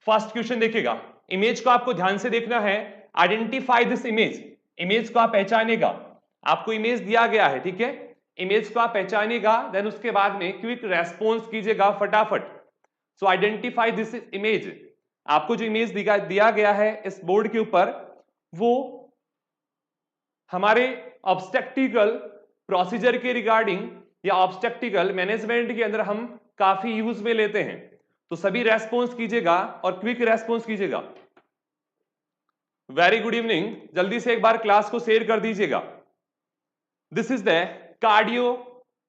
First question देखिएगा, image को आपको ध्यान से देखना है। आइडेंटिफाई दिस इमेज, इमेज को आप पहचानेगा। आपको इमेज दिया गया है, ठीक है, इमेज को आप पहचानेगा, देन उसके बाद में क्विक रेस्पॉन्स कीजिएगा फटाफट। सो आइडेंटिफाई दिस इमेज, आपको जो इमेज दिया गया है इस बोर्ड के ऊपर, वो हमारे ऑब्स्टेक्टिकल प्रोसीजर के रिगार्डिंग या ऑब्स्टेक्टिकल मैनेजमेंट के अंदर हम काफी यूज में लेते हैं। तो सभी रेस्पॉन्स कीजिएगा और क्विक रेस्पॉन्स कीजिएगा। वेरी गुड इवनिंग, जल्दी से एक बार क्लास को शेयर कर दीजिएगा। This is the cardio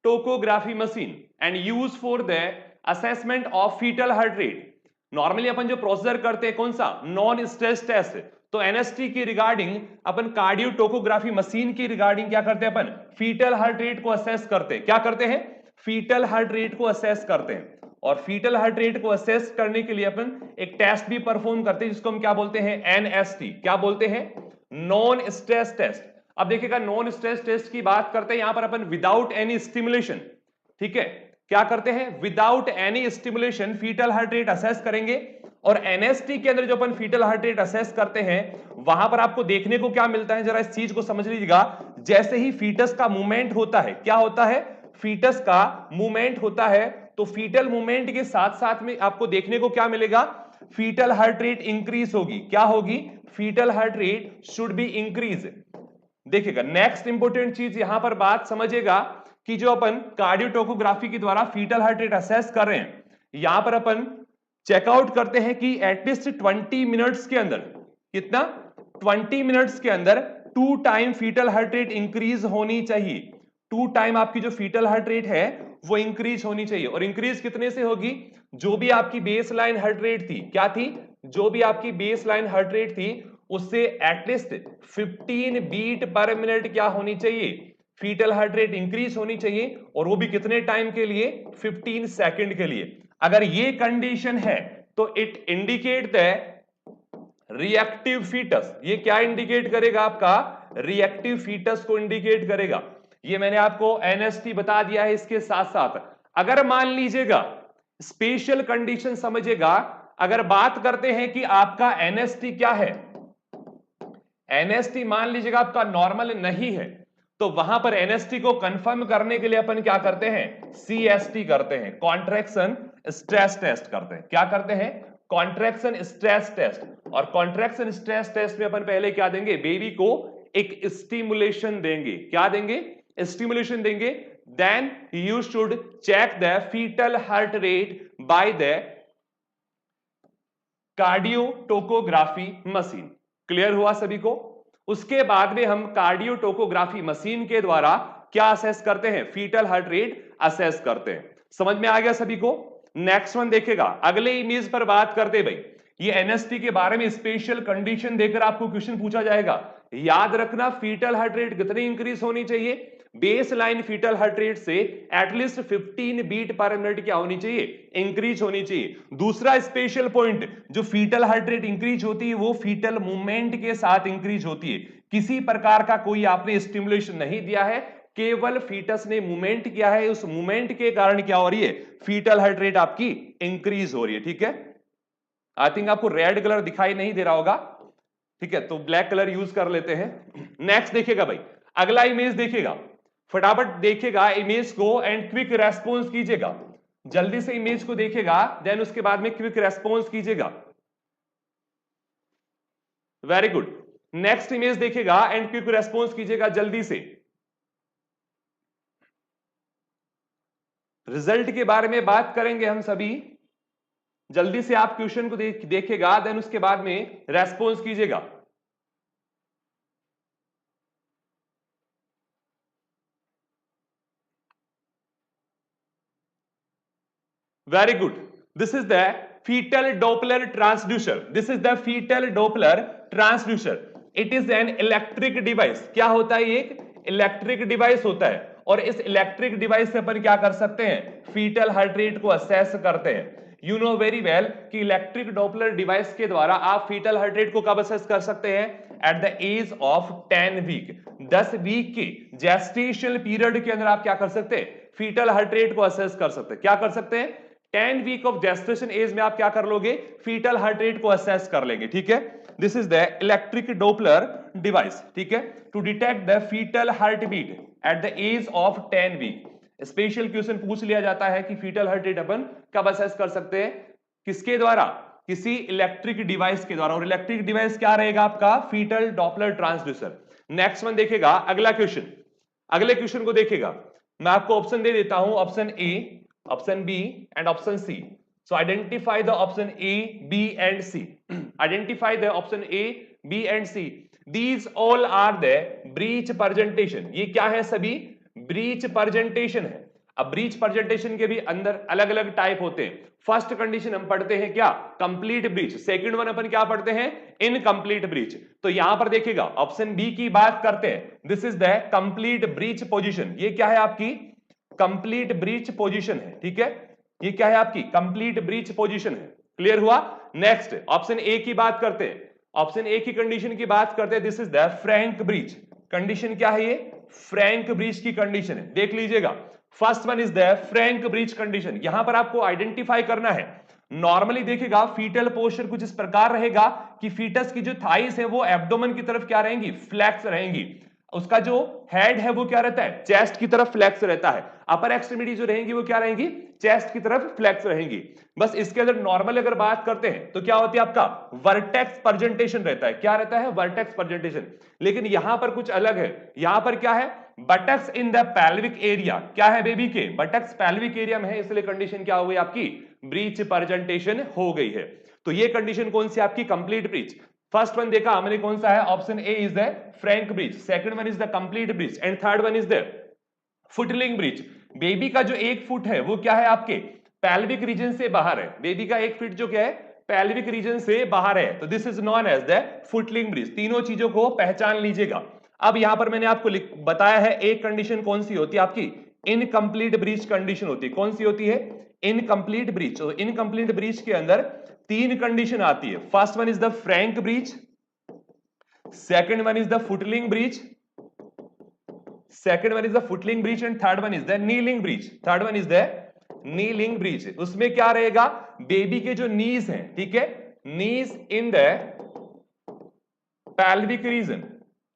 टोकोग्राफी machine and use for the assessment of fetal heart rate. Normally अपन जो प्रोसीजर करते हैं कौन सा, नॉन स्ट्रेस टेस्ट। तो एनएसटी की रिगार्डिंग अपन कार्डियो टोकोग्राफी मशीन की रिगार्डिंग क्या करते हैं, अपन फीटल हार्ट रेट को असेस करते हैं। क्या करते हैं, फीटल हार्ट रेट को असेस करते हैं। और फीटल हार्ट रेट को असेस करने के लिए अपन एक टेस्ट भी परफॉर्म करते हैं जिसको हम क्या बोलते हैं, एनएसटी। क्या बोलते हैं, नॉन स्ट्रेस टेस्ट। अब देखिएगा, नॉन स्ट्रेस टेस्ट की बात करते हैं यहां पर अपन विदाउट एनी स्टिमुलेशन, ठीक है, क्या करते हैं, without any stimulation fetal heart rate assess करेंगे। और एनएसटी के अंदर जो अपन फीटल हार्ट रेट असेस करते हैं वहां पर आपको देखने को क्या मिलता है, जरा इस चीज को समझ लीजिएगा। जैसे ही फीटस का मूवमेंट होता है, क्या होता है, फीटस का मूवमेंट होता है, तो फीटल मूवमेंट के साथ साथ में आपको देखने को क्या मिलेगा, फीटल हार्ट रेट इंक्रीज होगी। क्या होगी, fetal heart rate should be increase. देखिएगा, नेक्स्ट इंपोर्टेंट चीज यहां पर बात समझिएगा कि जो अपन कार्डियोटोकोग्राफी के द्वारा फीटल हार्ट रेट असेस कर रहे हैं, यहां पर अपन चेकआउट करते हैं कि एटलीस्ट 20 मिनट्स के अंदर, कितना, 20 मिनट्स के अंदर 2 time fetal heart rate increase होनी चाहिए। 2 टाइम आपकी जो फीटल हार्ट रेट है वो इंक्रीज होनी चाहिए। और इंक्रीज कितने से होगी, जो भी आपकी बेस लाइन हार्ट रेट थी, क्या थी, जो भी आपकी बेस लाइन हार्ट रेट थी उससे एटलीस्ट 15 बीट पर मिनट क्या होनी चाहिए, फीटल हार्ट रेट इंक्रीज होनी चाहिए। और वो भी कितने टाइम के लिए, 15 सेकंड के लिए। अगर ये कंडीशन है तो it indicate the reactive fetus. ये क्या इंडिकेट करेगा, आपका रिएक्टिव फीटस को इंडिकेट करेगा। ये मैंने आपको एनएसटी बता दिया है। इसके साथ साथ अगर मान लीजिएगा, स्पेशल कंडीशन समझिएगा, अगर बात करते हैं कि आपका एनएसटी क्या है, एनएसटी मान लीजिएगा आपका नॉर्मल नहीं है, तो वहां पर एनएसटी को कंफर्म करने के लिए अपन क्या करते हैं, सीएसटी करते हैं, कॉन्ट्रैक्शन स्ट्रेस टेस्ट करते हैं। क्या करते हैं, कॉन्ट्रैक्शन स्ट्रेस टेस्ट। और कॉन्ट्रैक्शन स्ट्रेस टेस्ट में अपन पहले क्या देंगे, बेबी को एक स्टिमुलेशन देंगे। क्या देंगे, स्टिमुलेशन देंगे। Then you should check the fetal heart rate by the cardiotocography machine. Clear हुआ सभी को। उसके बाद में हम कार्डियोटोकोग्राफी मशीन के द्वारा क्या असेस करते हैं, फीटल हार्ट रेट असेस करते हैं। समझ में आ गया सभी को। नेक्स्ट वन देखेगा, अगले इमेज पर बात करते भाई, ये एनएसटी के बारे में स्पेशल कंडीशन देकर आपको क्वेश्चन पूछा जाएगा। याद रखना, फीटल हार्ट रेट कितनी इंक्रीज होनी चाहिए, base line fetal heart rate से एटलीस्ट 15 बीट पर मिनट क्या होनी चाहिए, इंक्रीज होनी चाहिए। दूसरा स्पेशल पॉइंट, जो फीटल हार्ट रेट इंक्रीज होती है वो फीटल मूवमेंट के साथ इंक्रीज होती है। किसी प्रकार का कोई आपने स्टिमुलेशन नहीं दिया है, केवल फीटस ने मूवमेंट किया है, उस मूवमेंट के कारण क्या हो रही है, फीटल हार्ट रेट आपकी इंक्रीज हो रही है। ठीक है, आई थिंक आपको रेड कलर दिखाई नहीं दे रहा होगा, ठीक है, तो ब्लैक कलर यूज कर लेते हैं। नेक्स्ट देखिएगा भाई, अगला इमेज देखिएगा, फटाफट देखिएगा इमेज को एंड क्विक रेस्पॉन्स कीजिएगा। जल्दी से इमेज को देखिएगा, देन उसके बाद में क्विक रेस्पॉन्स कीजिएगा। वेरी गुड, नेक्स्ट इमेज देखिएगा एंड क्विक रेस्पॉन्स कीजिएगा जल्दी से। रिजल्ट के बारे में बात करेंगे हम सभी, जल्दी से आप क्वेश्चन को देखिएगा, देन उसके बाद में रेस्पॉन्स कीजिएगा। Very good. This is the fetal Doppler transducer. This is the fetal Doppler transducer. It is an electric device. क्या होता है, एक इलेक्ट्रिक डिवाइस होता है। और इस इलेक्ट्रिक डिवाइस से अपन क्या कर सकते हैं, फीटल हार्ट रेट को असेस करते हैं। यू नो वेरी वेल कि इलेक्ट्रिक डॉपलर डिवाइस के द्वारा आप फीटल हार्ट रेट को कब असेस कर सकते हैं, at the age of 10 week. 10 week के जेस्टेशनल पीरियड के अंदर आप क्या कर सकते हैं, फीटल हार्ट रेट को असेस कर सकते हैं। क्या कर सकते हैं, 10 वीक ऑफ जेस्टेशन एज में आप क्या कर लोगे, फीटल हार्ट रेट को असेस कर लेंगे, ठीक है। This is the electric doppler device, ठीक है, to detect the fetal heart beat at the age of 10 week. Special question पूछ लिया जाता है कि फीटल हार्ट रेट अपन कब असेस कर सकते हैं, किसके द्वारा, किसी इलेक्ट्रिक डिवाइस के द्वारा, और इलेक्ट्रिक डिवाइस क्या रहेगा आपका, fetal doppler transducer. Next one देखेगा अगला क्वेश्चन, अगले क्वेश्चन को देखेगा, मैं आपको ऑप्शन दे देता हूं, option A, option B and option C. So identify the option A, B and C. Identify the option A, B and C. These all are the breech presentation. ये क्या है, सभी ब्रीच प्रेजेंटेशन है। अब breech presentation के भी अंदर अलग अलग टाइप होते हैं। फर्स्ट कंडीशन हम पढ़ते हैं क्या, कंप्लीट ब्रीच। सेकंड वन अपन क्या पढ़ते हैं, इनकम्प्लीट ब्रीच। तो यहां पर देखिएगा ऑप्शन बी की बात करते हैं, this is the complete breach position. ये क्या है आपकी कंप्लीट ब्रीच पोजीशन है, ठीक है, ये क्या है आपकी कंप्लीट ब्रीच पोजीशन है। क्लियर हुआ। नेक्स्ट ऑप्शन ए की बात करते हैं, ऑप्शन ए की कंडीशन की बात करते हैं, this is the frank breech. Condition क्या है, ये फ्रैंक ब्रीच की कंडीशन है, देख लीजिएगा। First one is the frank breech condition. यहां पर आपको आइडेंटिफाई करना है, नॉर्मली देखिएगा फीटल पोस्चर कुछ इस प्रकार रहेगा कि फीटस की जो थाइस है वो एब्डोमेन की तरफ क्या रहेंगी, फ्लैक्स रहेंगी। उसका जो हेड है वो क्या रहता है, चेस्ट की तरफ फ्लैक्स रहता है। अपर एक्सट्रीमिटी जो रहेंगी वो क्या रहेंगी, चेस्ट की तरफ फ्लैक्स रहेंगी। बस इसके अंदर नॉर्मल अगर बात करते हैं तो क्या होती है, आपका वर्टेक्स प्रेजेंटेशन रहता है। क्या रहता है, वर्टेक्स प्रेजेंटेशन। लेकिन यहां पर कुछ अलग है, यहां पर क्या है, buttocks in the pelvic area. क्या है बेबी के, बटक्स पैल्विक एरिया में है, इसलिए कंडीशन क्या हो गई आपकी, ब्रीच प्रेजेंटेशन हो गई है। तो ये कंडीशन कौन सी आपकी, कंप्लीट ब्रीच। फर्स्ट वन देखा हमने कौन सा है, option A is the frank breech, second one is the complete breach and third one is the footling breach. Baby का जो 1 फुट है वो क्या है आपके पैल्विक रीजन से बाहर है। बेबी का 1 फीट जो क्या है पैल्विक रीजन से बाहर है, तो this is known as the footling breech. तीनों चीजों को पहचान लीजिएगा। अब यहां पर मैंने आपको बताया है एक कंडीशन कौन सी होती है आपकी, इनकम्प्लीट ब्रीच कंडीशन होती है। कौन सी होती है, इनकम्प्लीट ब्रीच। तो इनकम्प्लीट ब्रीच के अंदर 3 कंडीशन आती है। First one is the frank breech, second one is the footling breach, second one is the footling breach and third one is the kneeling breach, third one is the kneeling breach। उसमें क्या रहेगा, baby के जो नीज हैं, ठीक है, knees in the pelvic region,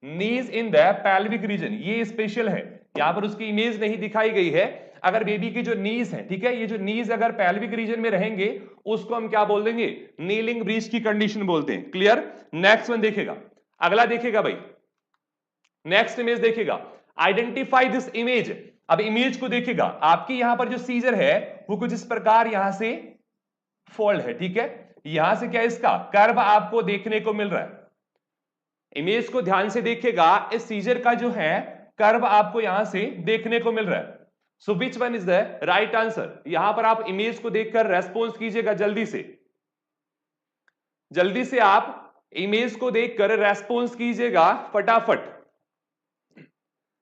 knees in the pelvic region, ये special है। यहां पर उसकी इमेज नहीं दिखाई गई है। अगर बेबी के जो नीज हैं, ठीक है, ये जो नीज अगर पैल्विक रीजन में रहेंगे उसको हम क्या बोल देंगे, नीलिंग ब्रीच की कंडीशन बोलते हैं। क्लियर। नेक्स्ट वन देखेगा, अगला देखेगा भाई, नेक्स्ट इमेज देखेगा, आइडेंटिफाई दिस इमेज। अब इमेज को देखेगा, आपकी यहां पर जो सीजर है वो कुछ इस प्रकार यहां से फोल्ड है, ठीक है, यहां से क्या इसका कर्व आपको देखने को मिल रहा है। इमेज को ध्यान से देखेगा, इस सीजर का जो है कर्व आपको यहां से देखने को मिल रहा है। So which one is the right answer. यहां पर आप इमेज को देखकर रेस्पॉन्स कीजिएगा, जल्दी से, जल्दी से आप इमेज को देखकर रेस्पॉन्स कीजिएगा फटाफट।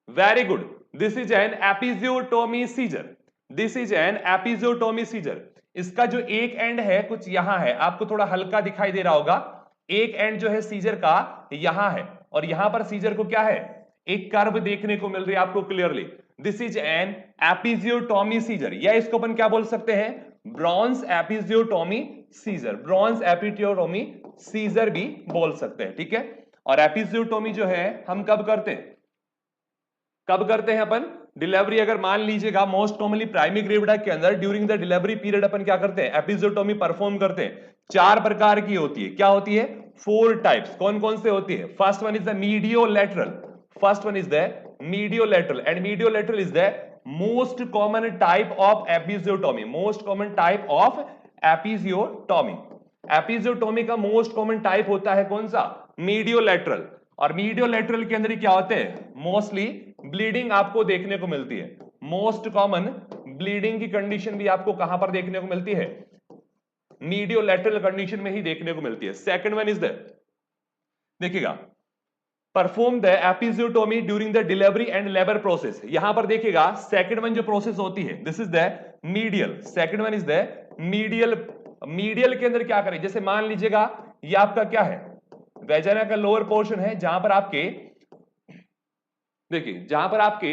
Very good, this is an episiotomy scissor, this is an episiotomy scissor. इसका जो एक एंड है कुछ यहां है, आपको थोड़ा हल्का दिखाई दे रहा होगा, एक एंड जो है सीजर का यहां है, और यहां पर सीजर को क्या है, एक कर्व देखने को मिल रही है आपको clearly. This is an episiotomy scissor, या इसको अपन क्या बोल सकते हैं, bronze episiotomy scissor, bronze episiotomy scissor भी बोल सकते हैं, ठीक है। और एपिजियोटोमी जो है हम कब करते हैं, कब करते हैं अपन, डिलीवरी अगर मान लीजिएगा मोस्ट कॉमनली प्राइमरी ग्रेविडा के अंदर ड्यूरिंग द डिलीवरी पीरियड अपन क्या करते हैं, एपिजियोटोमी परफॉर्म करते हैं। 4 प्रकार की होती है, क्या होती है, 4 टाइप्स। कौन कौन से होती है, first one is the mediolateral, first one is the mediolateral and mediolateral is the most common type of episiotomy, most common type of episiotomy. Episiotomy का मोस्ट कॉमन टाइप होता है कौन सा, मीडियोलैटरल। और मीडियोलैटरल के अंदर क्या होते हैं, मोस्टली ब्लीडिंग आपको देखने को मिलती है। मोस्ट कॉमन ब्लीडिंग की कंडीशन भी आपको कहां पर देखने को मिलती है, मीडियोलैटरल कंडीशन में ही देखने को मिलती है। सेकंड वन इज द, देखिएगा, perform the episiotomy during the delivery and labour process. यहां पर देखिएगा सेकंड वन जो प्रोसेस होती है, this is the medial, second one is the medial. Medial के अंदर क्या करें, जैसे मान लीजिएगा ये आपका क्या है, वेजाइना का लोअर पोर्शन है, जहां पर आपके देखिए, जहां पर आपके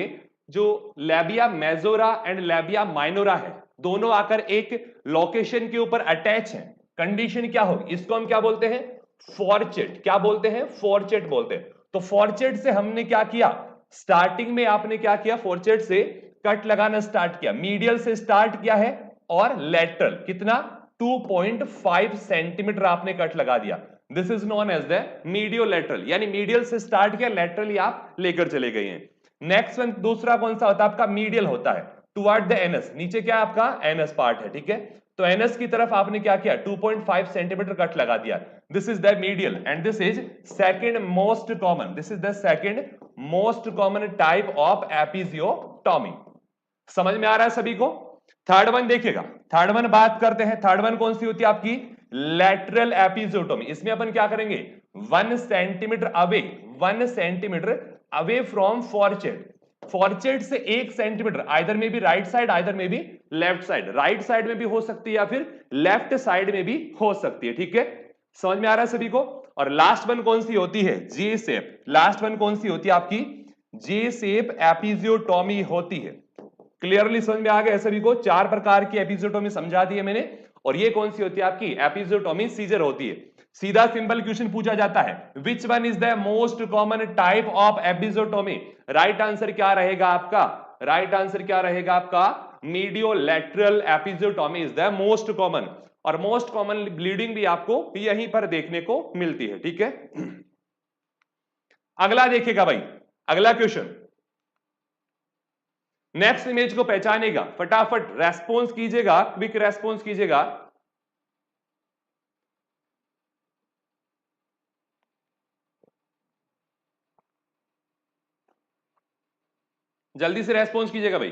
जो labia majora and labia minora है दोनों आकर एक लोकेशन के ऊपर अटैच हैं, कंडीशन क्या होगी, इसको हम क्या बोलते हैं, फॉर्चेट। क्या बोलते हैं, फॉर्चेट बोलते हैं। तो फॉर्चेट से हमने क्या किया, स्टार्टिंग में आपने क्या किया, फॉर्चेट से कट लगाना स्टार्ट किया, मीडियल से स्टार्ट किया है और लेटरल कितना 2.5 सेंटीमीटर आपने कट लगा दिया। This is known as the mediolateral, यानी मीडियल से स्टार्ट किया, लेटरली आप लेकर चले गए हैं। नेक्स्ट वन दूसरा कौन सा होता है आपका, मीडियल होता है टुवर्ड द एनस, नीचे क्या आपका एनस पार्ट है, ठीक है। तो एनस की तरफ आपने क्या किया, 2.5 सेंटीमीटर कट लगा दिया। This is the medial and this is second most common, this is the second most common type of episiotomy. समझ में आ रहा है सभी को। थर्ड वन देखिएगा, थर्ड वन बात करते हैं। थर्ड वन कौन सी होती है आपकी, लैटरल एपिजियोटोमी। इसमें अपन क्या करेंगे, 1 centimetre away, 1 centimetre away from fourchette, fourchette से 1 सेंटीमीटर, आइदर में भी राइट साइड आइदर में भी लेफ्ट साइड, राइट साइड में भी हो सकती है या फिर लेफ्ट साइड में भी हो सकती है, ठीक है। समझ में आ रहा है सभी को। और लास्ट वन कौन सी होती है, जे शेप। लास्ट वन कौन सी होती है आपकी, जे शेप एपिजियोटोमी होती है। क्लियरली समझ में आ गया सभी को, 4 प्रकार की एपिजियोटोमी समझा दी है मैंने। और ये कौन सी होती है आपकी, एपिजियोटोमी सीजर होती है। सीधा सिंपल क्वेश्चन पूछा जाता है, which one is the most common type of episiotomy. Right answer क्या रहेगा आपका, राइट आंसर क्या रहेगा आपका, mediolateral episiotomy is the most common. और मोस्ट कॉमन ब्लीडिंग भी आपको यहीं पर देखने को मिलती है, ठीक है। अगला देखिएगा भाई, अगला क्वेश्चन, नेक्स्ट इमेज को पहचानेगा, फटाफट रेस्पॉन्स कीजिएगा, क्विक रेस्पॉन्स कीजिएगा। जल्दी से रेस्पॉन्स कीजिएगा भाई।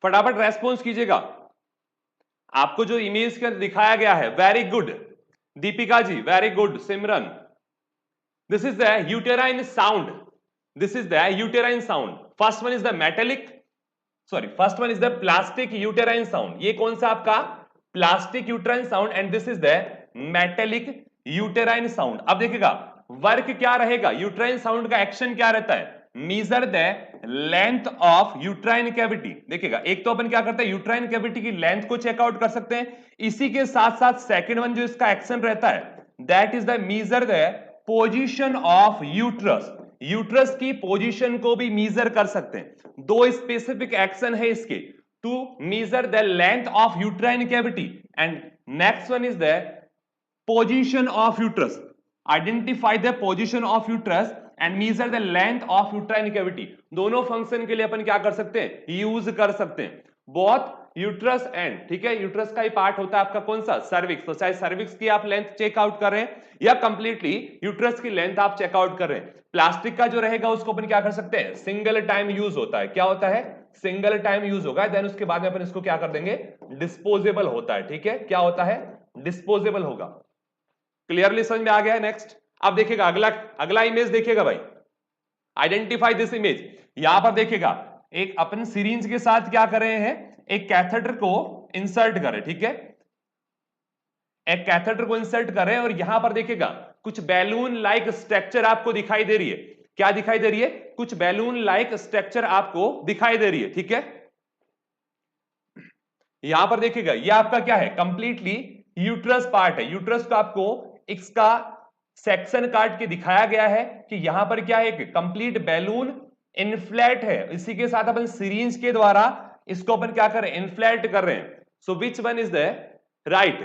फटाफट रेस्पॉन्स कीजिएगा। आपको जो इमेज के दिखाया गया है, very good Deepika ji, very good Simran. This is the uterine sound, this is the uterine sound. First one is the metallic, sorry first one is the plastic uterine sound. ये कौन सा आपका, plastic uterine sound and this is the metallic uterine sound. अब देखिएगा work क्या रहेगा, uterine sound का action क्या रहता है, measure the length of uterine cavity. देखिएगा एक तो अपन क्या करते हैं, यूट्राइन कैविटी की लेंथ को चेकआउट कर सकते हैं, इसी के साथ साथ सेकंड वन जो इसका एक्शन रहता है, that is the measure the position of uterus. Uterus की पोजीशन को भी मीजर कर सकते हैं। दो स्पेसिफिक एक्शन है इसके, to measure the length of uterine cavity and next one is the position of uterus, identify the position of uterus and measure the length of uterine cavity. दोनों function के लिए अपन क्या कर सकते हैं, यूज कर सकते हैं। बोथ यूट्रस एंड, ठीक है, यूट्रस का ही पार्ट होता है आपका कौन सा, सर्विक्स। तो चाहे सर्विक्स की आप लेंथ चेकआउट कर रहे हैं या कंप्लीटली यूट्रस की लेंथ आप चेकआउट कर रहे हैं। प्लास्टिक का जो रहेगा उसको अपन क्या कर सकते हैं, सिंगल टाइम यूज होता है। क्या होता है, सिंगल टाइम यूज होगा, देन उसके बाद में अपन इसको क्या कर देंगे, डिस्पोजेबल होता है, ठीक है। क्या होता है, डिस्पोजेबल होगा। क्लियरली समझ में आ गया है। नेक्स्ट अब देखिएगा अगला, अगला इमेज देखिएगा भाई, आइडेंटिफाई दिस इमेज। यहां पर देखिएगा एक अपन सिरिंज के साथ क्या कर रहे हैं, एक कैथेटर को इंसर्ट करें, ठीक है, एक कैथेटर को इंसर्ट करें और यहां पर देखिएगा कुछ बैलून लाइक स्ट्रक्चर आपको दिखाई दे रही है। क्या दिखाई दे रही है, कुछ बैलून लाइक स्ट्रक्चर आपको दिखाई दे रही है, ठीक है। यहां पर देखिएगा ये आपका क्या है, कंप्लीटली यूट्रस पार्ट है। यूट्रस को आपको इसका सेक्शन काट के दिखाया गया है कि यहां पर क्या है, एक कंप्लीट बैलून इनफ्लेट है। इसी के साथ अपन सिरिंज के द्वारा इसको अपन क्या कर रहे हैं, इनफ्लेट कर रहे हैं। So which one is the right,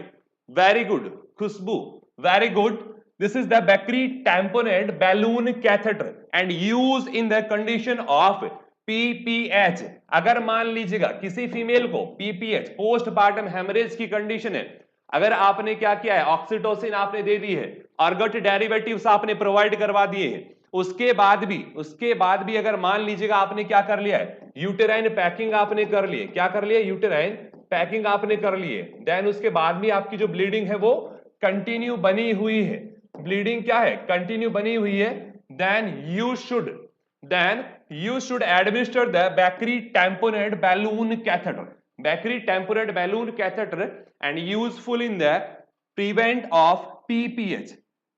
very good Khushboo, very good. This is the Bakri tamponade balloon catheter and use in the condition of PPH. अगर मान लीजिएगा किसी फीमेल को पीपीएच, पोस्टपार्टम हेमरेज की कंडीशन है, अगर आपने क्या किया है, ऑक्सीटोसिन आपने दे दी है, अर्गट डेरिवेटिव्स आपने प्रोवाइड करवा दिए हैं, उसके बाद भी अगर मान लीजिएगा आपने क्या कर लिया है, यूटेराइन पैकिंग आपने कर ली है। क्या कर लिया, यूटेराइन पैकिंग आपने कर ली है, देन उसके बाद भी आपकी जो ब्लीडिंग है वो कंटिन्यू बनी हुई है, ब्लीडिंग क्या है, कंटिन्यू बनी हुई है, then you should administer the Bakri tamponade balloon catheter. Beckery temporary balloon catheter and useful in the prevent of PPH.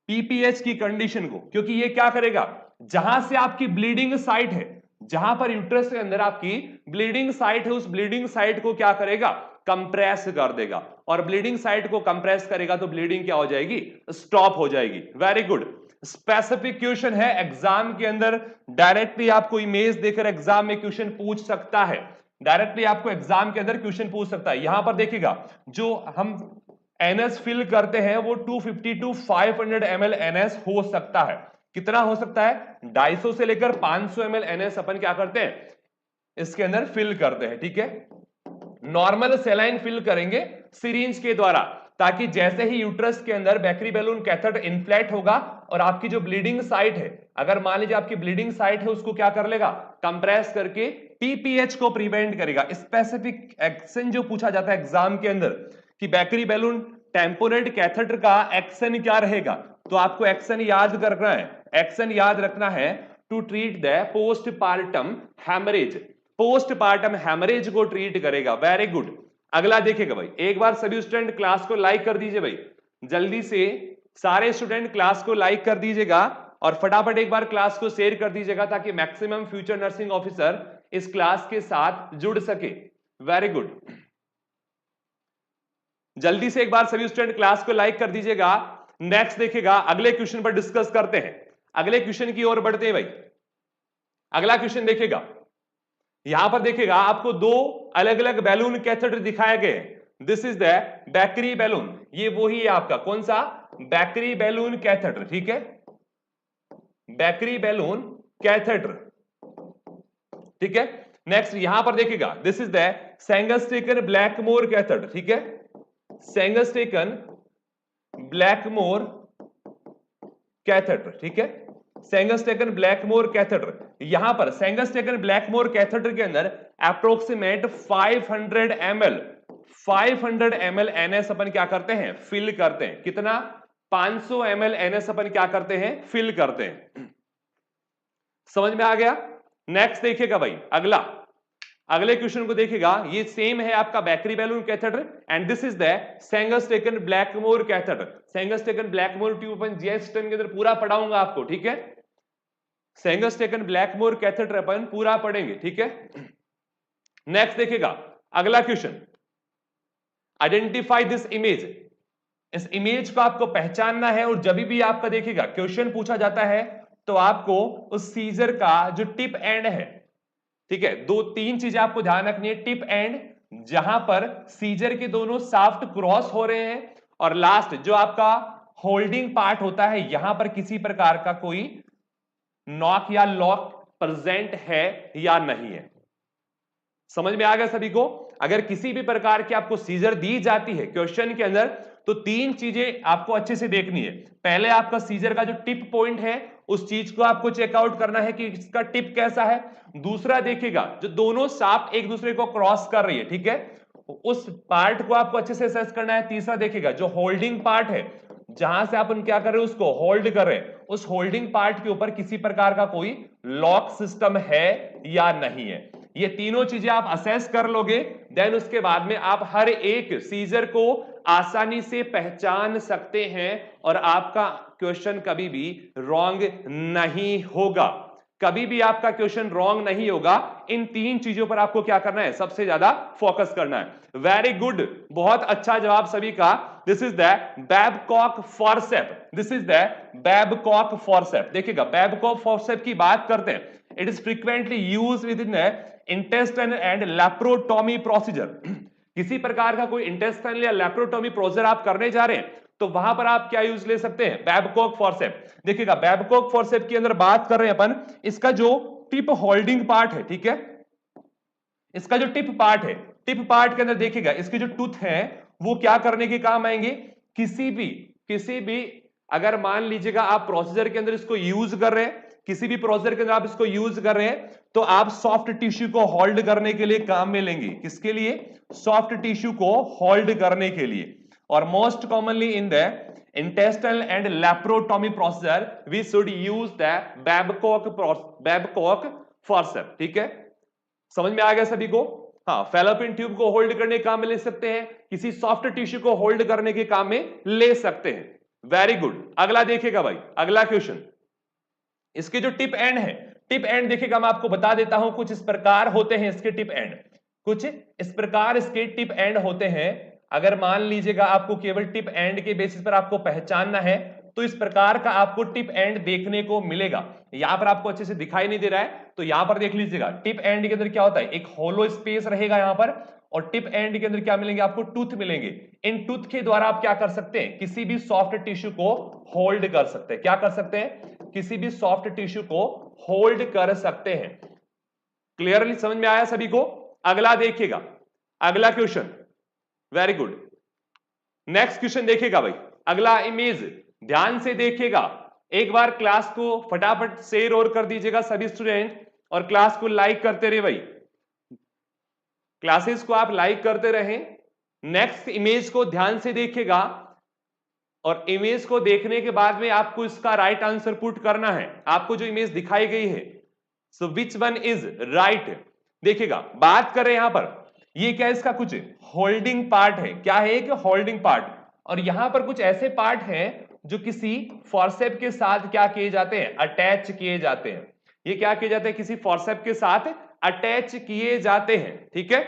PPH की कंडीशन को, क्योंकि ये क्या करेगा, जहां से आपकी ब्लीडिंग साइट है, जहां पर यूट्रस के अंदर आपकी ब्लीडिंग साइट है, उस ब्लीडिंग साइट को क्या करेगा, कंप्रेस कर देगा, और ब्लीडिंग साइट को कंप्रेस करेगा तो ब्लीडिंग क्या हो जाएगी, स्टॉप हो जाएगी। Very good. स्पेसिफिक क्वेश्चन है एग्जाम के अंदर, डायरेक्टली आपको इमेज देकर एग्जाम में क्वेश्चन पूछ सकता है, डायरेक्टली आपको एग्जाम के अंदर क्वेश्चन पूछ सकता है। यहां पर देखिएगा, जो हम एनएस फिल करते हैं वो 250 to 500 ml एनएस हो सकता है। कितना हो सकता है, 250 से लेकर 500 ml एनएस अपन क्या करते हैं, इसके अंदर फिल करते हैं। ठीक है, नॉर्मल सेलाइन फिल करेंगे सिरिंज के द्वारा, ताकि जैसे ही यूट्रस के अंदर बैकरी बैलून कैथेटर इन्फ्लेट होगा और आपकी जो ब्लीडिंग साइट है, अगर मान लीजिए आपकी ब्लीडिंग साइट है, उसको क्या कर लेगा, कंप्रेस करके पीपीएच को प्रिवेंट करेगा। स्पेसिफिक एक्शन जो पूछा जाता है एग्जाम के अंदर कि बैकरी बैलून टेम्पोरेट कैथेटर का एक्शन क्या रहेगा, तो आपको एक्शन याद करना है, एक्शन याद रखना है, to treat the postpartum haemorrhage, postpartum haemorrhage को ट्रीट करेगा। Very good. अगला देखिएगा भाई, एक बार सभी स्टूडेंट क्लास को लाइक कर दीजिए भाई, जल्दी से सारे स्टूडेंट क्लास को लाइक कर दीजिएगा और फटाफट एक बार क्लास को शेयर कर दीजिएगा, ताकि मैक्सिमम फ्यूचर नर्सिंग ऑफिसर इस क्लास के साथ जुड़ सके। Very good. जल्दी से एक बार सभी स्टूडेंट क्लास को लाइक कर दीजिएगा। नेक्स्ट देखिएगा, अगले क्वेश्चन पर डिस्कस करते हैं, अगले क्वेश्चन की ओर बढ़ते हैं भाई। अगला क्वेश्चन देखिएगा, यहां पर देखिएगा आपको दो अलग अलग बैलून कैथेटर दिखाए गए हैं। This is the bakery balloon, ये वही है आपका कौन सा, बैकरी बैलून कैथेटर। ठीक है, बैकरी बैलून कैथेटर। ठीक है, नेक्स्ट यहां पर देखिएगा, this is the Sengstaken Blakemore catheter. ठीक है, सेंगस्टेकन ब्लैकमोर कैथेटर। ठीक है, सेंगस्टेकन ब्लैकमोर कैथेटर। यहां पर सेंगस्टेकन ब्लैकमोर कैथेटर के अंदर अप्रोक्सीमेट 500 ml एनएस अपन क्या करते हैं, फिल करते हैं। कितना, 500 ml एनएस अपन क्या करते हैं, फिल करते हैं। समझ में आ गया। नेक्स्ट देखिएगा भाई, अगले क्वेश्चन को देखिएगा, ये सेम है आपका Bakri balloon catheter and this is the Sengstaken Blakemore catheter. Sengstaken Blakemore tube अपन जीएस के अंदर पूरा पढ़ाऊंगा आपको। ठीक है, सेंगस्टेकन ब्लैकमोर कैथेटर अपन पूरा पढ़ेंगे। ठीक है, नेक्स्ट देखिएगा अगला क्वेश्चन, आइडेंटिफाई दिस इमेज। इस इमेज को आपको पहचानना है, और जब भी आपका देखिएगा क्वेश्चन पूछा जाता है तो आपको उस सीजर का जो टिप एंड है, ठीक है, दो तीन चीजें आपको ध्यान रखनी है। टिप एंड, जहां पर सीजर के दोनों शाफ्ट क्रॉस हो रहे हैं, और लास्ट जो आपका होल्डिंग पार्ट होता है, यहां पर किसी प्रकार का कोई नॉक या लॉक प्रेजेंट है या नहीं है। समझ में आ गया सभी को। अगर किसी भी प्रकार की आपको सीजर दी जाती है क्वेश्चन के अंदर, तो तीन चीजें आपको अच्छे से देखनी है। पहले आपका सीजर का जो टिप पॉइंट है, उस चीज को आपको चेकआउट करना है कि इसका टिप कैसा है। दूसरा देखिएगा, जो दोनों शाफ्ट एक दूसरे को क्रॉस कर रही है, ठीक है, उस पार्ट को आपको अच्छे से असेस करना है। तीसरा देखिएगा, जो होल्डिंग पार्ट है, जहां से अपन क्या कर रहे हैं, उसको होल्ड कर रहे हैं, उस होल्डिंग पार्ट के ऊपर किसी प्रकार का कोई लॉक सिस्टम है या नहीं है। ये तीनों चीजें आप असेस कर लोगे, देन उसके बाद में आप हर एक सीजर को आसानी से पहचान सकते हैं, और आपका क्वेश्चन कभी भी रॉन्ग नहीं होगा। कभी भी आपका क्वेश्चन रॉन्ग नहीं होगा। इन तीन चीजों पर आपको क्या करना है, सबसे ज्यादा फोकस करना है। वेरी गुड, बहुत अच्छा जवाब सभी का। This is the Babcock forcep, this is the Babcock forcep. देखिएगा, बैबकॉक फॉर्सेप की बात करते हैं, it is frequently used with in intestine and laparotomy procedure. किसी प्रकार का कोई इंटेस्टाइन या लैप्रोटोमी प्रोसीजर आप करने जा रहे हैं, तो वहां पर आप क्या यूज ले सकते हैं, बैबकॉक फॉर्सेप। देखिएगा, बैबकॉक फॉर्सेप के अंदर बात कर रहे हैं अपन, इसका जो टिप होल्डिंग पार्ट है, ठीक है, इसका जो टिप पार्ट है, टिप पार्ट के अंदर देखिएगा इसके जो टूथ है वो क्या करने के काम आएंगे, किसी भी अगर मान लीजिएगा आप प्रोसीजर के अंदर इसको यूज कर रहे हैं, किसी भी प्रोसीजर के अंदर आप इसको यूज कर रहे हैं, तो आप सॉफ्ट टिश्यू को होल्ड करने के लिए काम में लेंगे। किसके लिए, सॉफ्ट टिश्यू को होल्ड करने के लिए। और most commonly in the intestinal and laparotomy procedure we should use the Babcock forceps। ठीक है, समझ में आ गया सभी को। हाँ, फैलोपियन ट्यूब को होल्ड करने के काम में ले सकते हैं, किसी सॉफ्ट टिश्यू को होल्ड करने के काम में ले सकते हैं। Very good. अगला देखिएगा भाई, अगला क्वेश्चन, इसके जो टिप एंड है, टिप एंड देखिएगा, मैं आपको बता देता हूं कुछ इस प्रकार होते हैं इसके टिप एंड, कुछ इस प्रकार इसके टिप एंड होते हैं। अगर मान लीजिएगा आपको केवल टिप एंड के बेसिस पर आपको पहचानना है तो इस प्रकार का आपको टिप एंड देखने को मिलेगा। यहां पर आपको अच्छे से दिखाई नहीं दे रहा है तो यहां पर देख लीजिएगा, टिप एंड के अंदर क्या होता है, एक होलो स्पेस रहेगा यहां पर, और टिप एंड के अंदर क्या मिलेंगे आपको, टूथ मिलेंगे। इन टूथ के द्वारा आप क्या कर सकते हैं, किसी भी सॉफ्ट टिश्यू को होल्ड कर सकते हैं। क्या कर सकते हैं, किसी भी सॉफ्ट टिश्यू को होल्ड कर सकते हैं। क्लियरली समझ में आया सभी को? अगला देखिएगा, अगला question, very good. Next question देखिएगा भाई, अगला इमेज ध्यान से देखिएगा, एक बार क्लास को फटाफट शेयर और कर दीजिएगा सभी स्टूडेंट, और क्लास को लाइक करते रहे भाई, क्लासेस को आप लाइक करते रहें। नेक्स्ट इमेज को ध्यान से देखिएगा और इमेज को देखने के बाद में आपको इसका राइट आंसर पुट करना है। आपको जो इमेज दिखाई गई है, so which one is right, देखिएगा बात करें यहां पर, ये क्या इसका कुछ होल्डिंग पार्ट है, क्या है एक होल्डिंग पार्ट, और यहां पर कुछ ऐसे पार्ट हैं जो किसी फॉर्सेप के साथ क्या किए जाते हैं, अटैच किए जाते हैं। ये क्या किए जाते हैं, किसी फॉर्सेप के साथ अटैच किए जाते हैं। ठीक है,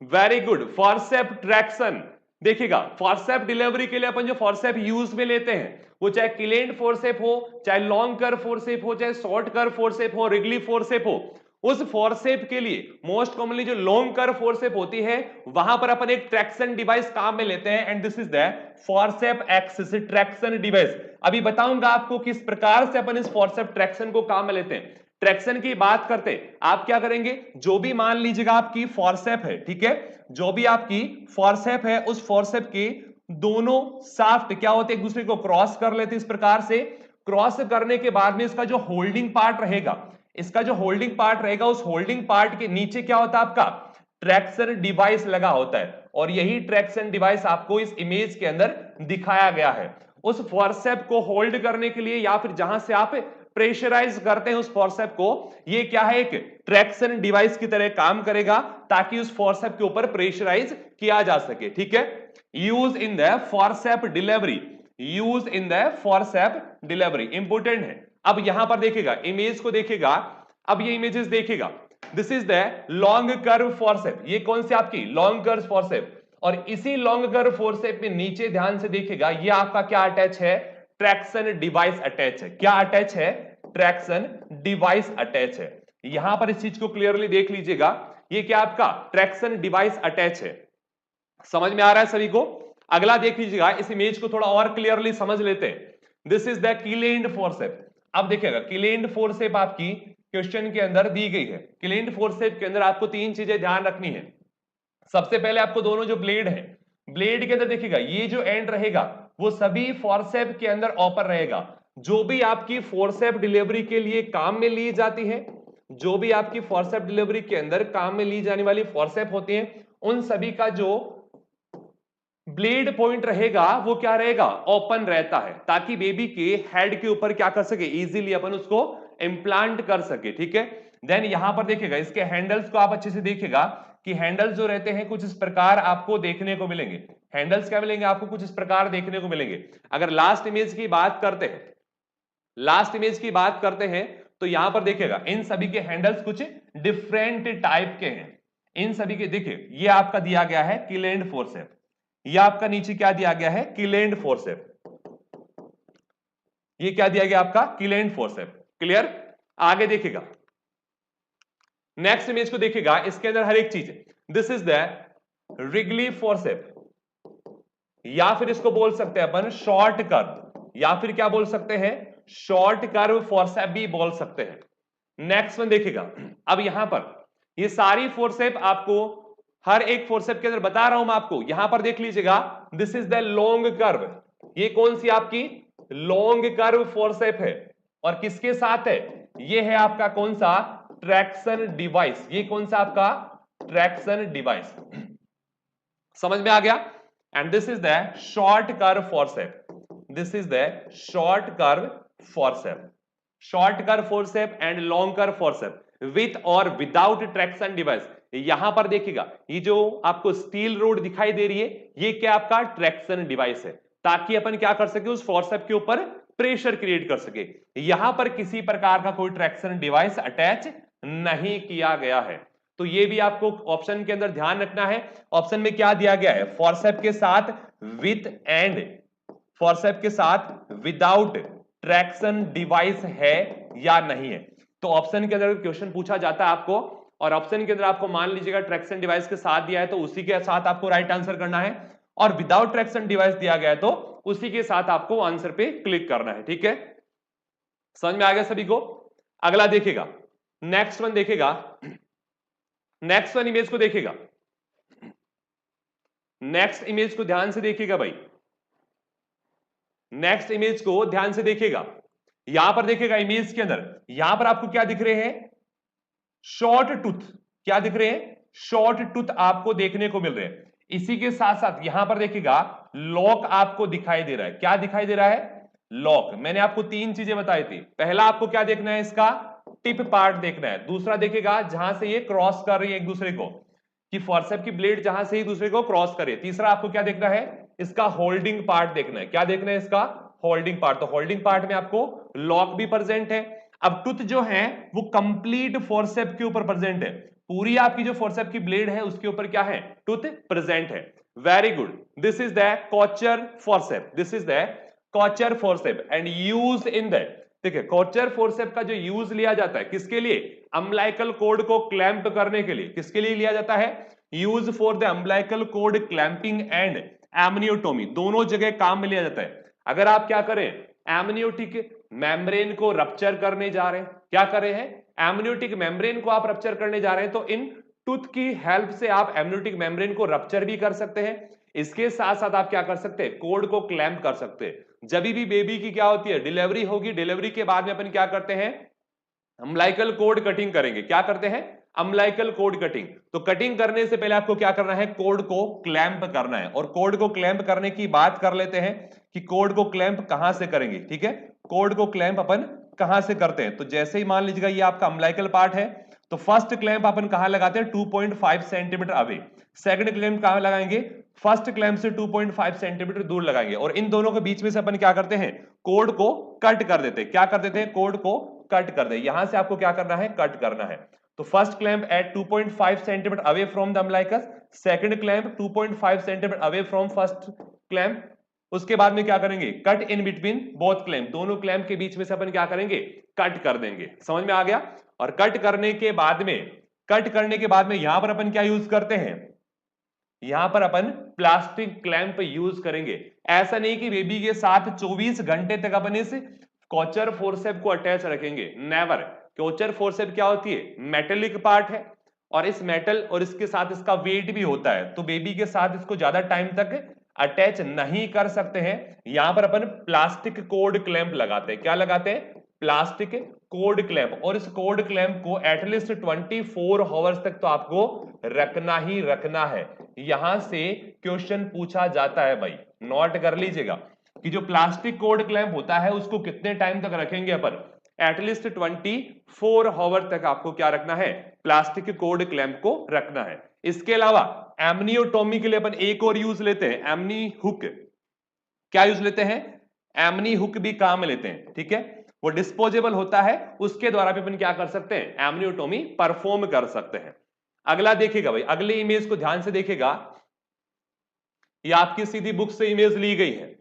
वेरी गुड। फॉर्सेप ट्रैक्शन, देखिएगा फॉर्सेप डिलीवरी के लिए अपन जो फॉर्सेप यूज में लेते हैं, वो चाहे किलेंड फोर्सेप हो, चाहे लॉन्ग कर्व फोर्सेप हो, चाहे शॉर्ट कर्व फोर्सेप हो, रिगली फोर्सेप हो, उस फोर्सेप के लिए मोस्ट कॉमनली जो लॉन्ग कर्व फोर्सेप होती है वहां पर अपन एक ट्रैक्शन डिवाइस काम में लेते हैं, and this is the forceps axis traction device. अभी बताऊंगा आपको किस प्रकार से अपन इस फॉर्सेप ट्रैक्शन को काम में लेते हैं। ट्रैक्शन की बात करते आप क्या करेंगे, जो भी मान लीजिएगा आपकी फॉर्सेप है, ठीक है, जो भी आपकी फॉर्सेप है उस फॉर्सेप के दोनों शाफ्ट क्या होते हैं, एक दूसरे को क्रॉस कर लेते हैं। इस प्रकार से क्रॉस करने के बाद में इसका जो होल्डिंग पार्ट रहेगा, इसका जो होल्डिंग पार्ट रहेगा, उस होल्डिंग पार्ट के नीचे क्या होता है आपका ट्रैक्शन डिवाइस लगा होता है, और यही ट्रैक्शन डिवाइस आपको इस इमेज के अंदर दिखाया गया है। उस फॉर्सेप को होल्ड करने के लिए या फिर जहां से आप प्रेशराइज करते हैं उस फॉर्सेप को, ये क्या है, एक ट्रैक्शन डिवाइस की तरह काम करेगा ताकि उस फॉर्सेप के ऊपर प्रेशराइज किया जा सके। ठीक है, use in the forceps delivery, use in the forceps delivery important है। अब यहां पर देखिएगा, इमेज को देखिएगा, अब ये इमेजेस देखिएगा, this is the long curve forceps, ये कौन सी आपकी लॉन्ग कर्व फॉर्सेप, और इसी लॉन्ग कर्व फॉर्सेप में नीचे ध्यान से देखिएगा, ये आपका क्या अटैच है, ट्रैक्शन डिवाइस अटैच है। क्या अटैच है, ट्रैक्शन डिवाइस अटैच है। यहां पर इस चीज को क्लियरली देख लीजिएगा, ये क्या आपका ट्रैक्शन डिवाइस अटैच है। समझ में आ रहा है सभी को? अगला देख लीजिएगा, इस इमेज को थोड़ा और क्लियरली समझ लेते हैं। This is the Kielland forcep. अब देखिएगा, किलेंड फोर्सेप आपकी क्वेश्चन के अंदर दी गई है। किलेंड फोर्सेप के अंदर आपको तीन चीजें ध्यान रखनी है। सबसे पहले आपको दोनों जो ब्लेड है, ब्लेड के अंदर देखिएगा, ये जो एंड रहेगा वो सभी फोर्सेप के अंदर ओपन रहेगा। जो भी आपकी फोर्सेप डिलीवरी के लिए काम में ली जाती है, जो भी आपकी फोर्सेप डिलीवरी के अंदर काम में ली जाने वाली फोर्सेप होती है, उन सभी का जो ब्लेड पॉइंट रहेगा वो क्या रहेगा, ओपन रहता है, ताकि बेबी के हेड के ऊपर क्या कर सके, इजीली अपन उसको इंप्लांट कर सके। ठीक है, देन यहां पर देखिएगा, इसके हैंडल्स को आप अच्छे से देखिएगा कि हैंडल्स जो रहते हैं कुछ इस प्रकार आपको देखने को मिलेंगे। हैंडल्स क्या मिलेंगे आपको, कुछ इस प्रकार देखने को मिलेंगे। अगर लास्ट इमेज की बात करते हैं, लास्ट इमेज की बात करते हैं तो यहां पर देखिएगा, इन सभी के हैंडल्स कुछ डिफरेंट टाइप के हैं। इन सभी के देखिए, ये आपका दिया गया है किलेंड फोर्सेप, ये आपका नीचे क्या दिया गया है, किलेंड फोर्सेप, ये क्या दिया गया आपका, किलेंड फोर्सेप। क्लियर? आगे देखिएगा, नेक्स्ट इमेज को देखिएगा, इसके अंदर हर एक चीज, this is the Wrigley forcep, या फिर इसको बोल सकते हैं अपन शॉर्ट कर्व, या फिर क्या बोल सकते हैं, शॉर्ट कर्व फोर्सेप भी बोल सकते हैं। नेक्स्ट वन देखिएगा, अब यहां पर ये सारी फोर्सेप आपको हर एक फोर्सेप के अंदर बता रहा हूं मैं आपको, यहां पर देख लीजिएगा, this is the long curve, ये कौन सी आपकी लॉन्ग कर्व फोर्सेप है, और किसके साथ है, ये है आपका कौन सा, ट्रैक्शन डिवाइस, ये कौन सा आपका ट्रैक्शन डिवाइस। समझ में आ गया? And this is the short curve forcep, this is the short curve forcep, short curve forcep and long curve forcep. With और विदाउट ट्रैक्शन डिवाइस। यहां पर देखिएगा ये जो आपको स्टील रोड दिखाई दे रही है, ये क्या आपका ट्रैक्शन डिवाइस है, ताकि अपन क्या कर सके उस फोर्सेप के ऊपर प्रेशर क्रिएट कर सके। यहां पर किसी प्रकार का कोई ट्रैक्शन डिवाइस अटैच नहीं किया गया है। तो ये भी आपको ऑप्शन के अंदर ध्यान रखना है। ऑप्शन में क्या दिया गया है, फोर्सेप के साथ विथ एंड फोर्सेप के साथ विदाउट ट्रैक्शन डिवाइस है या नहीं है। तो ऑप्शन के अंदर क्वेश्चन पूछा जाता है आपको, और ऑप्शन के अंदर आपको मान लीजिएगा ट्रैक्शन डिवाइस के साथ दिया है तो उसी के साथ आपको राइट आंसर करना है, और विदाउट ट्रैक्शन डिवाइस दिया गया है तो उसी के साथ आपको आंसर पे क्लिक करना है। ठीक है, समझ में आ गया सभी को। अगला देखिएगा, नेक्स्ट वन देखिएगा, नेक्स्ट वन इमेज को देखिएगा, नेक्स्ट इमेज को ध्यान से देखिएगा भाई, नेक्स्ट इमेज को ध्यान से देखिएगा। यहां पर देखिएगा इमेज के अंदर, यहां पर आपको क्या दिख रहे हैं, शॉर्ट टूथ, क्या दिख रहे हैं, शॉर्ट टूथ आपको देखने को मिल रहे हैं। इसी के साथ साथ यहां पर देखिएगा लॉक आपको दिखाई दे रहा है, क्या दिखाई दे रहा है, लॉक। मैंने आपको तीन चीजें बताई थी, पहला आपको क्या देखना है, इसका टिप पार्ट देखना है, दूसरा देखिएगा जहां से ये क्रॉस कर रही है एक दूसरे को, कि फोर्सेप की ब्लेड जहां से एक दूसरे को क्रॉस करे, तीसरा आपको क्या देखना है, इसका होल्डिंग पार्ट देखना है, क्या देखना है, इसका होल्डिंग पार्ट। तो होल्डिंग पार्ट में आपको लॉक भी प्रेजेंट है। अब टूथ जो है वो कंप्लीट फोर्सेप के ऊपर प्रेजेंट है, पूरी आपकी जो फोर्सेप की ब्लेड है उसके ऊपर क्या है, टूथ प्रेजेंट है। Very good, this is the Kocher forcep, this is the Kocher forcep and use in the, देखिए कॉचर फोर्सेप का जो यूज लिया जाता है किसके लिए, अम्बिलिकल कॉर्ड को क्लैंप करने के लिए, किसके लिए लिया जाता है, use for the umbilical cord clamping and amniotomy, दोनों जगह काम में लिया जाता है। अगर आप क्या करें, एमनियोटिक मेम्ब्रेन को रप्चर करने जा रहे हैं, क्या कर रहे हैं, एमनियोटिक मेम्ब्रेन को आप रप्चर करने जा रहे हैं, तो इन टूथ की हेल्प से आप एमनियोटिक मेम्ब्रेन को रप्चर भी कर सकते हैं। इसके साथ साथ आप क्या कर सकते हैं, कोड को क्लैंप कर सकते हैं। जब भी बेबी की क्या होती है, डिलीवरी होगी, डिलीवरी के बाद में अपन क्या करते हैं, अम्बिलिकल कोड कटिंग करेंगे, क्या करते हैं, अम्बिलिकल कोड कटिंग। तो कटिंग करने से पहले आपको क्या करना है, कोड को क्लैंप करना है। और कोड को क्लैंप करने की बात कर लेते हैं कि कोड को क्लैंप कहां से करेंगे। ठीक है, कोड को क्लैंप अपन कहां से करते हैं, तो जैसे ही मान लीजिएगा ये आपका अम्बिलिकल पार्ट है, तो फर्स्ट क्लैंप अपन कहां लगाते हैं, 2.5 सेंटीमीटर अवे। सेकंड क्लैंप कहां लगाएंगे, फर्स्ट क्लैंप से 2.5 सेंटीमीटर दूर लगाएंगे, और इन दोनों के बीच में से अपन क्या करते हैं, कोड को कट कर देते हैं। क्या कर देते हैं, कोड को कट कर दे, यहां से आपको क्या करना है, कट करना है। तो first clamp at 2.5 centimetre away from the umbilicus, second clamp 2.5 centimetre away from first clamp. उसके बाद में क्या करेंगे, cut in between both clamp, दोनों क्लैंप के बीच में से अपन क्या करेंगे, कट कर देंगे। समझ में आ गया। और कट करने के बाद में, कट करने के बाद में यहां पर अपन क्या यूज करते हैं, यहां पर अपन प्लास्टिक क्लैंप यूज करेंगे। ऐसा नहीं कि बेबी के साथ 24 घंटे तक अपन इस कॉचर फोर्सेप को अटैच रखेंगे, नेवर। कॉचर फोर्सेप क्या होती है, मेटेलिक पार्ट है, और इस मेटल और इसके साथ इसका वेट भी होता है, तो बेबी के साथ इसको ज्यादा टाइम तक अटैच नहीं कर सकते हैं। यहां पर अपन प्लास्टिक कोड क्लैंप लगाते हैं, क्या लगाते हैं, प्लास्टिक कोड क्लैंप। और इस कोड क्लैंप को एटलीस्ट 24 आवर्स तक तो आपको रखना ही रखना है। यहां से क्वेश्चन पूछा जाता है भाई, नोट कर लीजिएगा कि जो प्लास्टिक कोड क्लैंप होता है उसको कितने टाइम तक रखेंगे अपन, एटलीस्ट 24 आवर तक आपको क्या रखना है, प्लास्टिक कोड क्लैंप को रखना है। इसके अलावा एमनियोटोमी के लिए अपन एक और यूज लेते हैं, एमनी हुक। क्या यूज लेते हैं, एमनी हुक भी काम में लेते हैं। ठीक है, वो डिस्पोजेबल होता है, उसके द्वारा भी अपन क्या कर सकते हैं, एमनियोटोमी परफॉर्म कर सकते हैं। अगला देखिएगा भाई, अगली इमेज को ध्यान से देखिएगा, ये आपकी सीधी बुक से इमेज ली गई है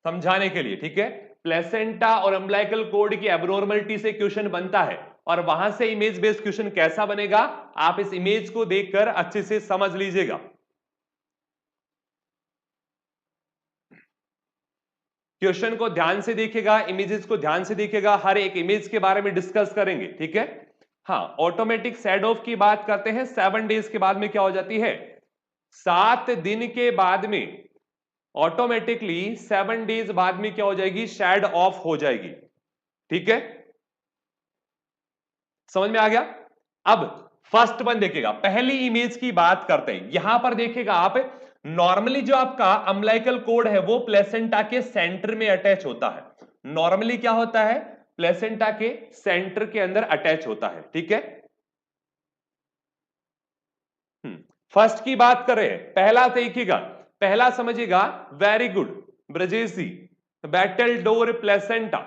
समझाने के लिए। ठीक है, प्लेसेंटा और अम्बिलिकल कोड की एब्नॉर्मलिटी से क्वेश्चन बनता है, और वहां से इमेज बेस्ड क्वेश्चन कैसा बनेगा, आप इस इमेज को देखकर अच्छे से समझ लीजिएगा। क्वेश्चन को ध्यान से देखिएगा, इमेजेस को ध्यान से देखिएगा, हर एक इमेज के बारे में डिस्कस करेंगे। ठीक है, हाँ, ऑटोमेटिक सेड ऑफ की बात करते हैं, 7 डेज के बाद में क्या हो जाती है, 7 दिन के बाद में ऑटोमेटिकली 7 डेज बाद में क्या हो जाएगी, शेड ऑफ हो जाएगी। ठीक है, समझ में आ गया। अब फर्स्ट वन देखिएगा, पहली इमेज की बात करते हैं। यहां पर देखिएगा आप, नॉर्मली जो आपका अम्बिलिकल कोड है वो प्लेसेंटा के सेंटर में अटैच होता है। नॉर्मली क्या होता है, प्लेसेंटा के सेंटर के अंदर अटैच होता है। ठीक है, फर्स्ट की बात करें, पहला देखिएगा, पहला समझिएगा, very good Brajesh ji, battledore placenta,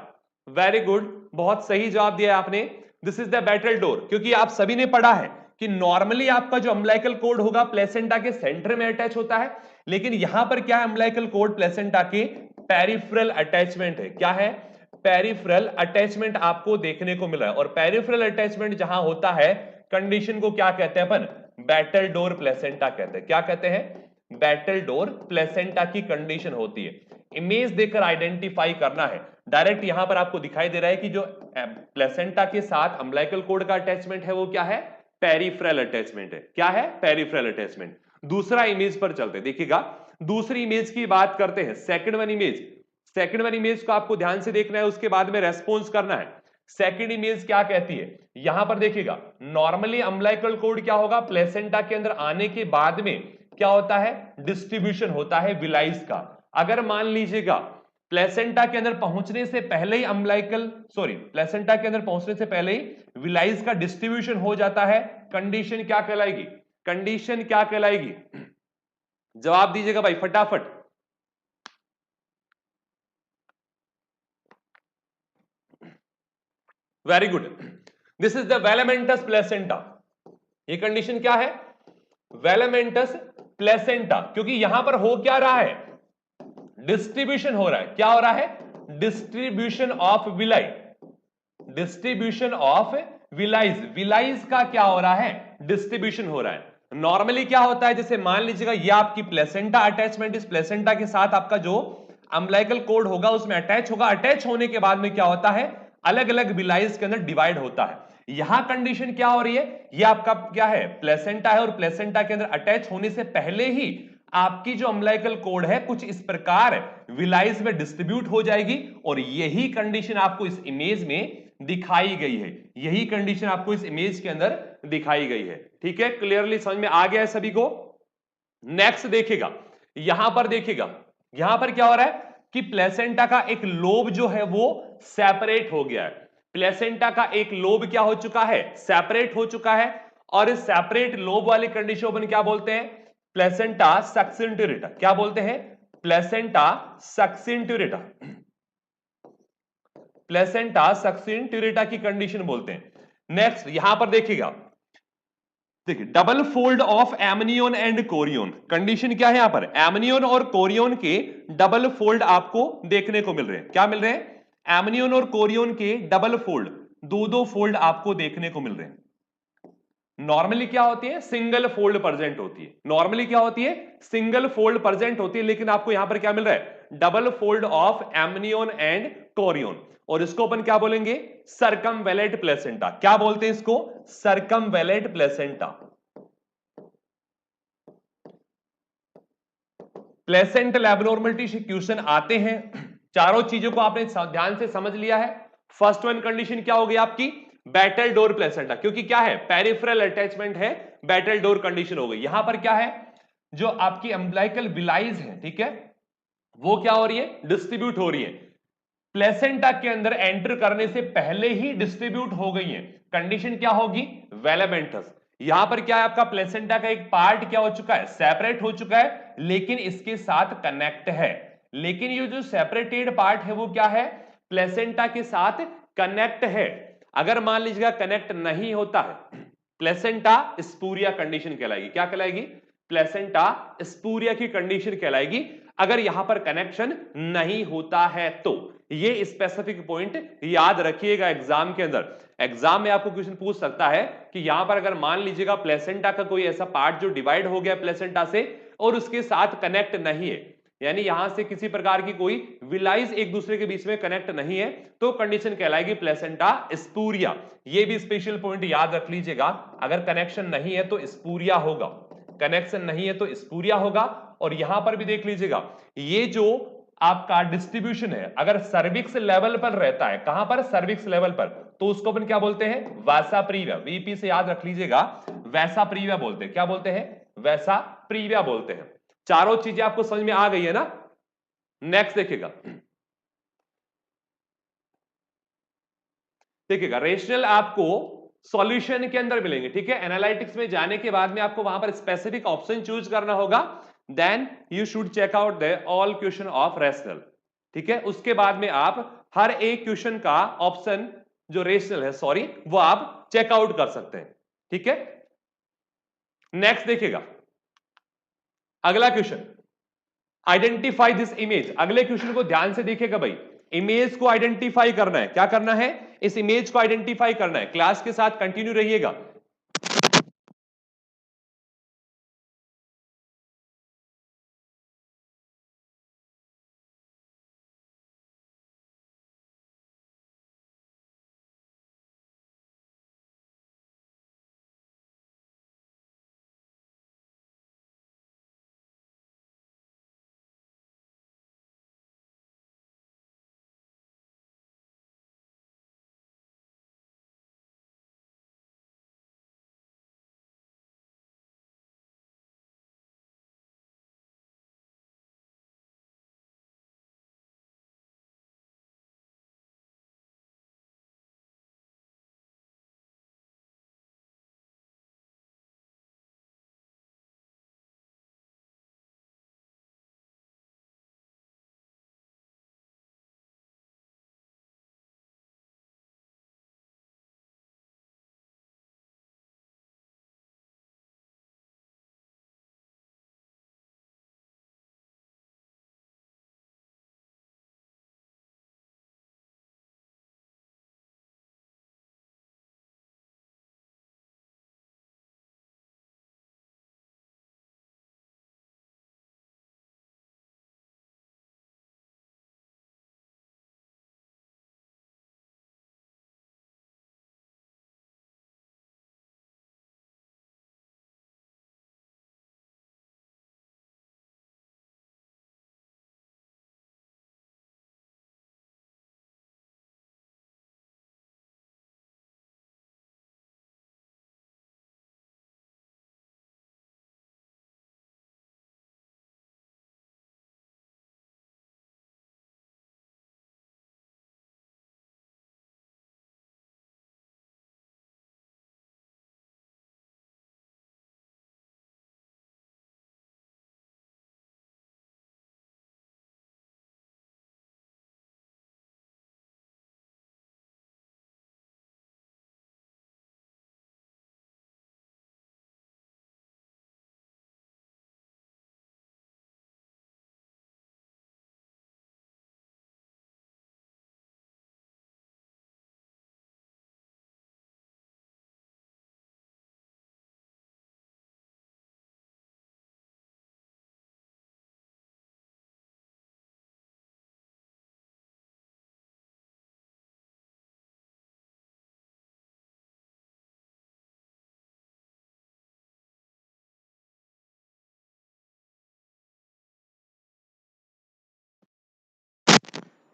very good, बहुत सही जवाब दिया आपने। This is the battledore, क्योंकि आप सभी ने पढ़ा है कि नॉर्मली आपका जो अम्बिलिकल कोड होगा प्लेसेंटा के सेंटर में अटैच होता है, लेकिन यहां पर क्या है, अम्बिलिकल कोड प्लेसेंटा के पेरिफेरल अटैचमेंट है। क्या है? पेरिफेरल अटैचमेंट आपको देखने को मिल रहा है, और पेरिफेरल अटैचमेंट जहां होता है कंडीशन को क्या कहते हैं अपन? बैटल डोर प्लेसेंटा कहते हैं। क्या कहते हैं? बैटल डोर प्लेसेंटा की कंडीशन होती है। इमेज देखकर आइडेंटिफाई करना है। डायरेक्ट यहां पर आपको दिखाई दे रहा है कि जो प्लेसेंटा के साथ अम्बिलिकल कोड का अटैचमेंट है वो क्या है? पेरिफेरल अटैचमेंट है। क्या है? Peripheral attachment. दूसरा इमेज पर चलते, देखिएगा दूसरी इमेज की बात करते हैं, second one image. Second one image को आपको ध्यान से देखना है, उसके बाद में रेस्पॉन्स करना है। सेकंड इमेज क्या कहती है? यहां पर देखिएगा, नॉर्मली अम्बिलिकल कोड क्या होगा, प्लेसेंटा के अंदर आने के बाद में क्या होता है? डिस्ट्रीब्यूशन होता है विलाइस का। अगर मान लीजिएगा प्लेसेंटा के अंदर पहुंचने से पहले ही प्लेसेंटा के अंदर पहुंचने से पहले ही विलाइस का डिस्ट्रीब्यूशन हो जाता है, कंडीशन क्या कहलाएगी? कंडीशन क्या कहलाएगी? जवाब दीजिएगा भाई फटाफट। Very good, this is the velamentous placenta. ये कंडीशन क्या है? वेलेमेंटस प्लेसेंटा, क्योंकि यहां पर हो क्या रहा है? डिस्ट्रीब्यूशन हो रहा है। क्या हो रहा है? Distribution of villi, distribution of विलाइज, विलाइज का क्या हो रहा है? डिस्ट्रीब्यूशन हो रहा है। नॉर्मली क्या होता है, जैसे मान लीजिएगा ये आपकी प्लेसेंटा अटैचमेंट, इस प्लेसेंटा के साथ आपका जो अम्बिलिकल कोड होगा उसमें अटैच होगा, अटैच होने के बाद में क्या होता है? अलग अलग विलाइज के अंदर डिवाइड होता है। यहां कंडीशन क्या हो रही है? ये आपका क्या है? प्लेसेंटा है, और प्लेसेंटा के अंदर अटैच होने से पहले ही आपकी जो अम्बिलिकल कोड है कुछ इस प्रकार विलाइज में डिस्ट्रीब्यूट हो जाएगी, और यही कंडीशन आपको इस इमेज में दिखाई गई है। यही कंडीशन आपको इस इमेज के अंदर दिखाई गई है। ठीक है, क्लियरली समझ में आ गया है सभी को? नेक्स्ट देखिएगा, यहां पर देखिएगा, यहां पर क्या हो रहा है कि प्लेसेंटा का एक लोब जो है वो सेपरेट हो गया है। प्लेसेंटा का एक लोब क्या हो चुका है? सेपरेट हो चुका है, और इस सेपरेट लोब वाली कंडीशन अपन क्या बोलते हैं? प्लेसेंटा सक्सिन्ट्यूरेटा। क्या बोलते हैं? प्लेसेंटा सक्सिन्ट्यूरेटा, प्लेसेंटा सक्सिन्ट्यूरेटा की कंडीशन बोलते हैं। नेक्स्ट यहां पर देखिएगा, देखिए double fold of amnion and chorion, condition क्या है यहां पर? एमनियोन और कोरियोन के डबल फोल्ड आपको देखने को मिल रहे हैं। क्या मिल रहे हैं? एमनियोन और कोरियोन के डबल फोल्ड, दो दो फोल्ड आपको देखने को मिल रहे हैं। नॉर्मली क्या होती है? सिंगल फोल्ड प्रेजेंट होती है। नॉर्मली क्या होती है? सिंगल फोल्ड प्रेजेंट होती है, लेकिन आपको यहां पर क्या मिल रहा है? Double fold of amnion and chorion, और इसको अपन क्या बोलेंगे? सर्कमवेलेट प्लेसेंटा। क्या बोलते हैं इसको? सर्कमवेलेट प्लेसेंटा। प्लेसेंटल एब्नॉर्मलिटी से क्वेश्चन आते हैं। चारों चीजों को आपने ध्यान से समझ लिया है। फर्स्ट वन कंडीशन क्या हो गई आपकी? बैटल डोर प्लेसेंटा, क्योंकि क्या है? पेरिफेरल अटैचमेंट है, बैटल डोर कंडीशन हो गई। यहां पर क्या है? जो आपकी अम्बिलिकल विलाइज है, ठीक है, वो क्या हो रही है? डिस्ट्रीब्यूट हो रही है। प्लेसेंटा के अंदर एंटर करने से पहले ही डिस्ट्रीब्यूट हो गई है। कंडीशन क्या होगी? वेलेमेंटस। यहां पर क्या है? आपका प्लेसेंटा का एक पार्ट क्या हो चुका है? सेपरेट हो चुका है, लेकिन इसके साथ कनेक्ट है। लेकिन ये जो सेपरेटेड पार्ट है वो क्या है? प्लेसेंटा के साथ कनेक्ट है। अगर मान लीजिएगा कनेक्ट नहीं होता है, प्लेसेंटा स्पूरिया कंडीशन कहलाएगी। क्या कहलाएगी? प्लेसेंटा स्पूरिया की कंडीशन कहलाएगी, अगर यहां पर कनेक्शन नहीं होता है तो। ये स्पेसिफिक पॉइंट याद रखिएगा एग्जाम के अंदर। एग्जाम में आपको क्वेश्चन पूछ सकता है कि यहां पर अगर मान लीजिएगा प्लेसेंटा का कोई ऐसा पार्ट जो डिवाइड हो गया प्लेसेंटा से और उसके साथ कनेक्ट नहीं है, यानी यहां से किसी प्रकार की कोई विलाइज एक दूसरे के बीच में कनेक्ट नहीं है, तो कंडीशन कहलाएगी प्लेसेंटा स्पूरिया। ये भी स्पेशल पॉइंट याद रख लीजिएगा। अगर कनेक्शन नहीं है तो स्पूरिया होगा, कनेक्शन नहीं है तो स्पूरिया होगा। और यहां पर भी देख लीजिएगा, ये जो आपका डिस्ट्रीब्यूशन है अगर सर्विक्स लेवल पर रहता है, कहां पर? सर्विक्स लेवल पर, तो उसको अपन क्या बोलते हैं? वैसा प्रीविया। वीपी से याद रख लीजिएगा, वैसा प्रीविया बोलते हैं। क्या बोलते हैं? वैसा प्रीविया बोलते हैं। चारों चीजें आपको समझ में आ गई है ना? नेक्स्ट देखिएगा, देखिएगा रेशनल आपको सॉल्यूशन के अंदर मिलेंगे, ठीक है। एनालिटिक्स में जाने के बाद में आपको वहां पर स्पेसिफिक ऑप्शन चूज करना होगा, then you should check out the all question of rational, ठीक है। उसके बाद में आप हर एक क्वेश्चन का ऑप्शन जो रेशनल है, सॉरी, वो आप चेकआउट कर सकते हैं, ठीक है। नेक्स्ट देखिएगा अगला क्वेश्चन, आइडेंटिफाई दिस इमेज। अगले क्वेश्चन को ध्यान से देखिएगा भाई, इमेज को आइडेंटिफाई करना है। क्या करना है? इस इमेज को आइडेंटिफाई करना है। क्लास के साथ कंटिन्यू रहिएगा।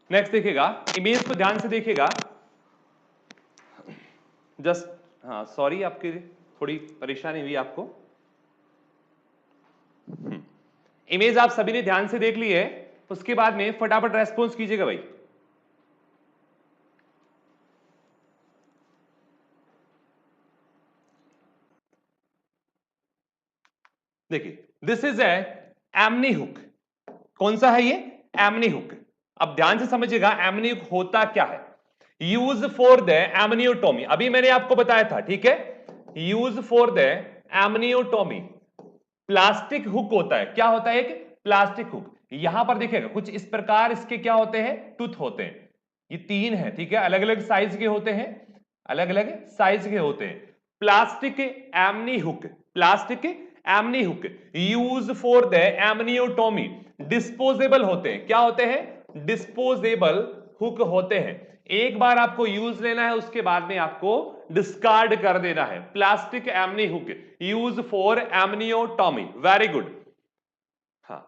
नेक्स्ट देखिएगा, इमेज को ध्यान से देखिएगा। जस्ट, हाँ सॉरी, आपकी थोड़ी परेशानी हुई आपको। इमेज आप सभी ने ध्यान से देख ली है, उसके बाद में फटाफट रेस्पॉन्स कीजिएगा भाई। देखिए, दिस इज ए एमनी हुक। कौन सा है ये? एमनी हुक। अब ध्यान से समझिएगा एमनी हुक होता क्या है। यूज फॉर द एमनियोटोमी, अभी मैंने आपको बताया था, ठीक है। Use for the amniotomy, plastic hook होता है। क्या होता है? एक प्लास्टिक हुक। यहां पर देखिएगा कुछ इस प्रकार इसके क्या होते हैं? टूथ होते हैं। ये तीन है, ठीक है, अलग अलग साइज के होते हैं, अलग अलग साइज के होते हैं। Plastic amni hook, plastic amni hook use for the amniotomy, disposable होते हैं। क्या होते हैं? डिस्पोजेबल हुक होते हैं। एक बार आपको यूज लेना है, उसके बाद में आपको डिस्कार्ड कर देना है। Plastic amni hook use for amniotomy, very good. हाँ,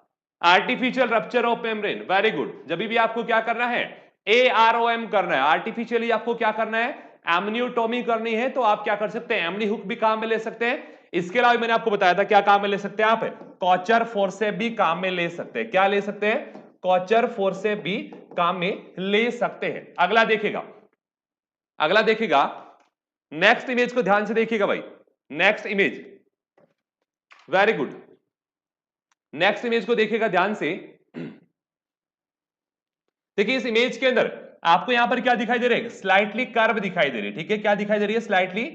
artificial rupture of membrane, very good. जब भी आपको क्या करना है? AROM करना है, आर्टिफिशियली आपको क्या करना है? एमनियोटोमी करनी है, तो आप क्या कर सकते हैं? एमनी हुक भी काम में ले सकते हैं। इसके अलावा मैंने आपको बताया था क्या काम में ले सकते हैं आप? कॉचर फोर्सेप भी काम में ले सकते हैं। क्या ले सकते हैं? कॉचर फोर्सेप भी काम में ले सकते हैं। अगला देखिएगा, अगला देखिएगा, नेक्स्ट इमेज को ध्यान से देखिएगा भाई, next image, very good. Next image को देखिएगा ध्यान से। देखिए इस इमेज के अंदर आपको यहां पर क्या दिखाई दे रहा है, स्लाइटली कर्व दिखाई दे रही है, ठीक है, क्या दिखाई दे रही है, स्लाइटली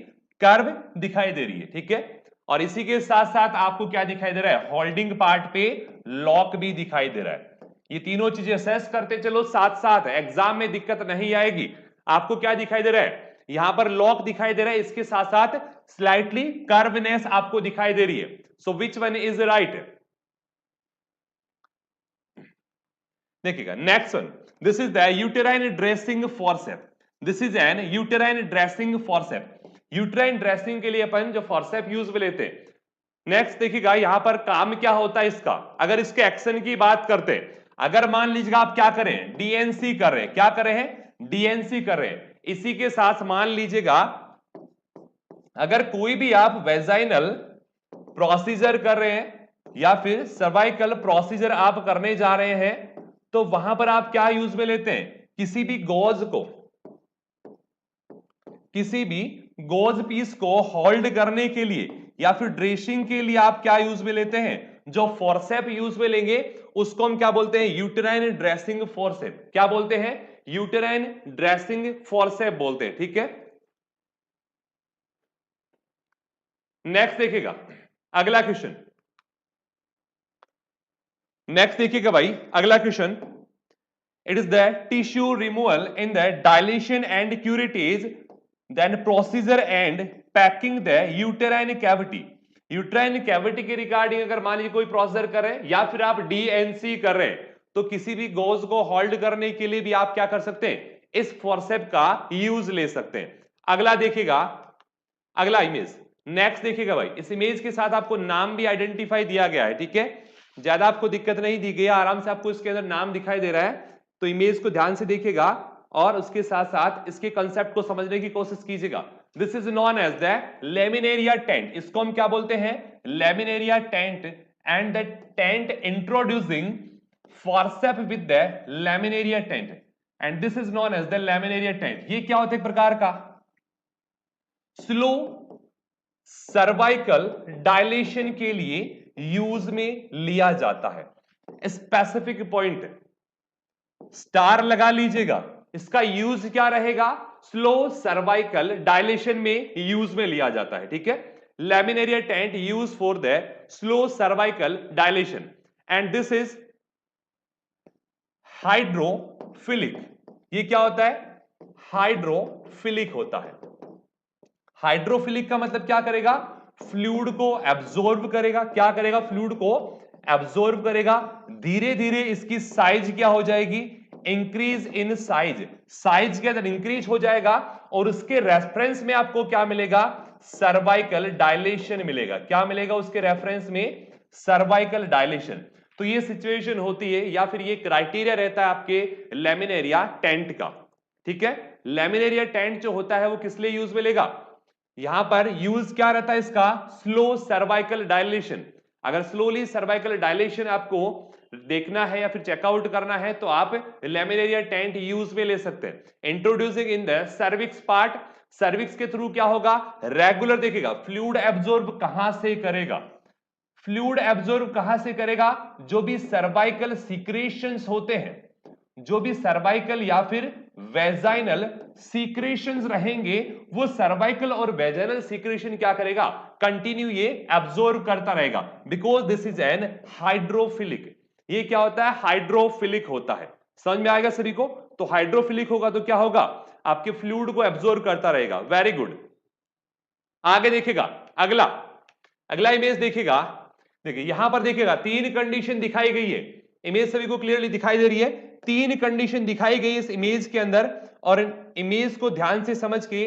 कर्व दिखाई दे रही है, ठीक है। और इसी के साथ साथ आपको क्या दिखाई दे रहा है, होल्डिंग पार्ट पे लॉक भी दिखाई दे रहा है। ये तीनों चीजें असेस करते चलो साथ साथ, एग्जाम में दिक्कत नहीं आएगी। आपको क्या दिखाई दे रहा है, यहां पर लॉक दिखाई दे रहा है, इसके साथ साथ स्लाइटली कर्वनेस आपको दिखाई दे रही है। So which one is right? देखिएगा next one, this is the uterine dressing forceps. This is N uterine dressing forceps. Uterine dressing के लिए अपन जो फॉर्सेप यूज में लेते हैं। नेक्स्ट देखिएगा यहां पर काम क्या होता है इसका, अगर इसके एक्शन की बात करते हैं, अगर मान लीजिएगा आप क्या करें, डीएनसी कर रहे हैं, क्या कर रहे हैं, डीएनसी कर रहे हैं। इसी के साथ मान लीजिएगा अगर कोई भी आप वेजाइनल प्रोसीजर कर रहे हैं या फिर सर्वाइकल प्रोसीजर आप करने जा रहे हैं, तो वहां पर आप क्या यूज में लेते हैं, किसी भी गॉज को, किसी भी गॉज पीस को होल्ड करने के लिए या फिर ड्रेसिंग के लिए आप क्या यूज में लेते हैं, जो फोर्सेप यूज में लेंगे उसको हम क्या बोलते हैं, यूटेराइन ड्रेसिंग फोर्सेप। क्या बोलते हैं, यूटेराइन ड्रेसिंग फोर्सेप बोलते हैं, ठीक है। नेक्स्ट देखिएगा अगला क्वेश्चन, नेक्स्ट देखिएगा भाई अगला question, it is the tissue removal in the dilation and curettage then procedure and packing the uterine cavity. Uterine cavity के रिगार्डिंग अगर मान लीजिए कोई प्रोसीजर कर रहे हैं या फिर आप डीएनसी कर रहे हैं, तो किसी भी गोज को होल्ड करने के लिए भी आप क्या कर सकते हैं, इस फोर्सेप का यूज ले सकते हैं। अगला देखिएगा, अगला इमेज, नेक्स्ट देखिएगा भाई, इस इमेज के साथ आपको नाम भी आइडेंटिफाई दिया गया है, ठीक है, ज्यादा आपको दिक्कत नहीं दी गई है, आराम से आपको इसके अंदर नाम दिखाई दे रहा है। तो इमेज को ध्यान से देखिएगा और उसके साथ साथ इसके कंसेप्ट को समझने की कोशिश कीजिएगा। This is known as the laminaria tent, इसको हम क्या बोलते हैं, laminaria tent, and the tent introducing forcep with the laminaria tent, and this is known as the laminaria tent. ये क्या होता है, एक प्रकार का स्लो सर्वाइकल डायलेशन के लिए यूज में लिया जाता है। स्पेसिफिक पॉइंट स्टार लगा लीजिएगा, इसका यूज क्या रहेगा, स्लो सर्वाइकल डायलेशन में यूज में लिया जाता है, ठीक है। Laminaria tent use for the slow cervical dilation and this is hydrophilic. ये क्या होता है, हाइड्रोफिलिक होता है। हाइड्रोफिलिक का मतलब क्या करेगा, फ्लूइड को एब्जॉर्ब करेगा, क्या करेगा, फ्लूइड को एब्जॉर्ब करेगा। धीरे धीरे इसकी साइज क्या हो जाएगी, इंक्रीज इन साइज, साइज के अंदर इंक्रीज हो जाएगा और उसके रेफरेंस में आपको क्या मिलेगा, सर्वाइकल डायलेशन मिलेगा। क्या मिलेगा उसके रेफरेंस में, सर्वाइकल डायलेशन। तो ये सिचुएशन होती है या फिर ये क्राइटेरिया रहता है आपके लेमिनेरिया टेंट का, ठीक है। लेमिनेरिया टेंट जो होता है वो किस लिए यूज में लेगा, यहां पर यूज क्या रहता है इसका, स्लो सर्वाइकल डायलेशन। अगर स्लोली सर्वाइकल डायलेशन आपको देखना है या फिर चेकआउट करना है तो आप लेमिनेरिया टेंट यूज में ले सकते हैं। Introducing in the cervix part, cervix के थ्रू क्या होगा, रेगुलर देखिएगा फ्लूइड एब्जॉर्ब कहां से करेगा, फ्लूइड एब्जॉर्ब कहां से करेगा, जो भी सर्वाइकल सीक्रेशंस होते हैं, जो भी सर्वाइकल या फिर वेजाइनल सीक्रेशंस रहेंगे, वो सर्वाइकल और वेजाइनल सीक्रेशन क्या करेगा, कंटिन्यू ये एब्जॉर्ब करता रहेगा, because this is N hydrophilic. ये क्या होता है, हाइड्रोफिलिक होता है। समझ में आएगा सभी को, तो हाइड्रोफिलिक होगा तो क्या होगा, आपके फ्लूइड को एब्जॉर्ब करता रहेगा। वेरी गुड, आगे देखिएगा अगला, अगला इमेज देखिएगा। देखिए यहां पर देखिएगा तीन कंडीशन दिखाई गई है, इमेज सभी को क्लियरली दिखाई दे रही है, तीन कंडीशन दिखाई गई इस इमेज के अंदर, और इमेज को ध्यान से समझ के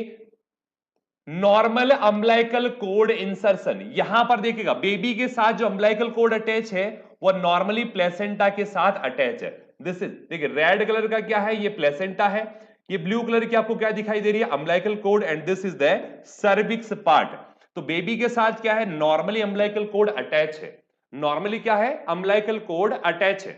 नॉर्मल अम्बिलिकल कोड इंसर्शन, यहां पर देखिएगा बेबी के साथ जो अम्बिलिकल कोड अटैच है वो नॉर्मली प्लेसेंटा के साथ अटैच है। दिस इज, देखिए रेड कलर का क्या है, ये प्लेसेंटा है, ये ब्लू कलर की आपको क्या दिखाई दे रही है, umbilical cord, and this is the cervix part. तो बेबी के साथ क्या है, नॉर्मली अम्बिलिकल कोड अटैच है, नॉर्मली क्या है, अम्बिलिकल कोड अटैच है।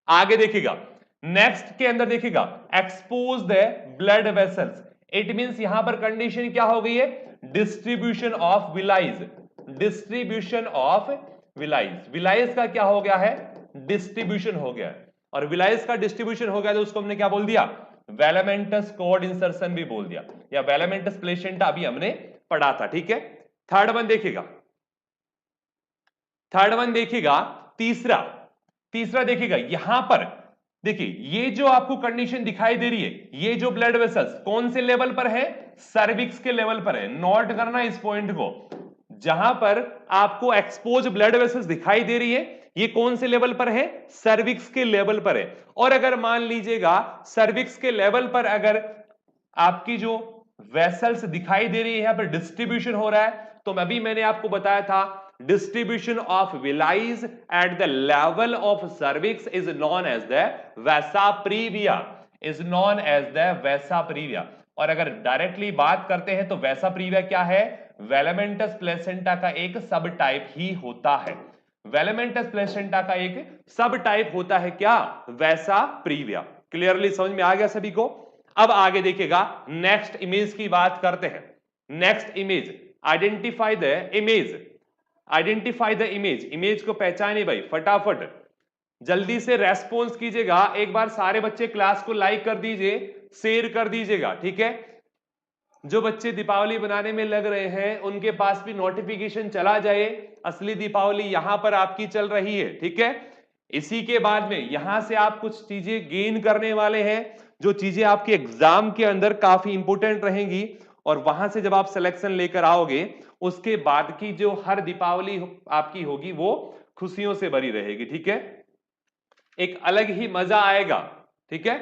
आगे देखिएगा नेक्स्ट के अंदर देखिएगा expose the blood vessels, it means यहां पर कंडीशन क्या हो गई है, डिस्ट्रीब्यूशन ऑफ विलाइज, डिस्ट्रीब्यूशन ऑफ विलाइज, विलाइज का क्या हो गया है, डिस्ट्रीब्यूशन हो गया है, और विलाइज का डिस्ट्रीब्यूशन हो गया तो उसको हमने क्या बोल दिया, वेलामेंटस कोड इंसर्शन भी बोल दिया, या वेलामेंटस प्लेसेंटा अभी हमने पढ़ा था, ठीक है। थर्ड वन देखिएगा, थर्ड वन देखिएगा, तीसरा, तीसरा देखिएगा, यहां पर देखिए ये जो आपको कंडीशन दिखाई दे रही है, ये जो ब्लड वेसल्स कौन से लेवल पर है, सर्विक्स के लेवल पर है, नोट करना इस पॉइंट को, जहां पर आपको एक्सपोज ब्लड वेसल्स दिखाई दे रही है ये कौन से लेवल पर है, सर्विक्स के लेवल पर है। और अगर मान लीजिएगा सर्विक्स के लेवल पर अगर आपकी जो वेसल्स दिखाई दे रही है, यहां पर डिस्ट्रीब्यूशन हो रहा है, तो अभी मैंने आपको बताया था distribution of villi at the level of cervix is known as the vasa previa, is known as the vasa previa। और अगर डायरेक्टली बात करते हैं तो वैसा प्रीविया क्या है, वेलामेंटस प्लेसेंटा का एक सब टाइप ही होता है, वेलामेंटस प्लेसेंटा का एक सब टाइप होता है क्या, वैसा प्रीविया। क्लियरली समझ में आ गया सभी को। अब आगे देखिएगा, नेक्स्ट इमेज की बात करते हैं। Next image, identify the image, identify the image, image को पहचाने भाई, फटाफट जल्दी से रेस्पॉन्स कीजिएगा। एक बार सारे बच्चे क्लास को लाइक कर दीजिए, शेयर कर दीजिएगा, ठीक है। जो बच्चे दीपावली बनाने में लग रहे हैं उनके पास भी नोटिफिकेशन चला जाए, असली दीपावली यहां पर आपकी चल रही है, ठीक है। इसी के बाद में यहां से आप कुछ चीजें गेन करने वाले हैं, जो चीजें आपके एग्जाम के अंदर काफी इंपोर्टेंट रहेंगी, और वहां से जब आप सिलेक्शन लेकर आओगे उसके बाद की जो हर दीपावली आपकी होगी वो खुशियों से भरी रहेगी, ठीक है, एक अलग ही मजा आएगा, ठीक है।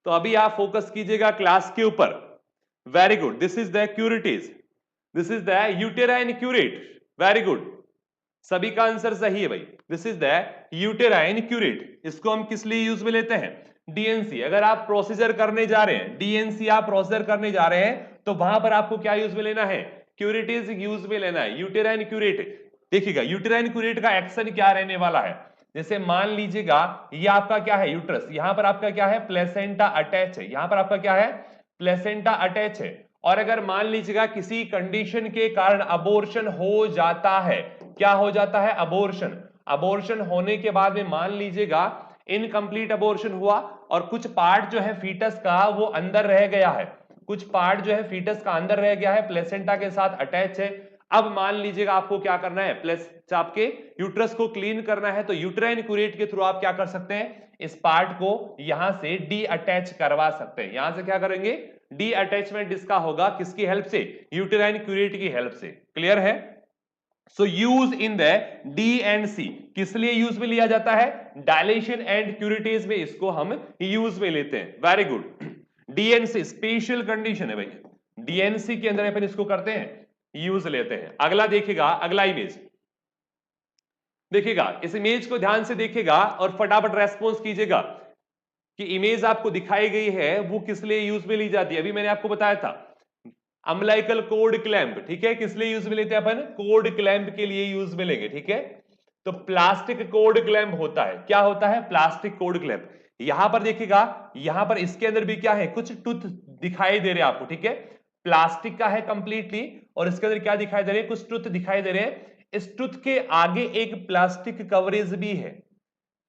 तो अभी आप फोकस कीजिएगा क्लास के ऊपर। Very good, this is the curettage, this is the uterine curette, very good, सभी का आंसर सही है भाई, this is the uterine curette. इसको हम किस लिए यूज में लेते हैं, डीएनसी। अगर आप प्रोसीजर करने जा रहे हैं, डीएनसी आप प्रोसीजर करने जा रहे हैं, तो वहां पर आपको क्या यूज में लेना है, क्यूरेटिव यूज में लेना है, यूटेराइन क्यूरेट। देखिएगा यूटेराइन क्यूरेट का एक्शन क्या रहने वाला है, जैसे मान लीजिएगा ये आपका क्या है, यूट्रस, यहां पर आपका क्या है, प्लेसेंटा अटैच है, यहां पर आपका क्या है, प्लेसेंटा अटैच है। और अगर मान लीजिएगा किसी कंडीशन के कारण अबॉर्शन हो जाता है, क्या हो जाता है, अबॉर्शन, अबॉर्शन होने के बाद में मान लीजिएगा इनकम्प्लीट अबॉर्शन हुआ और कुछ पार्ट जो है फीटस का वो अंदर रह गया है, कुछ पार्ट जो है फीटस का अंदर रह गया है, प्लेसेंटा के साथ अटैच है। अब मान लीजिएगा आपको क्या करना है, प्लस आपके यूट्रस को क्लीन करना है, तो यूट्राइन क्यूरेट के थ्रू आप क्या कर सकते हैं, इस पार्ट को यहां से डी अटैच करवा सकते हैं। यहां से क्या करेंगे, डी अटैचमेंट इसका होगा, किसकी हेल्प से, यूटेराइन क्यूरेट की हेल्प से। क्लियर है। सो यूज इन द डीएनसी, किस लिए यूज में लिया जाता है, डायलेशन एंड क्यूरेटेज में इसको हम यूज में लेते हैं। Very good, DNC special condition है भाई, डीएनसी के अंदर अपन इसको करते हैं, यूज लेते हैं। अगला देखिएगा, अगला इमेज देखिएगा, इस इमेज को ध्यान से देखिएगा और फटाफट रेस्पॉन्स कीजिएगा कि इमेज आपको दिखाई गई है वो किस लिए यूज में ली जाती है। अभी मैंने आपको बताया था अम्बिलिकल कोर्ड क्लैंप, ठीक है, किस लिए यूज में लेते हैं अपन, कोर्ड क्लैंप के लिए यूज में लेंगे, ठीक है। तो प्लास्टिक कोर्ड क्लैंप होता है, क्या होता है, प्लास्टिक कोर्ड क्लैंप। यहां पर देखिएगा, यहां पर इसके अंदर भी क्या है, कुछ टूथ दिखाई दे रहे हैं आपको, ठीक है, प्लास्टिक का है कंप्लीटली, और इसके अंदर क्या दिखाई दे रहे हैं, कुछ टूथ दिखाई दे रहे हैं। इस टूथ के आगे एक प्लास्टिक कवरेज भी है,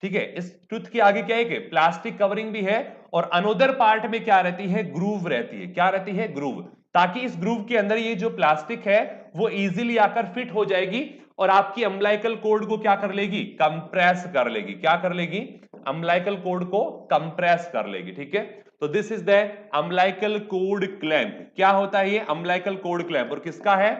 ठीक है, इस टूथ के आगे क्या है, प्लास्टिक कवरिंग भी है, और अनोदर पार्ट में क्या रहती है, ग्रूव रहती है, क्या रहती है, ग्रूव, ताकि इस ग्रूव के अंदर ये जो प्लास्टिक है वो इजीली आकर फिट हो जाएगी और आपकी अम्बिलिकल कोर्ड को क्या कर लेगी, कंप्रेस कर लेगी, क्या कर लेगी, अम्बिलिकल कोर्ड को कंप्रेस कर लेगी, ठीक है। तो this is the umbilical cord clamp. क्या होता है ये अम्बिलिकल कोर्ड क्लैंप, और किसका है,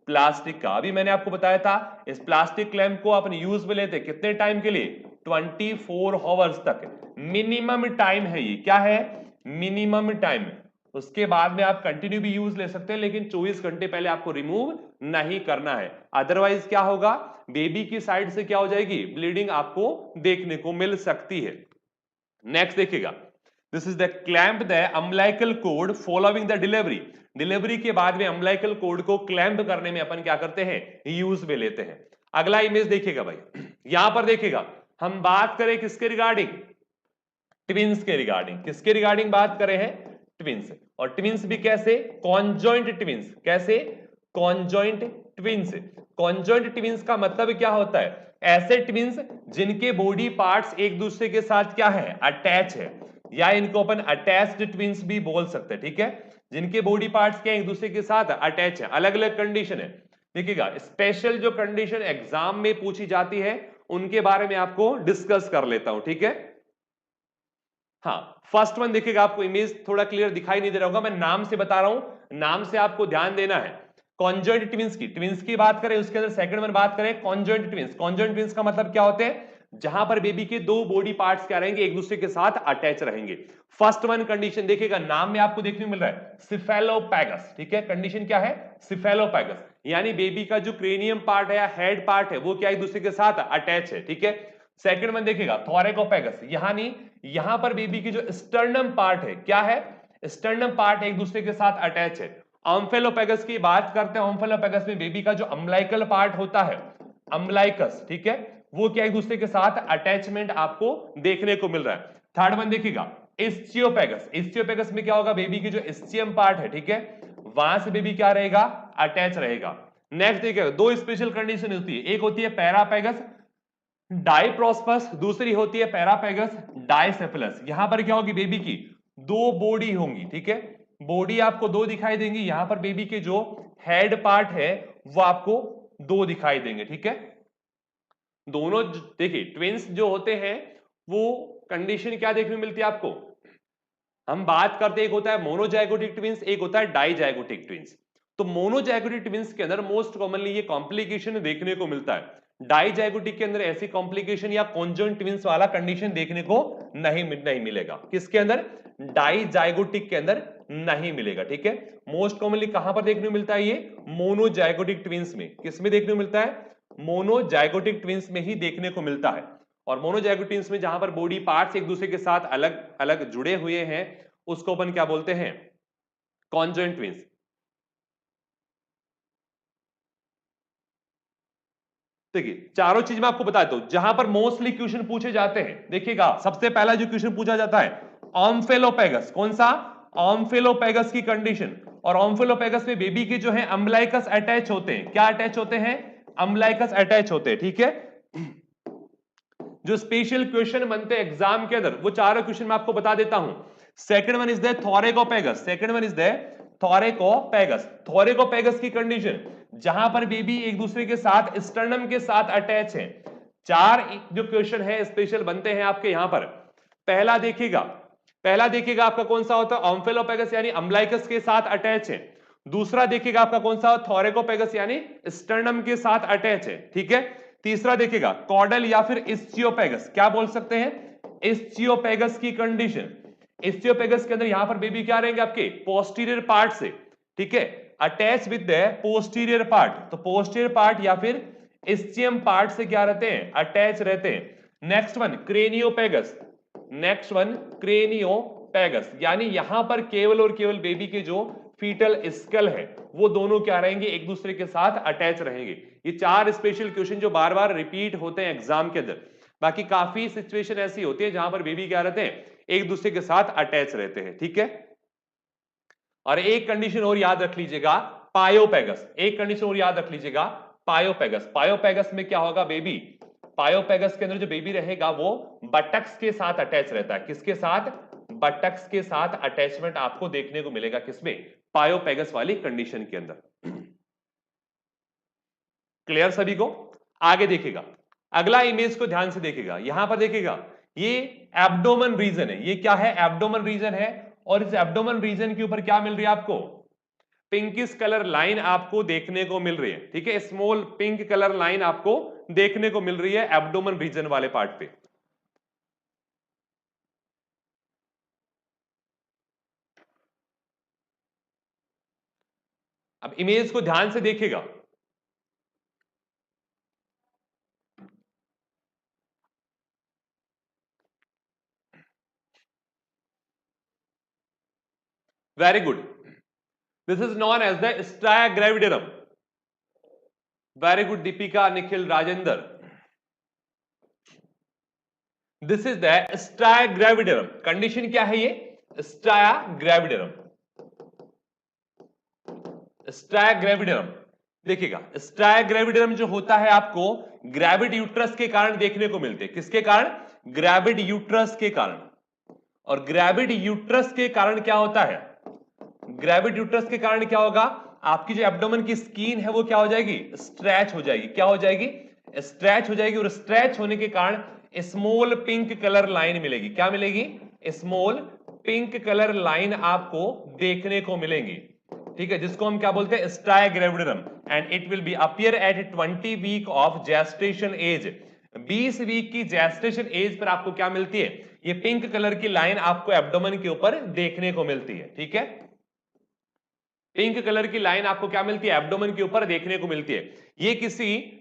प्लास्टिक का। अभी मैंने आपको बताया था इस प्लास्टिक क्लैंप को अपन यूज में लेते कितने टाइम के लिए, 24 आवर्स तक, मिनिमम टाइम है ये, क्या है, मिनिमम टाइम। उसके बाद में आप कंटिन्यू भी यूज ले सकते हैं, लेकिन 24 घंटे पहले आपको रिमूव नहीं करना है, अदरवाइज क्या होगा, बेबी की साइड से क्या हो जाएगी, ब्लीडिंग आपको देखने को मिल सकती है। नेक्स्ट देखिएगा, this is the clamp the umbilical cord following the delivery. Delivery के बाद में अम्बिलिकल कोर्ड को क्लैंप करने में अपन क्या करते हैं, यूज में लेते हैं। अगला इमेज देखिएगा भाई, यहां पर देखिएगा हम बात करें किसके रिगार्डिंग, ट्विंस के रिगार्डिंग, किसके रिगार्डिंग बात करें हैं, ट्विंस। और ट्विंस भी कैसे? Conjoined twins. कैसे? Conjoined twins. कॉन्जॉइंट ट्विंस का मतलब क्या होता है? ऐसे ट्विंस जिनके बॉडी पार्ट्स एक दूसरे के साथ क्या है? अटैच है, या इनको अपन अटैच्ड ट्विंस भी बोल सकते हैं। ठीक है, जिनके बॉडी पार्ट्स क्या एक दूसरे के साथ अटैच है। अलग अलग कंडीशन है। देखिएगा, स्पेशल जो कंडीशन एग्जाम में पूछी जाती है उनके बारे में आपको डिस्कस कर लेता हूं। ठीक है, हाँ, फर्स्ट वन देखिएगा, आपको इमेज थोड़ा क्लियर दिखाई नहीं दे रहा होगा, मैं नाम से बता रहा हूं, नाम से आपको ध्यान देना है। कॉन्जॉइंट ट्विंस की बात करें, उसके अंदर सेकंड वन बात करें कॉन्जॉइंट ट्विंस। कॉन्जॉइंट ट्विंस का मतलब क्या होते हैं? जहां पर बेबी के दो बॉडी पार्ट्स क्या रहेंगे? एक दूसरे के साथ अटैच रहेंगे। फर्स्ट वन कंडीशन देखिएगा, नाम में आपको देखने को मिल रहा है सिफेलोपैगस। ठीक है, कंडीशन क्या है? सिफेलोपैगस, यानी बेबी का जो क्रेनियम पार्ट है या हेड पार्ट है वो क्या एक दूसरे के साथ अटैच है। ठीक है, सेकंड वन देखिएगा थोरैकोपैगस, यानी यहां पर बेबी की जो स्टर्नम पार्ट है क्या है? स्टर्नम पार्ट एक दूसरे के साथ अटैच है। ऑम्फेलोपैगस की बात करते हैं, ऑम्फेलोपैगस में बेबी का जो अम्बलाइकल पार्ट होता है, अम्बलाइकस, ठीक है, वो क्या एक दूसरे के साथ अटैचमेंट आपको देखने को मिल रहा है। थर्ड वन देखिएगा इस्चियोपैगस। इस्चियोपैगस में क्या होगा? बेबी की जो इस्चियम पार्ट है, ठीक है, वहां से बेबी क्या रहेगा? अटैच रहेगा। नेक्स्ट देखिएगा, दो स्पेशल कंडीशन होती है, एक होती है पैरापैगस डाइप्रोस्पस, दूसरी होती है पैरापैगस डाइसेफलस। यहां पर क्या होगी? बेबी की दो बॉडी होंगी। ठीक है, बॉडी आपको दो दिखाई देंगी, यहां पर बेबी के जो हेड पार्ट है वो आपको दो दिखाई देंगे। ठीक है, दोनों देखिए ट्विंस जो होते हैं वो कंडीशन क्या देखने को मिलती है आपको? हम बात करते हैं, एक होता है मोनोजाइगोटिक ट्विंस, एक होता है डाइजाइगोटिक ट्विंस। तो मोनोजाइगोटिक ट्विंस के अंदर मोस्ट कॉमनली ये कॉम्प्लिकेशन देखने को मिलता है। डाइजाइगोटिक के अंदर ऐसी कॉम्प्लिकेशन या कॉन्जॉइंट ट्विंस वाला कंडीशन देखने को नहीं मिलेगा। किसके अंदर? डाइजाइगोटिक के अंदर नहीं मिलेगा। ठीक है, मोस्ट कॉमनली कहां पर देखने को मिलता है? ये मोनोजाइगोटिक ट्विंस में। किस में देखने को मिलता है? मोनोजाइगोटिक ट्विंस में ही देखने को मिलता है। और मोनोजाइगोटिक ट्विंस में जहां पर बॉडी पार्ट्स एक दूसरे के साथ अलग अलग जुड़े हुए हैं उसको अपन क्या बोलते हैं? Conjoint twins. देखिए, चारों चीज मैं आपको बताता हूं जहां पर मोस्टली क्वेश्चन पूछे जाते हैं। देखिएगा, सबसे पहला जो क्वेश्चन पूछा जाता है ऑम्फेलोपैगस। कौन सा? ऑम्फेलोपैगस की कंडीशन। और ऑम्फेलोपैगस में बेबी के जो है अम्बलाइकस अटैच होते हैं। क्या अटैच होते हैं? अम्बलाइकस अटैच होते हैं। ठीक है, जो स्पेशल क्वेश्चन बनते हैं एग्जाम के अंदर वो चारों क्वेश्चन मैं आपको बता देता हूं। Second one is the thoracopagus. Second one is the thoracopagus. Thoracopagus की कंडीशन जहां पर बेबी एक दूसरे के साथ स्टर्नम के साथ अटैच है। चार जो क्वेश्चन है स्पेशल बनते हैं आपके यहां पर। पहला देखिएगा, आपका कौन सा होता है? ऑम्फेलोपैगस यानी अम्बलाइकस के साथ अटैच है। दूसरा देखिएगा आपका कौन सा? थोरैकोपैगस यानी स्टर्नम के साथ अटैच है। ठीक है, तीसरा देखिएगा कॉडल या फिर इस्चियोपैगस। क्या बोल सकते हैं? इस्चियोपैगस की कंडीशन। इस्चियोपैगस के अंदर यहां पर बेबी क्या रहेंगे आपके? पोस्टीरियर पार्ट से, ठीक है, attach with the posterior part. तो पोस्टीरियर पार्ट या फिर इस्चियम पार्ट से क्या रहते हैं? अटैच रहते हैं। Next one craniopagus. Next one craniopagus, यानी यहां पर केवल और केवल बेबी के जो फीटल स्कल है वो दोनों क्या रहेंगे? एक दूसरे के साथ अटैच रहेंगे। ये चार स्पेशल क्वेश्चन जो बार बार रिपीट होते हैं एग्जाम के अंदर। बाकी काफी सिचुएशन ऐसी होती है जहां पर बेबी क्या रहते हैं? एक दूसरे के साथ अटैच रहते हैं। ठीक है, और एक कंडीशन और याद रख लीजिएगा, पायोपैगस। एक कंडीशन और याद रख लीजिएगा, पायोपैगस। पायोपैगस में क्या होगा? बेबी पायोपैगस के अंदर जो बेबी रहेगा वो बटक्स के साथ अटैच रहता है। किसके साथ? बटक्स के साथ अटैचमेंट आपको देखने को मिलेगा। किसमें? पायोपैगस वाली कंडीशन के अंदर। क्लियर सभी को? आगे देखिएगा, अगला इमेज को ध्यान से देखिएगा। यहां पर देखिएगा ये एब्डोमेन रीजन है। ये क्या है? एब्डोमेन रीजन है। और इस एब्डोमेन रीजन के ऊपर क्या मिल रही है आपको? पिंकिश कलर लाइन आपको देखने को मिल रही है। ठीक है, स्मॉल पिंक कलर लाइन आपको देखने को मिल रही है एब्डोमेन रीजन वाले पार्ट पे। अब इमेज को ध्यान से देखिएगा। Very good, this is known as the striae gravidarum. Very good Deepika, Nikhil, Rajendra. This is the striae gravidarum. Condition क्या है? ये स्ट्राया ग्रेविडरम। स्ट्राया ग्रेविडरम देखिएगा, स्ट्राया ग्रेविडरम जो होता है आपको ग्रेविड यूट्रस के कारण देखने को मिलते हैं। किसके कारण? ग्रेविड यूट्रस के कारण। और ग्रेविड यूट्रस के कारण क्या होता है? ग्रेविड यूट्रस के कारण क्या होगा? आपकी जो एब्डोमेन की स्किन है वो क्या हो जाएगी? स्ट्रेच हो जाएगी। क्या हो जाएगी? स्ट्रेच हो जाएगी। और स्ट्रेच होने के कारण स्मॉल पिंक कलर लाइन मिलेगी। क्या मिलेगी? स्मॉल पिंक कलर लाइन आपको देखने को मिलेंगी। ठीक है, जिसको हम क्या बोलते हैं? Striae gravidarum. And it will be appear at 20 week of gestation age. 20 week की जेस्टेशन एज पर आपको क्या मिलती है? ये पिंक कलर की लाइन आपको एब्डोमेन के ऊपर देखने को मिलती है। ठीक है, पिंक कलर की लाइन आपको क्या मिलती है? एब्डोमेन के ऊपर देखने को मिलती है। ये किसी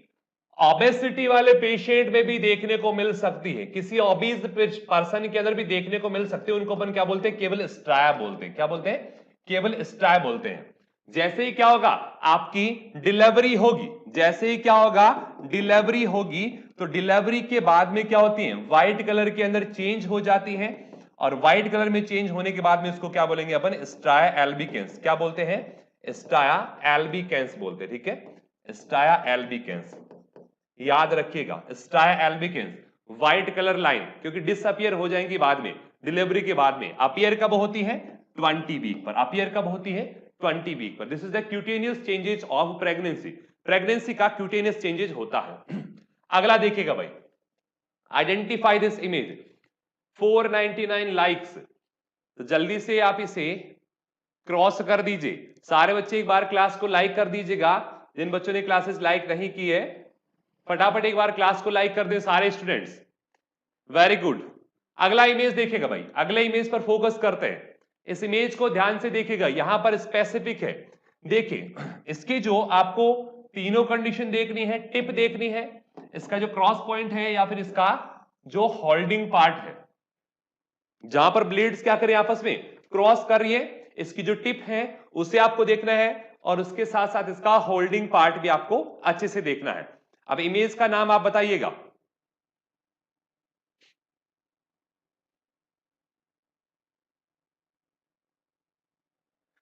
ओबेसिटी वाले पेशेंट में भी देखने को मिल सकती है, किसी ओबीज पर्सन के अंदर भी देखने को मिल सकती है। उनको अपन क्या बोलते हैं? केवल स्ट्राया बोलते हैं। क्या बोलते हैं? केवल स्ट्राया बोलते हैं। जैसे ही क्या होगा? आपकी डिलीवरी होगी, जैसे ही क्या होगा? डिलीवरी होगी, तो डिलीवरी के बाद में क्या होती है? व्हाइट कलर के अंदर चेंज हो जाती है। और व्हाइट कलर में चेंज होने के बाद में इसको क्या बोलेंगे अपन? Striae albicans. क्या बोलते हैं? स्ट्राया एल्बिकेंस बोलते हैं। ठीक है, स्ट्राया एल्बिकेंस याद रखिएगा। Striae albicans white colour line, क्योंकि डिसअपियर हो जाएंगी बाद में, डिलीवरी के बाद में। अपियर कब होती है? 20 वीक पर। अपियर कब होती है? 20 वीक पर। This is the cutaneous changes of pregnancy. Pregnancy का क्यूटेनियस चेंजेस होता है। अगला देखिएगा भाई, आइडेंटिफाई दिस इमेज। 499 लाइक्स। तो जल्दी से आप इसे क्रॉस कर दीजिए। सारे बच्चे एक बार क्लास को लाइक कर दीजिएगा। जिन बच्चों ने क्लासेस लाइक नहीं की है, फटाफट एक बार क्लास को लाइक कर दें सारे स्टूडेंट्स। Very good. अगला इमेज देखेगा भाई, अगले इमेज पर फोकस करते हैं। इस इमेज को ध्यान से देखिएगा, यहां पर स्पेसिफिक है। देखिए, इसकी जो आपको तीनों कंडीशन देखनी है, टिप देखनी है, इसका जो क्रॉस पॉइंट है या फिर इसका जो होल्डिंग पार्ट है, जहां पर ब्लेड्स क्या करें? आपस में क्रॉस कर रही है, इसकी जो टिप है उसे आपको देखना है। और उसके साथ साथ इसका होल्डिंग पार्ट भी आपको अच्छे से देखना है। अब इमेज का नाम आप बताइएगा।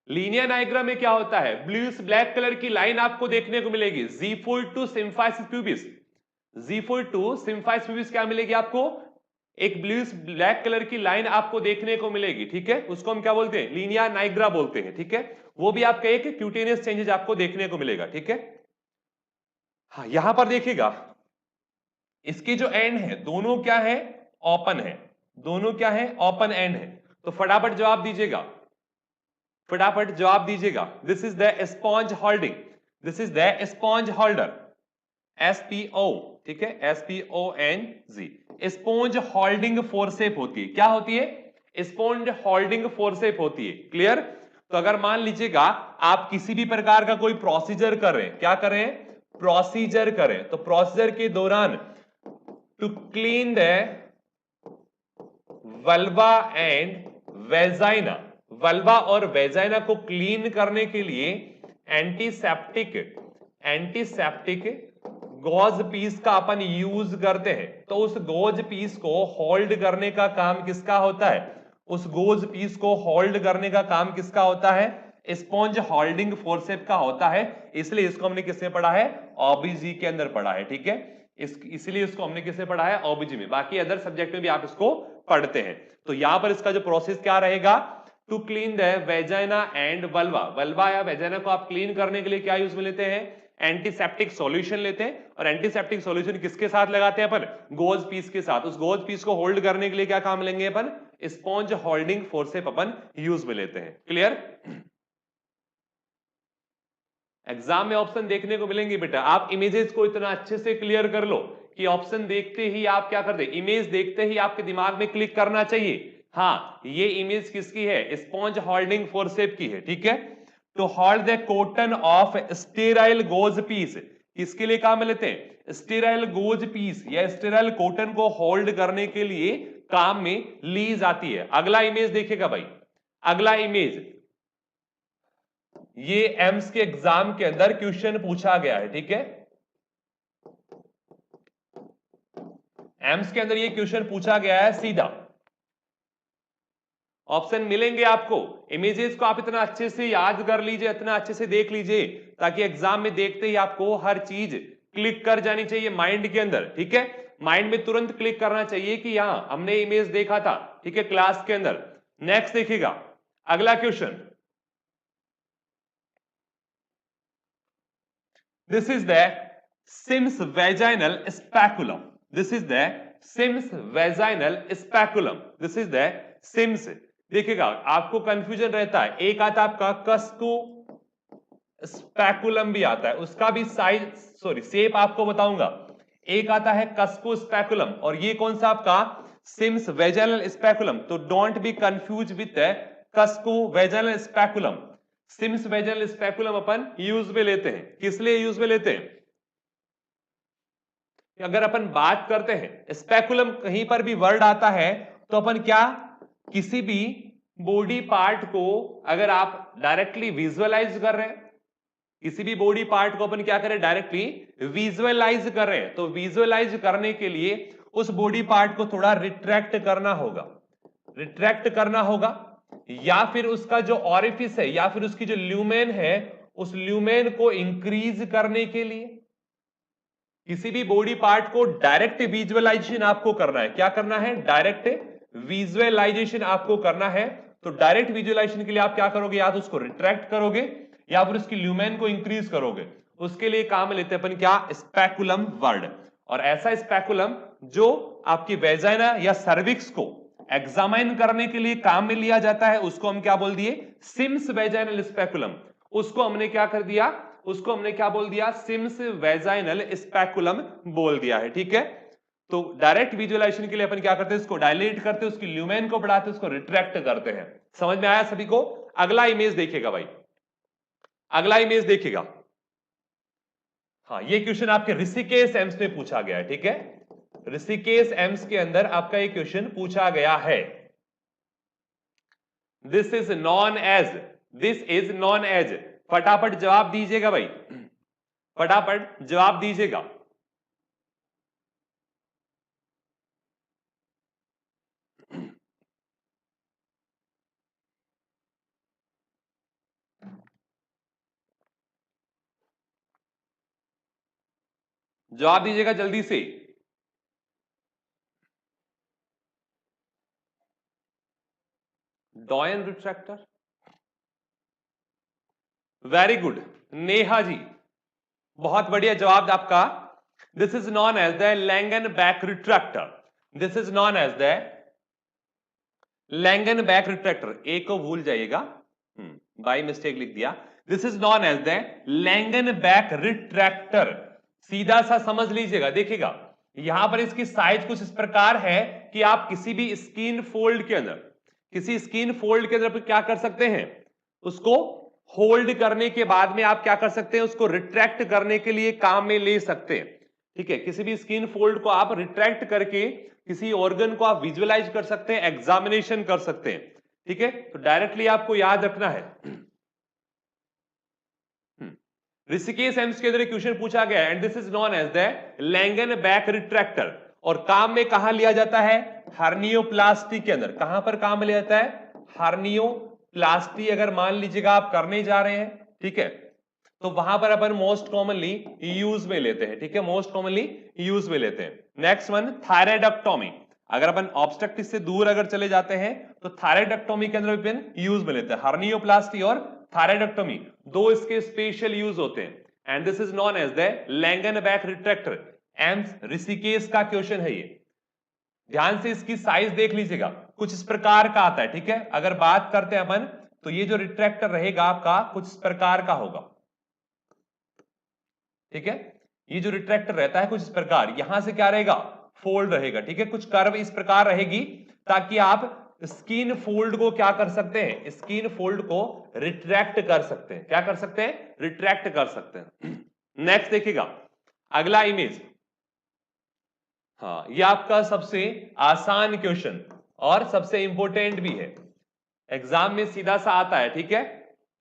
लीनियर डायग्राम में क्या होता है? ब्लूस ब्लैक कलर की लाइन आपको देखने को मिलेगी। Z4 to symphysis pubis. Z4 to symphysis pubis क्या मिलेगी आपको? एक ब्लूस ब्लैक कलर की लाइन आपको देखने को मिलेगी। ठीक है, उसको हम क्या बोलते हैं? लीनियर नाइग्रा बोलते हैं। ठीक है, वो भी आपका एक क्यूटेनियस चेंजेस आपको देखने को मिलेगा। ठीक है, हाँ यहां पर देखिएगा, इसके जो एंड है दोनों क्या है? ओपन है। दोनों क्या है? ओपन एंड है। तो फटाफट जवाब दीजिएगा, फटाफट जवाब दीजिएगा। This is the sponge holding. This is the sponge holder. SPO। ठीक है, SPONG। स्पॉन्ज होल्डिंग फोर्सेप होती है। क्या होती है? स्पॉन्ज होल्डिंग फोर्सेप होती है। क्लियर? तो अगर मान लीजिएगा आप किसी भी प्रकार का कोई प्रोसीजर कर रहे हैं, क्या कर रहे हैं? प्रोसीजर करें, तो प्रोसीजर के दौरान to clean the vulva and vagina, vulva और वेजाइना को क्लीन करने के लिए एंटीसेप्टिक एंटीसेप्टिक गॉज पीस का अपन यूज करते हैं। तो उस गॉज पीस को होल्ड करने का काम किसका होता है? उस गॉज पीस को होल्ड करने का काम किसका होता है? स्पॉन्ज होल्डिंग फोर्सेप का होता है। इसलिए इसको हमने किसमें पढ़ा है? ओबीजी के अंदर पढ़ा है। ठीक है, इसलिए इसको हमने किसमें पढ़ा है? ओबीजी में। बाकी अदर सब्जेक्ट में भी आप इसको पढ़ते हैं। तो यहां पर इसका जो प्रोसेस क्या रहेगा? To clean the vagina and vulva. Vulva या वेजाइना को आप क्लीन करने के लिए क्या यूज में लेते हैं? एंटीसेप्टिक सॉल्यूशन लेते हैं। और एंटीसेप्टिक सॉल्यूशन किसके साथ लगाते हैं अपन? गोज पीस के साथ। उस गोज पीस को होल्ड करने के लिए क्या काम लेंगे अपन? स्पॉन्ज होल्डिंग फोर्सेप अपन यूज में लेते हैं। क्लियर? एग्जाम में ऑप्शन देखने को मिलेंगे बेटा। आप इमेजेस को इतना अच्छे से क्लियर कर लो कि ऑप्शन देखते ही आप क्या कर दे? इमेज देखते ही आपके दिमाग में क्लिक करना चाहिए। हाँ, ये इमेज किसकी है? स्पॉन्ज होल्डिंग फोर्सेप की है। ठीक है, to hold the cotton of sterile gauze piece. किसके लिए काम में लेते हैं? स्टेराइल गोज पीस या स्टेराइल कॉटन को होल्ड करने के लिए काम में ली जाती है। अगला इमेज देखिएगा भाई, अगला इमेज ये एम्स के एग्जाम के अंदर क्वेश्चन पूछा गया है। ठीक है, एम्स के अंदर ये क्वेश्चन पूछा गया है सीधा। ऑप्शन मिलेंगे आपको। इमेजेस को आप इतना अच्छे से याद कर लीजिए, इतना अच्छे से देख लीजिए, ताकि एग्जाम में देखते ही आपको हर चीज क्लिक कर जानी चाहिए माइंड के अंदर। ठीक है, माइंड में तुरंत क्लिक करना चाहिए कि यहां हमने इमेज देखा था। ठीक है, क्लास के अंदर। नेक्स्ट देखिएगा अगला question. This is the Sims vaginal speculum. This is the Sims vaginal speculum. This is the Sims. देखिएगा आपको कंफ्यूजन रहता है, एक आता है आपका कस्को स्पैकुलम भी आता है, उसका भी साइज शेप आपको बताऊंगा। एक आता है कस्को स्पैकुलम और ये कौन सा आपका सिम्स वेजाइनल स्पैकुलम। तो don't be confuse with Cusco vaginal speculum. Sims vaginal speculum अपन यूज में लेते हैं, किस लिए यूज में लेते हैं? अगर अपन बात करते हैं स्पैकुलम कहीं पर भी वर्ड आता है तो अपन क्या, किसी भी बॉडी पार्ट को अगर आप डायरेक्टली विजुअलाइज कर रहे हैं, किसी भी बॉडी पार्ट को अपन क्या करें, डायरेक्टली विजुअलाइज कर रहे हैं, तो विजुअलाइज करने के लिए उस बॉडी पार्ट को थोड़ा रिट्रैक्ट करना होगा, रिट्रैक्ट करना होगा, या फिर उसका जो ऑरिफिस है या फिर उसकी जो ल्यूमेन है उस ल्यूमेन को इंक्रीज करने के लिए। किसी भी बॉडी पार्ट को डायरेक्ट विजुअलाइजेशन आपको करना है, क्या करना है, डायरेक्ट विजुअलाइजेशन आपको करना है। तो डायरेक्ट विजुअलाइजेशन के लिए आप क्या करोगे, या तो उसको रिट्रैक्ट करोगे या फिर उसकी ल्यूमेन को इंक्रीज करोगे। उसके लिए काम लेते हैं अपन क्या, स्पैकुलम वर्ड। और ऐसा स्पैकुलम जो आपकी वेजाइना या सर्विक्स को एग्जामाइन करने के लिए काम में लिया जाता है, उसको हम क्या बोल दिए, सिम्स वेजाइनल स्पैकुलम। उसको हमने क्या कर दिया, उसको हमने क्या बोल दिया, सिम्स वेजाइनल स्पैकुलम बोल दिया है। ठीक है, तो डायरेक्ट विजुअलाइजेशन के लिए अपन क्या करते हैं, इसको डायलेट करते हैं, उसकी ल्यूमेन को बढ़ाते हैं, उसको रिट्रैक्ट करते हैं। समझ में आया सभी को? अगला इमेज देखिएगा भाई, अगला इमेज देखिएगा। हाँ, ये क्वेश्चन आपके ऋषिकेश एम्स में पूछा गया है। ठीक है, ऋषिकेश एम्स के अंदर आपका ये क्वेश्चन पूछा गया है। This is known as, this is known as, फटाफट जवाब दीजिएगा भाई, फटाफट जवाब दीजिएगा। जवाब दीजिएगा जल्दी से। Doyen retractor, very good Neha ji, बहुत बढ़िया जवाब आपका। This is known as the Langenbeck retractor. This is known as the Langenbeck retractor, A को भूल जाइएगा, बाई मिस्टेक लिख दिया। This is known as the Langenbeck retractor. सीधा सा समझ लीजिएगा, देखिएगा यहां पर इसकी साइज कुछ इस प्रकार है कि आप किसी भी स्किन फोल्ड के अंदर, किसी स्किन फोल्ड के अंदर क्या कर सकते हैं, उसको होल्ड करने के बाद में आप क्या कर सकते हैं, उसको रिट्रैक्ट करने के लिए काम में ले सकते हैं। ठीक है, किसी भी स्किन फोल्ड को आप रिट्रैक्ट करके किसी ऑर्गन को आप विजुअलाइज कर सकते हैं, एग्जामिनेशन कर सकते हैं। ठीक है, तो डायरेक्टली आपको याद रखना है। ऋषिकेश एम्स के अंदर क्वेश्चन पूछा गया and this is known as the Langenbeck retractor. और काम में कहां लिया जाता है, हर्नियोप्लास्टी के अंदर। कहां पर काम में लिया जाता है, हर्नियोप्लास्टी अगर मान लीजिएगा आप करने जा रहे हैं, ठीक है, तो वहां पर अपन मोस्ट कॉमनली यूज में लेते हैं। ठीक है, मोस्ट कॉमनली यूज में लेते हैं। Next one, thyroidectomy. अगर अपन ऑब्स्ट्रक्टिव से दूर अगर चले जाते हैं तो थायराइडेक्टोमी के अंदर अपन यूज में लेते हैं। हर्नियोप्लास्टी और थायराइडेक्टोमी दो इसके स्पेशल यूज होते हैं and this is known as the Langenbeck retractor. AIIMS Rishikesh का क्वेश्चन है ये, ध्यान से इसकी साइज देख लीजिएगा, कुछ इस प्रकार का आता है। ठीक है, अगर बात करते हैं अपन तो ये जो रिट्रैक्टर रहेगा आपका कुछ इस प्रकार का होगा। ठीक है, ये जो रिट्रैक्टर रहता है कुछ इस प्रकार, यहां से क्या रहेगा, फोल्ड रहेगा। ठीक है, कुछ कर्व इस प्रकार रहेगी ताकि आप स्किन फोल्ड को क्या कर सकते हैं, स्किन फोल्ड को रिट्रैक्ट कर सकते हैं। क्या कर सकते हैं, रिट्रैक्ट कर सकते हैं। नेक्स्ट देखिएगा अगला इमेज। हाँ, ये आपका सबसे आसान क्वेश्चन और सबसे इंपॉर्टेंट भी है, एग्जाम में सीधा सा आता है। ठीक है,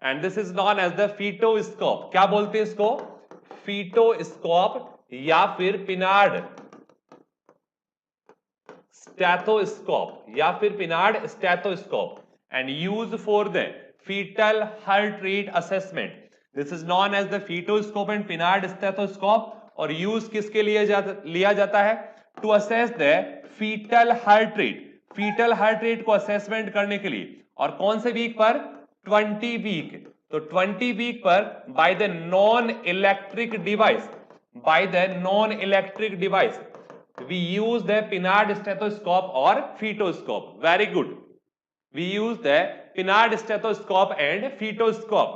and this is known as the fetoscope. क्या बोलते हैं इसको, फीटोस्कोप या फिर पिनार्ड स्टैथोस्कोप या फिर पिनार्ड स्टैथोस्कोप। and used for the fetal heart rate assessment. This is known as the fetoscope and Pinard stethoscope. और यूज किसके लिए लिया जाता है? To assess the fetal heart rate, fetal heart rate को असेसमेंट करने के लिए। और कौन से वीक पर? 20 वीक। तो 20 वीक पर by the non electric device, by the non electric device we use the Pinard stethoscope or fetoscope. Very good. We use the Pinard stethoscope and fetoscope.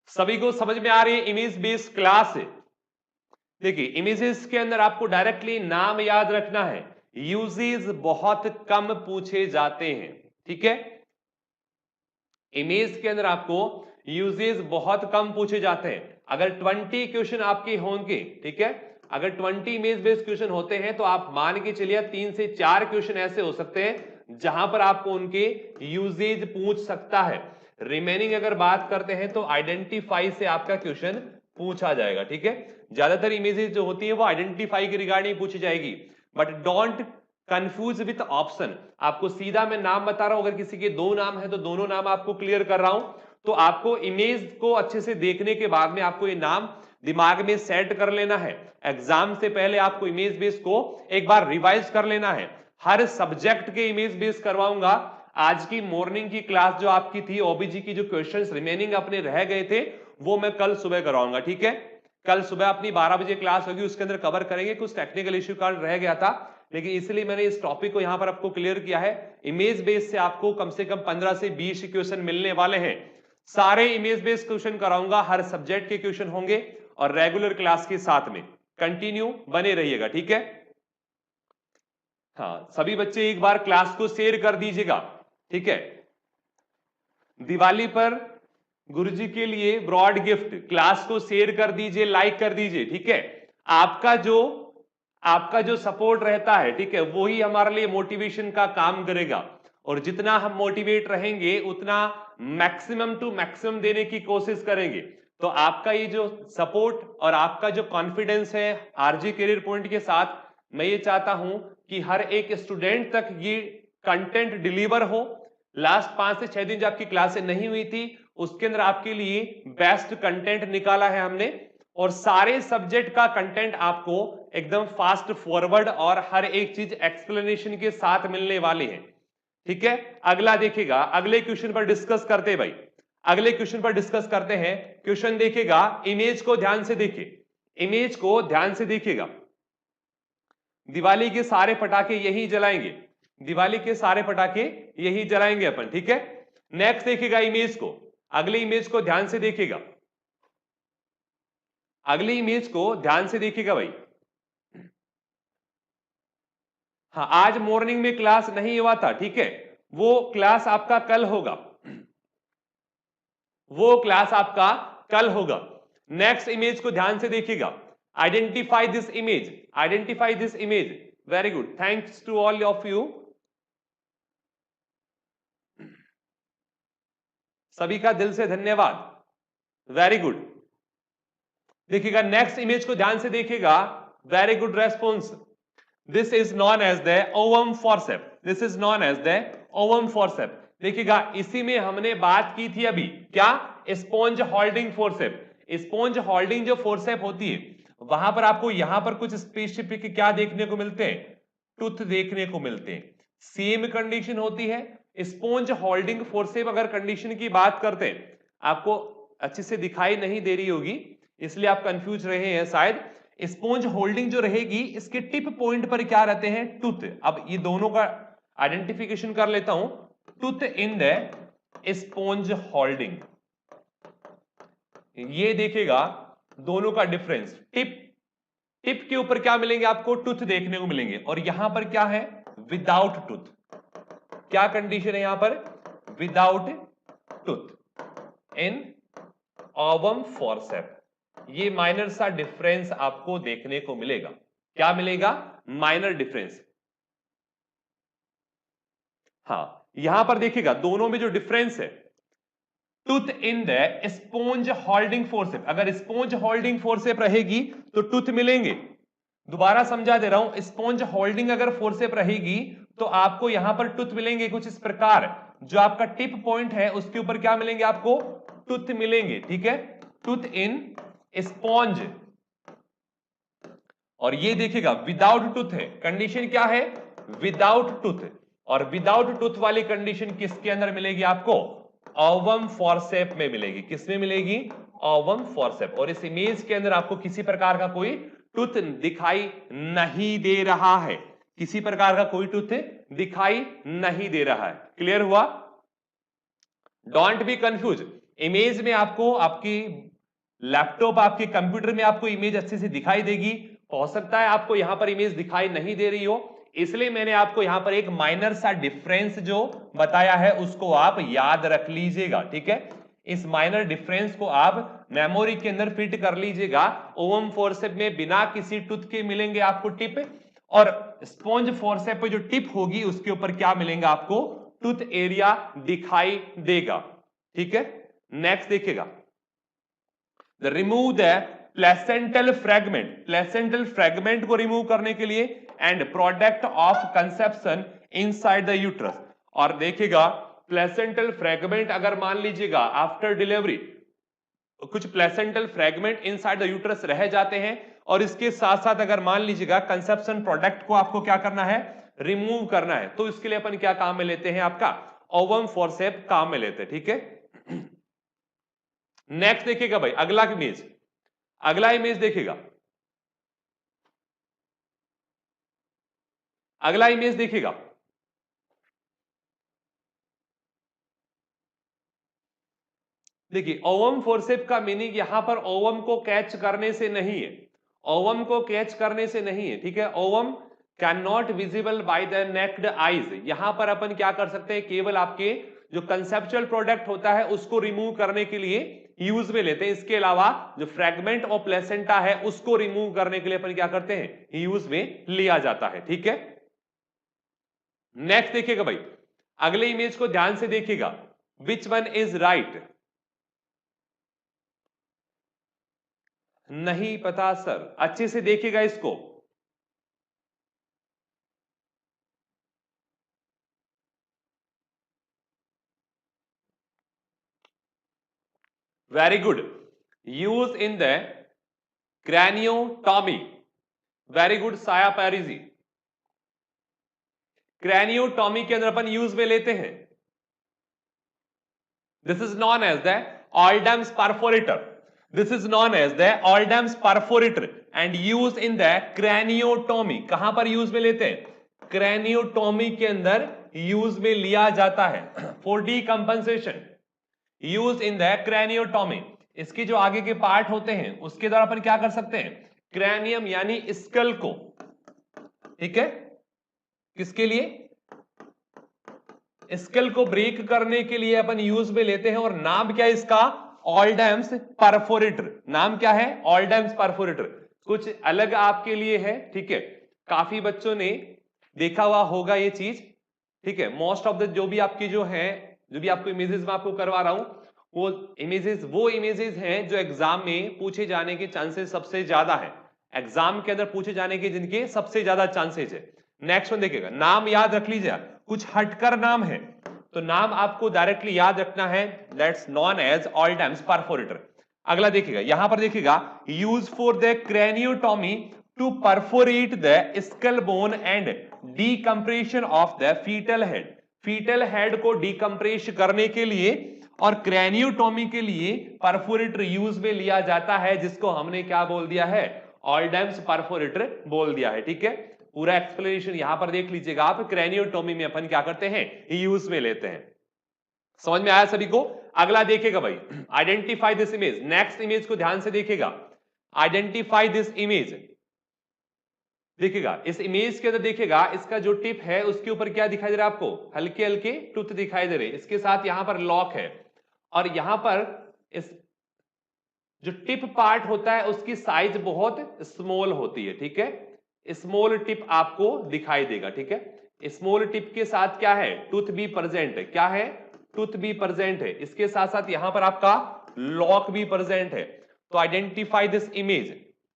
सभी को समझ में आ रही है इमेज बेस्ड क्लास है? देखिए इमेजेस के अंदर आपको डायरेक्टली नाम याद रखना है, यूजेस बहुत कम पूछे जाते हैं, ठीक है? इमेज के अंदर आपको यूजेस बहुत कम पूछे जाते हैं। अगर 20 क्वेश्चन आपके होंगे, ठीक है, अगर 20 इमेज बेस्ड क्वेश्चन होते हैं तो आप मान के चलिए 3 से 4 क्वेश्चन ऐसे हो सकते हैं जहां पर आपको उनके यूजेज पूछ सकता है। रिमेनिंग अगर बात करते हैं तो आइडेंटिफाई से आपका क्वेश्चन पूछा जाएगा, ठीक है? ज्यादातर इमेजेस जो होती है वो आइडेंटिफाई के रिगार्डिंग पूछी जाएगी, but don't confuse with option. आपको सीधा मैं नाम बता रहा हूं, अगर किसी के 2 नाम है तो दोनों नाम आपको क्लियर कर रहा हूं। तो आपको इमेज को अच्छे से देखने के बाद में आपको ये नाम दिमाग में सेट कर लेना है। एग्जाम से पहले आपको इमेज बेस को एक बार रिवाइज कर लेना है। हर सब्जेक्ट के इमेज बेस करवाऊंगा। आज की मॉर्निंग की क्लास जो आपकी थी, ओबीजी की जो क्वेश्चंस रिमेनिंग अपने रह गए थे वो मैं कल सुबह करवाऊंगा, ठीक है? कल सुबह अपनी 12 बजे क्लास होगी, उसके अंदर कवर करेंगे। कुछ टेक्निकल इश्यू का रह गया था, लेकिन इसलिए मैंने इस टॉपिक को यहां पर आपको क्लियर किया है। इमेज बेस से आपको कम से कम 15 से 20 क्वेश्चन मिलने वाले हैं। सारे इमेज बेस्ड क्वेश्चन कराऊंगा, हर सब्जेक्ट के क्वेश्चन होंगे और रेगुलर क्लास के साथ में कंटिन्यू बने रहिएगा, ठीक है? हाँ, सभी बच्चे एक बार क्लास को शेयर कर दीजिएगा, ठीक है? दिवाली पर गुरुजी के लिए ब्रॉड गिफ्ट, क्लास को शेयर कर दीजिए, लाइक कर दीजिए, ठीक है? आपका जो सपोर्ट रहता है, ठीक है, वही हमारे लिए मोटिवेशन का काम करेगा। और जितना हम मोटिवेट रहेंगे उतना मैक्सिमम टू मैक्सिमम देने की कोशिश करेंगे। तो आपका ये जो सपोर्ट और आपका जो कॉन्फिडेंस है आरजी करियर पॉइंट के साथ, मैं ये चाहता हूं कि हर एक स्टूडेंट तक ये कंटेंट डिलीवर हो। लास्ट 5 से 6 दिन जो आपकी क्लासें नहीं हुई थी उसके अंदर आपके लिए बेस्ट कंटेंट निकाला है हमने, और सारे सब्जेक्ट का कंटेंट आपको एकदम फास्ट फॉरवर्ड और हर एक चीज एक्सप्लेनेशन के साथ मिलने वाले हैं, ठीक है? अगला देखिएगा, अगले क्वेश्चन पर डिस्कस करते हैं भाई, अगले क्वेश्चन पर डिस्कस करते हैं। क्वेश्चन देखिएगा, इमेज को ध्यान से देखिए, इमेज को ध्यान से देखिएगा। दिवाली के सारे पटाखे यही जलाएंगे, दिवाली के सारे पटाखे यही जलाएंगे अपन, ठीक है? नेक्स्ट देखिएगा इमेज को, अगली इमेज को ध्यान से देखिएगा, अगली इमेज को ध्यान से देखिएगा भाई। हाँ, आज मॉर्निंग में क्लास नहीं हुआ था, ठीक है? वो क्लास आपका कल होगा, वो क्लास आपका कल होगा। नेक्स्ट इमेज को ध्यान से देखिएगा, identify this image, identify this image. Very good, thanks to all of you, सभी का दिल से धन्यवाद, वेरी गुड। देखिएगा नेक्स्ट इमेज को ध्यान से देखिएगा, very good response. This is known as the ovum forcep, this is known as the ovum forcep. देखिएगा इसी में हमने बात की थी अभी, क्या? Sponge holding forcep. Sponge holding जो फोर्सेप होती है वहां पर आपको यहां पर कुछ स्पेसिफिक क्या देखने को मिलते हैं? टूथ देखने को मिलते हैं। सेम कंडीशन होती है स्पॉन्ज होल्डिंग फोर्सेप। अगर कंडीशन की बात करते हैं, आपको अच्छे से दिखाई नहीं दे रही होगी इसलिए आप कंफ्यूज रहे हैं शायद। स्पॉन्ज होल्डिंग जो रहेगी इसके टिप पॉइंट पर क्या रहते हैं? टूथ। अब ये दोनों का आइडेंटिफिकेशन कर लेता हूं। Tooth in the sponge holding, ये देखिएगा दोनों का डिफरेंस। टिप के ऊपर क्या मिलेंगे आपको? टूथ देखने को मिलेंगे, और यहां पर क्या है? Without tooth. क्या कंडीशन है यहां पर? Without tooth in ovum forcep. ये माइनर सा डिफरेंस आपको देखने को मिलेगा। क्या मिलेगा? Minor difference. हाँ, यहां पर देखिएगा दोनों में जो डिफरेंस है, tooth in the sponge holding forcep. अगर स्पॉन्ज होल्डिंग फोर्सेप रहेगी तो टूथ मिलेंगे। दोबारा समझा दे रहा हूं, स्पॉन्ज होल्डिंग अगर फोर्सेप रहेगी तो आपको यहां पर टूथ मिलेंगे कुछ इस प्रकार। जो आपका टिप पॉइंट है उसके ऊपर क्या मिलेंगे आपको, टूथ मिलेंगे, ठीक है, टूथ इन स्पॉन्ज। और ये देखिएगा विदाउट टूथ है, कंडीशन क्या है, विदाउट टूथ। और विदाउट टूथ वाली कंडीशन किसके अंदर मिलेगी आपको, ओवम फॉरसेप में मिलेगी। किसमें मिलेगी, ओवम फॉरसेप। और इस इमेज के अंदर आपको किसी प्रकार का कोई टूथ दिखाई नहीं दे रहा है, किसी प्रकार का कोई टूथ दिखाई नहीं दे रहा है। क्लियर हुआ, डोंट बी कंफ्यूज। इमेज में आपको आपकी लैपटॉप, आपके कंप्यूटर में आपको इमेज अच्छे से दिखाई देगी। हो सकता है आपको यहां पर इमेज दिखाई नहीं दे रही हो, इसलिए मैंने आपको यहां पर एक माइनर सा डिफरेंस जो बताया है उसको आप याद रख लीजिएगा, ठीक है। इस माइनर डिफरेंस को आप मेमोरी के अंदर फिट कर लीजिएगा। ओवम फोर्सेप में बिना किसी टूथ के मिलेंगे आपको टिप, और स्पॉन्ज फोर्सेप पे जो टिप होगी उसके ऊपर क्या मिलेंगे आपको, टूथ एरिया दिखाई देगा, ठीक है। नेक्स्ट देखिएगा, remove the placental fragment. Placental fragment को रिमूव करने के लिए and product of conception inside the uterus. और देखिएगा प्लेसेंटल फ्रैगमेंट अगर मान लीजिएगा आफ्टर डिलीवरी कुछ placental fragment inside the uterus रह जाते हैं, और इसके साथ साथ अगर मान लीजिएगा कंसेप्शन प्रोडक्ट को आपको क्या करना है, रिमूव करना है, तो इसके लिए अपन क्या काम में लेते हैं, आपका ओवम फॉरसेप काम में लेते हैं, ठीक है। नेक्स्ट देखिएगा भाई अगला इमेज, अगला इमेज देखिएगा, अगला इमेज देखिएगा। देखिए ओवम फोर्सेप का मीनिंग यहां पर ओवम को कैच करने से नहीं है, ओवम को कैच करने से नहीं है, ठीक है। Ovum can not visible by the naked eyes. यहां पर अपन क्या कर सकते हैं, केवल आपके जो कंसेप्चुअल प्रोडक्ट होता है उसको रिमूव करने के लिए यूज में लेते हैं। इसके अलावा जो फ्रैगमेंट ऑफ प्लेसेंटा है उसको रिमूव करने के लिए अपन क्या करते हैं, यूज में लिया जाता है, ठीक है। नेक्स्ट देखिएगा भाई, अगले इमेज को ध्यान से देखिएगा, विच वन इज राइट। नहीं पता सर, अच्छे से देखिएगा इसको। Very good, use in the craniotomy. Very good साया पैरिजी, क्रैनियोटॉमी के अंदर अपन यूज में लेते हैं। This is known as the Oldham's perforator, this is known as the Oldham's perforator and use in the craniotomy. कहां पर यूज में लेते हैं, क्रैनियोटॉमी के अंदर यूज में लिया जाता है for decompensation, use in the craniotomy. इसके जो आगे के पार्ट होते हैं उसके द्वारा अपन क्या कर सकते हैं, क्रैनियम यानी स्कल को, ठीक है, किसके लिए, स्कल को ब्रेक करने के लिए अपन यूज में लेते हैं। और नाम क्या है इसका, ऑल्डम्स परफोरेटर। नाम क्या है, ऑल्डम्स परफोरेटर। कुछ अलग आपके लिए है, ठीक है, काफी बच्चों ने देखा हुआ होगा ये चीज, ठीक है। मोस्ट ऑफ द जो भी आपकी जो है, जो भी आपको इमेजेस में आपको करवा रहा हूं, वो इमेजेस हैं जो एग्जाम में पूछे जाने के चांसेस सबसे ज्यादा है, एग्जाम के अंदर पूछे जाने के जिनके सबसे ज्यादा चांसेस है। नेक्स्ट वन देखिएगा, नाम याद रख लीजिए, कुछ हटकर नाम है तो नाम आपको डायरेक्टली याद रखना है, that's known as Oldham's perforator. अगला देखिएगा, यहां पर देखिएगा, use for the craniotomy to perforate the skull bone and decompression of the fetal head. Fetal head को डीकंप्रेस करने के लिए और क्रैनियोटॉमी के लिए परफोरेटर यूज में लिया जाता है, जिसको हमने क्या बोल दिया है, ऑल्डम्स परफोरेटर बोल दिया है, ठीक है। पूरा एक्सप्लेनेशन यहां पर देख लीजिएगा आप, क्रैनियोटॉमी में अपन क्या करते हैं, यूज में लेते हैं। समझ में आया सभी को। अगला देखिएगा भाई, identify this image. Next image को ध्यान से देखिएगा, आइडेंटिफाई दिस इमेज। देखिएगा इस इमेज के अंदर, देखिएगा इसका जो टिप है उसके ऊपर क्या दिखाई दे रहा है आपको, हल्के हल्के टूथ दिखाई दे रहे हैं। इसके साथ यहां पर लॉक है, और यहां पर इस जो टिप पार्ट होता है उसकी साइज बहुत स्मॉल होती है, ठीक है। स्मॉल टिप आपको दिखाई देगा, ठीक है। स्मॉल टिप के साथ क्या है, टूथ भी प्रेजेंट है, क्या है, टूथ भी प्रेजेंट है। इसके साथ साथ यहां पर आपका लॉक भी प्रेजेंट है। तो identify this image,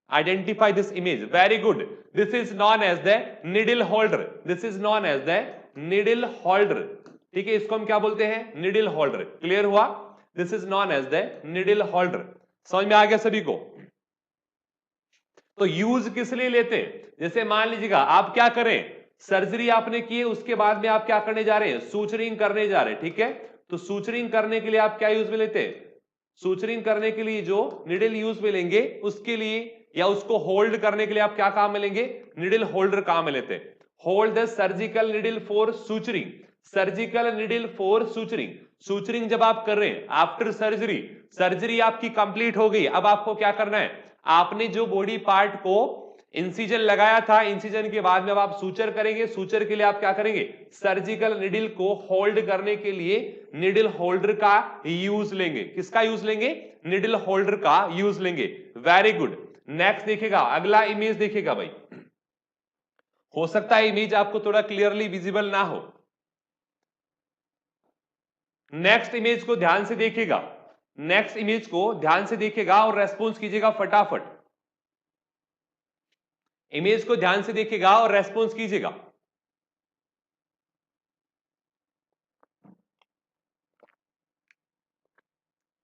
Identify this image. Very good. This is known as the needle holder. This is known as the needle holder. ठीक है, इसको हम क्या बोलते हैं? needle holder. क्लियर हुआ? This is known as the needle holder. समझ में आ गया सभी को? तो यूज किस लिए लेते हैं? जैसे मान लीजिएगा आप क्या करें, सर्जरी आपने की है, उसके बाद में आप क्या करने जा रहे हैं? सूचरिंग करने जा रहे हैं, ठीक है? तो सूचरिंग करने के लिए आप क्या यूज में लेते हैं? सूचरिंग करने के लिए जो निडल यूज में लेंगे उसके लिए, या उसको होल्ड करने के लिए आप क्या काम में लेंगे? निडल होल्डर काम में लेते हैं. Hold the surgical needle for suturing. Surgical needle for suturing. Suturing जब आप कर रहे हैं आफ्टर सर्जरी, सर्जरी आपकी कंप्लीट हो गई, अब आपको क्या करना है? आपने जो बॉडी पार्ट को इंसिजन लगाया था, इंसिजन के बाद में अब आप सूचर करेंगे. सूचर के लिए आप क्या करेंगे? सर्जिकल निडल को होल्ड करने के लिए निडल होल्डर का यूज लेंगे. किसका यूज लेंगे? निडल होल्डर का यूज लेंगे. Very good. नेक्स्ट देखिएगा, अगला इमेज देखिएगा भाई. हो सकता है इमेज आपको थोड़ा क्लियरली विजिबल ना हो. नेक्स्ट इमेज को ध्यान से देखिएगा. नेक्स्ट इमेज को ध्यान से देखिएगा और रेस्पॉन्स कीजिएगा फटाफट. इमेज को ध्यान से देखिएगा और रेस्पॉन्स कीजिएगा.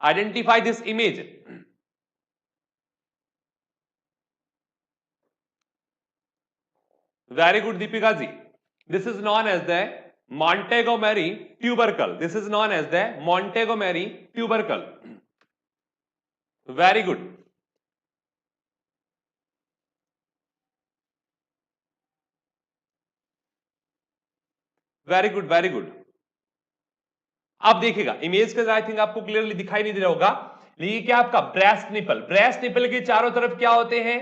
Identify this image. Very good Deepika ji. This is known as the Montgomery tubercle. This is known as the Montgomery tubercle. Very good. Very good, very good. अब देखिएगा इमेज का आई थिंक आपको क्लियरली दिखाई नहीं दे रहा होगा. ये क्या आपका ब्रेस्ट निपल. ब्रेस्ट निपल के चारों तरफ क्या होते हैं?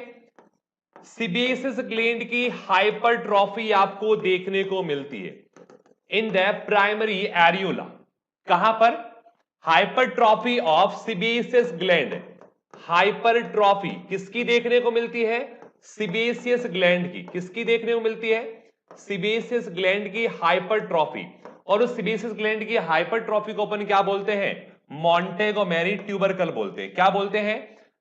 सीबेसियस ग्लैंड की हाइपरट्रॉफी आपको देखने को मिलती है इन द प्राइमरी एरियोला. कहां पर? Hypertrophy of sebaceous gland. Hypertrophy किसकी देखने को मिलती है? सीबेसियस ग्लैंड की. किसकी देखने को मिलती है? सीबेसियस ग्लैंड की हाइपरट्रॉफी. और उस सीबेसियस ग्लैंड की हाइपरट्रॉफी को अपन क्या बोलते हैं? मॉन्टेगोमेरी ट्यूबरकल बोलते हैं. क्या बोलते हैं?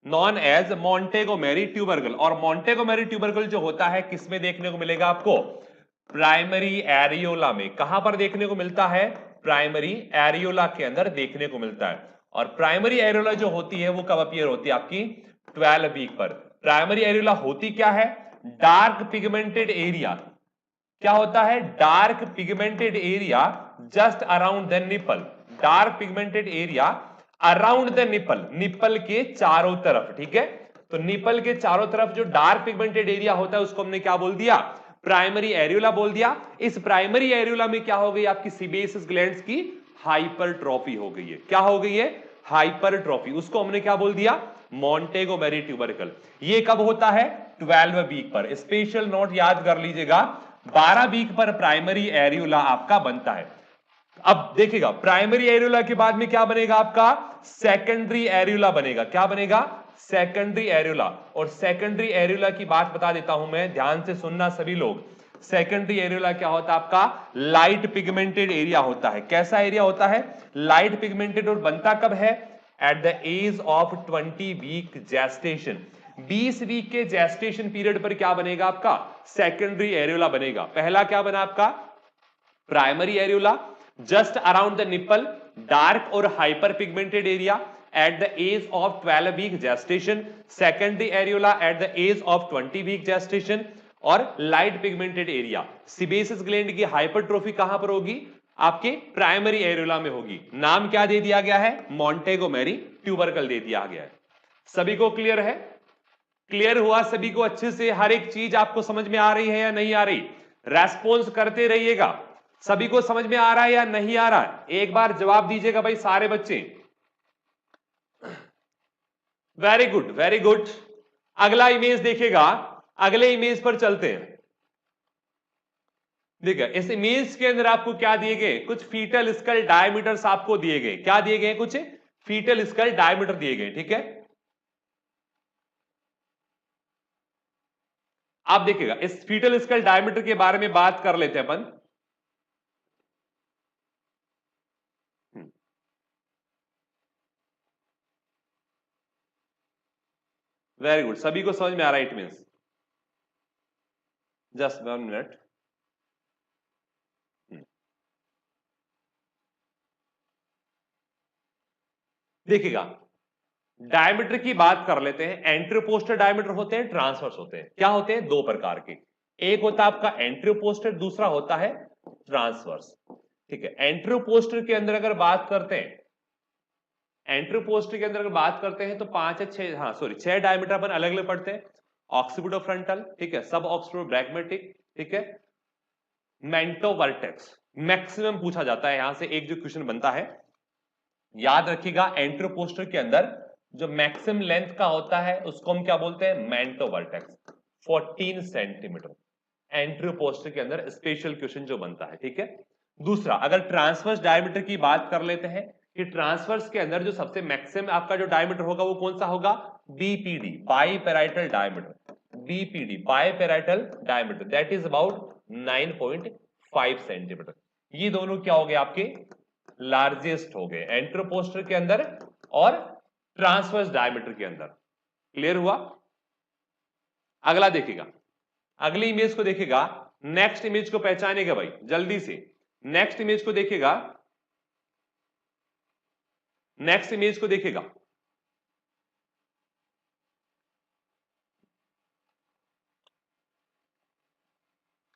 Known as Montgomery tubercle. और मॉन्टेगोमेरी ट्यूबरकल जो होता है किसमें देखने को मिलेगा आपको? प्राइमरी एरियोला में. कहां पर देखने को मिलता है? प्राइमरी एरियोला के अंदर देखने को मिलता है. और प्राइमरी एरियोला जो होती है वो कब अपीयर होती है? आपकी 12 वीक पर. प्राइमरी एरियोला होती क्या है? Dark pigmented area. क्या होता है? Dark pigmented area just around the nipple. Dark pigmented area around the nipple. Nipple के चारों तरफ. ठीक है, तो निपल के चारों तरफ जो डार्क पिगमेंटेड एरिया होता है उसको हमने क्या बोल दिया? प्राइमरी एरियोला बोल दिया. इस प्राइमरी एरियोला में क्या हो गई? आपकी सीबेसियस ग्लैंड्स की हाइपरट्रॉफी हो गई है. क्या हो गई है? हाइपरट्रॉफी. उसको हमने क्या बोल दिया? मॉन्टेगोमेरी ट्यूबरकल. ये कब होता है? 12 वीक पर. स्पेशल नोट याद कर लीजिएगा, 12 वीक पर प्राइमरी एरियोला आपका बनता है. अब देखिएगा प्राइमरी एरियोला के बाद में क्या बनेगा आपका? सेकेंडरी एरियोला बनेगा. क्या बनेगा? Secondary areola. और सेकेंडरी एरियोला की बात बता देता हूं मैं, ध्यान से सुनना सभी लोग. सेकेंडरी एरियोला क्या होता है आपका? लाइट पिगमेंटेड एरिया होता है. कैसा एरिया होता है? Light pigmented. और बनता कब है? At the age of 20 week gestation. 20 week के जेस्टेशन पीरियड पर क्या बनेगा आपका? सेकेंडरी एरियोला बनेगा. पहला क्या बना आपका? Primary areola just around the nipple, dark और hyper pigmented area at the age of 12 week gestation. Secondary areola at the age of 20 week gestation. और light pigmented area. Sebaceous gland की hypertrophy कहां पर होगी? आपके प्राइमरी एरियोला में होगी. नाम क्या दे दिया गया है? मॉन्टेगोमेरी ट्यूबरकल दे दिया गया है. सभी को क्लियर है? क्लियर हुआ सभी को अच्छे से? हर एक चीज आपको समझ में आ रही है या नहीं आ रही? रेस्पॉन्स करते रहिएगा. सभी को समझ में आ रहा है या नहीं आ रहा है? एक बार जवाब दीजिएगा भाई सारे बच्चे. Very good, very good. अगला इमेज देखिएगा. अगले इमेज पर चलते हैं. देखिए इस इमेज के अंदर आपको क्या दिए गए? कुछ फीटल स्कल डायमीटर्स आपको दिए गए. क्या दिए गए? कुछ फीटल स्कल डायमीटर दिए गए. ठीक है, आप देखिएगा इस फीटल स्कल डायमीटर के बारे में बात कर लेते हैं अपन. वेरी गुड, सभी को समझ में आ रहा है, इट मीन्स। Just 1 minute. देखिएगा, डायमीटर की बात कर लेते हैं। एंट्रोपोस्टर डायमीटर होते हैं, ट्रांसवर्स होते हैं। क्या होते हैं? दो प्रकार के। एक होता है आपका एंट्रोपोस्टर, दूसरा होता है ट्रांसवर्स। ठीक है, एंट्रोपोस्टर के अंदर अगर बात करते हैं, एंट्रोपोस्टर के अंदर अगर बात करते हैं तो 5 या 6, हाँ सॉरी 6 डायमीटर अपन अलग अलग पढ़ते हैं। ऑक्सीपिडो फ्रंटल, ठीक है, सब ऑक्सीपिडो ब्रैग्मेटिक, ठीक है, मेंटो वर्टेक्स। मैक्सिमम पूछा जाता है यहां से, एक जो क्वेश्चन बनता है याद रखिएगा, एंट्रोपोस्टर के अंदर जो मैक्सिमम लेंथ का होता है उसको हम क्या बोलते हैं? मेंटो वर्टेक्स, 14 सेंटीमीटर। एंट्रोपोस्टर के अंदर स्पेशल क्वेश्चन जो बनता है, ठीक है। दूसरा, अगर ट्रांसवर्स डायमीटर की बात कर लेते हैं कि ट्रांसवर्स के अंदर जो सबसे मैक्सिमम आपका जो डायमीटर होगा वो कौन सा होगा? BPD, biparietal diameter. BPD, biparietal diameter, that is about 9.5 centimetre. ये दोनों क्या हो गए आपके? लार्जेस्ट हो गए एंट्रोपोस्टर के अंदर और ट्रांसवर्स डायमीटर के अंदर। क्लियर हुआ? अगला देखिएगा, अगली इमेज को देखिएगा, नेक्स्ट इमेज को पहचानेगा भाई जल्दी से। नेक्स्ट इमेज को देखिएगा, नेक्स्ट इमेज को देखिएगा।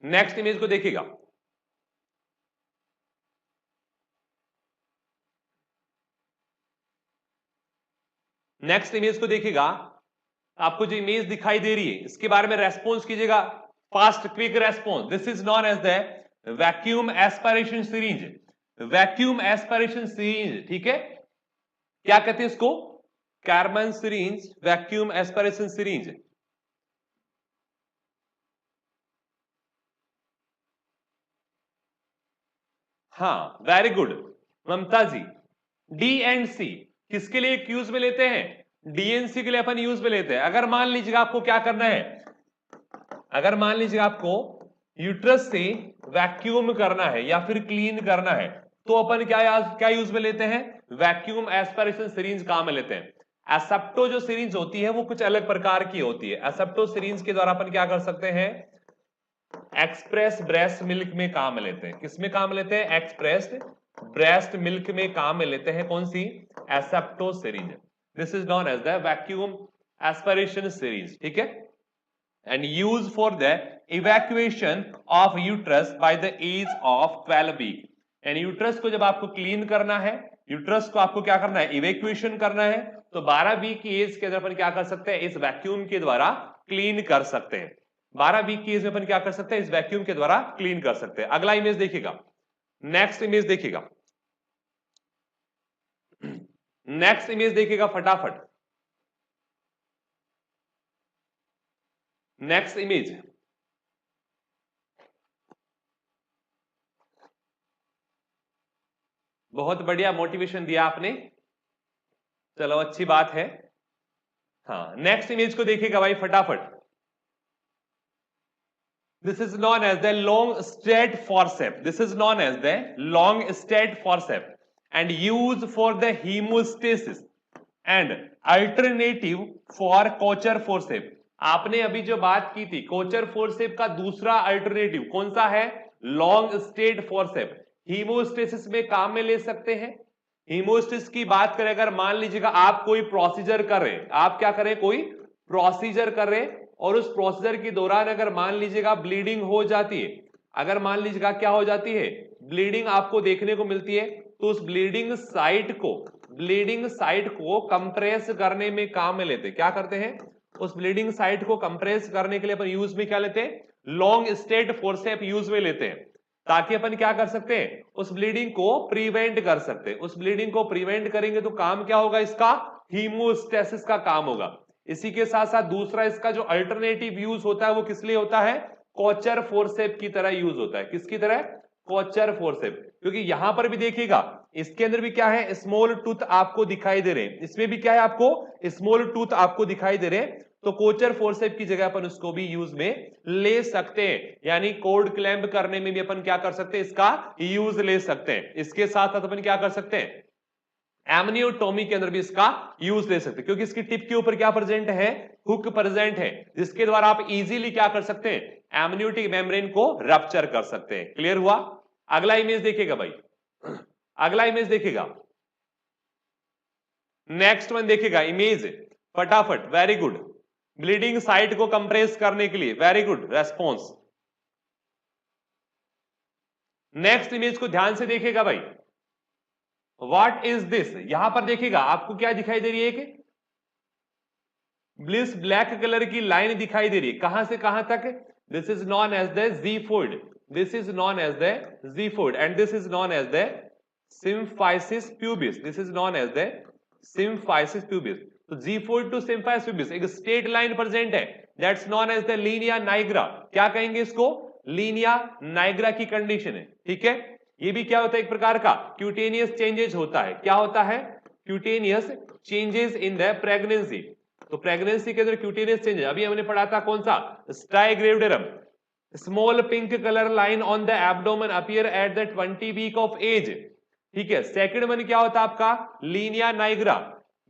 नेक्स्ट इमेज को देखिएगा, नेक्स्ट इमेज को देखिएगा। आपको जो इमेज दिखाई दे रही है इसके बारे में रेस्पॉन्स कीजिएगा, fast quick response. This is known as the vacuum aspiration series. Vacuum aspiration series, ठीक है, क्या कहते हैं इसको? Carbon series, vacuum aspiration series. हाँ very good Mamta ji. D and C किसके लिए यूज में लेते हैं? डीएनसी के लिए अपन यूज में लेते हैं। अगर मान लीजिएगा आपको क्या करना है, अगर मान लीजिएगा आपको यूट्रस से वैक्यूम करना है या फिर क्लीन करना है तो अपन क्या यूज में लेते हैं? वैक्यूम एस्पिरेशन सिरिंज काम में लेते हैं। एसेप्टो जो सिरिंज होती है वो कुछ अलग प्रकार की होती है। एसेप्टो सिरिंज के द्वारा अपन क्या कर सकते हैं? एक्सप्रेस ब्रेस्ट मिल्क में काम लेते हैं। किस में काम लेते हैं? एक्सप्रेस्ड ब्रेस्ट मिल्क में काम लेते हैं। कौन सी? Asepto syringe. This is known as the vacuum aspiration syringe, ठीक है, and used for the evacuation of uterus by the age of 12 week। यानी यूट्रस को जब आपको क्लीन करना है, यूट्रस को आपको क्या करना है? इवेक्यूएशन करना है, तो 12 वीक की एज के अंदर अपन क्या कर सकते हैं? इस वैक्यूम के द्वारा क्लीन कर सकते हैं। 12 वीक की एज में अपन क्या कर सकते हैं? इस वैक्यूम के द्वारा क्लीन कर सकते हैं। अगला इमेज देखिएगा, नेक्स्ट इमेज देखिएगा, नेक्स्ट इमेज देखिएगा फटाफट। नेक्स्ट इमेज, बहुत बढ़िया मोटिवेशन दिया आपने, चलो अच्छी बात है। हाँ नेक्स्ट इमेज को देखिएगा भाई फटाफट। This is known as the long straight forceps. This is known as the long straight forceps and used for the hemostasis and alternative for Kocher forceps. आपने अभी जो बात की थी कोचर फोर्सेप का दूसरा अल्टरनेटिव कौन सा है? Long straight forceps. हीमोस्टेसिस में काम में ले सकते हैं। हीमोस्टेसिस की बात करें, अगर मान लीजिएगा आप कोई प्रोसीजर कर रहे हैं, आप क्या करें? कोई प्रोसीजर कर रहे हैं और उस प्रोसीजर के दौरान अगर मान लीजिएगा ब्लीडिंग हो जाती है, अगर मान लीजिएगा क्या हो जाती है? ब्लीडिंग आपको देखने को मिलती है, तो उस ब्लीडिंग साइट को कंप्रेस करने में काम में लेते हैं। क्या करते हैं? उस ब्लीडिंग साइट को कंप्रेस करने के लिए अपन यूज में क्या लेते हैं? लॉन्ग स्ट्रेट फोर्सेप यूज में लेते हैं, ताकि अपन क्या कर सकते हैं? उस ब्लीडिंग को प्रिवेंट कर सकते हैं। उस ब्लीडिंग को प्रिवेंट करेंगे तो काम क्या होगा इसका? हीमोस्टेसिस का काम होगा। इसी के साथ साथ दूसरा इसका जो अल्टरनेटिव यूज होता है वो किस लिए होता है? कोचर फोर्सेप की तरह यूज होता है। किसकी तरह? कोचर फोर्सेप। क्योंकि यहां पर भी देखिएगा इसके अंदर भी क्या है? स्मॉल टूथ आपको दिखाई दे रहे हैं, इसमें भी क्या है? आपको स्मॉल टूथ आपको दिखाई दे रहे हैं, तो कोचर फोर्सेप की जगह अपन उसको भी यूज में ले सकते हैं। यानी कोड क्लैंप करने में भी अपन क्या कर सकते हैं? इसका यूज ले सकते हैं। इसके साथ साथ अपन क्या कर सकते हैं? एमनियोटोमी के अंदर भी इसका यूज ले सकते हैं, क्योंकि इसकी टिप के ऊपर क्या प्रेजेंट है, हुक प्रेजेंट है, जिसके द्वारा आप इजीली क्या कर सकते हैं, एमनियोटिक मेम्ब्रेन को रप्चर कर सकते हैं। क्लियर हुआ? अगला इमेज देखिएगा भाई, अगला इमेज देखिएगा, नेक्स्ट वन देखिएगा इमेज फटाफट, वेरी गुड, ब्लीडिंग साइट को कंप्रेस करने के लिए, very good response. Next image को ध्यान से देखिएगा भाई, व्हाट इज दिस, यहां पर देखिएगा आपको क्या दिखाई दे रही है, एक ब्लिस ब्लैक कलर की लाइन दिखाई दे रही है, कहां से कहां तक, this is known as the xiphoid, this is known as the xiphoid and this is known as the symphysis pubis, this is known as the symphysis pubis. तो ज़िफोइड टू सिम्फाइसिस प्यूबिस एक straight line present है, that's known as the linea nigra, क्या कहेंगे इसको, Linnaea Niagara की condition है, ठीक है। ये भी क्या होता है, एक प्रकार का क्यूटेनियस चेंजेस होता है, क्या होता है, cutaneous changes in the pregnancy. तो प्रेगनेंसी के अंदर क्यूटेनियस चेंजेस, अभी हमने पढ़ा था कौन सा, striae gravidarum, small pink colour line on the abdomen appear at the 20 week of age, ठीक है। सेकंड वन क्या होता है आपका, linea nigra,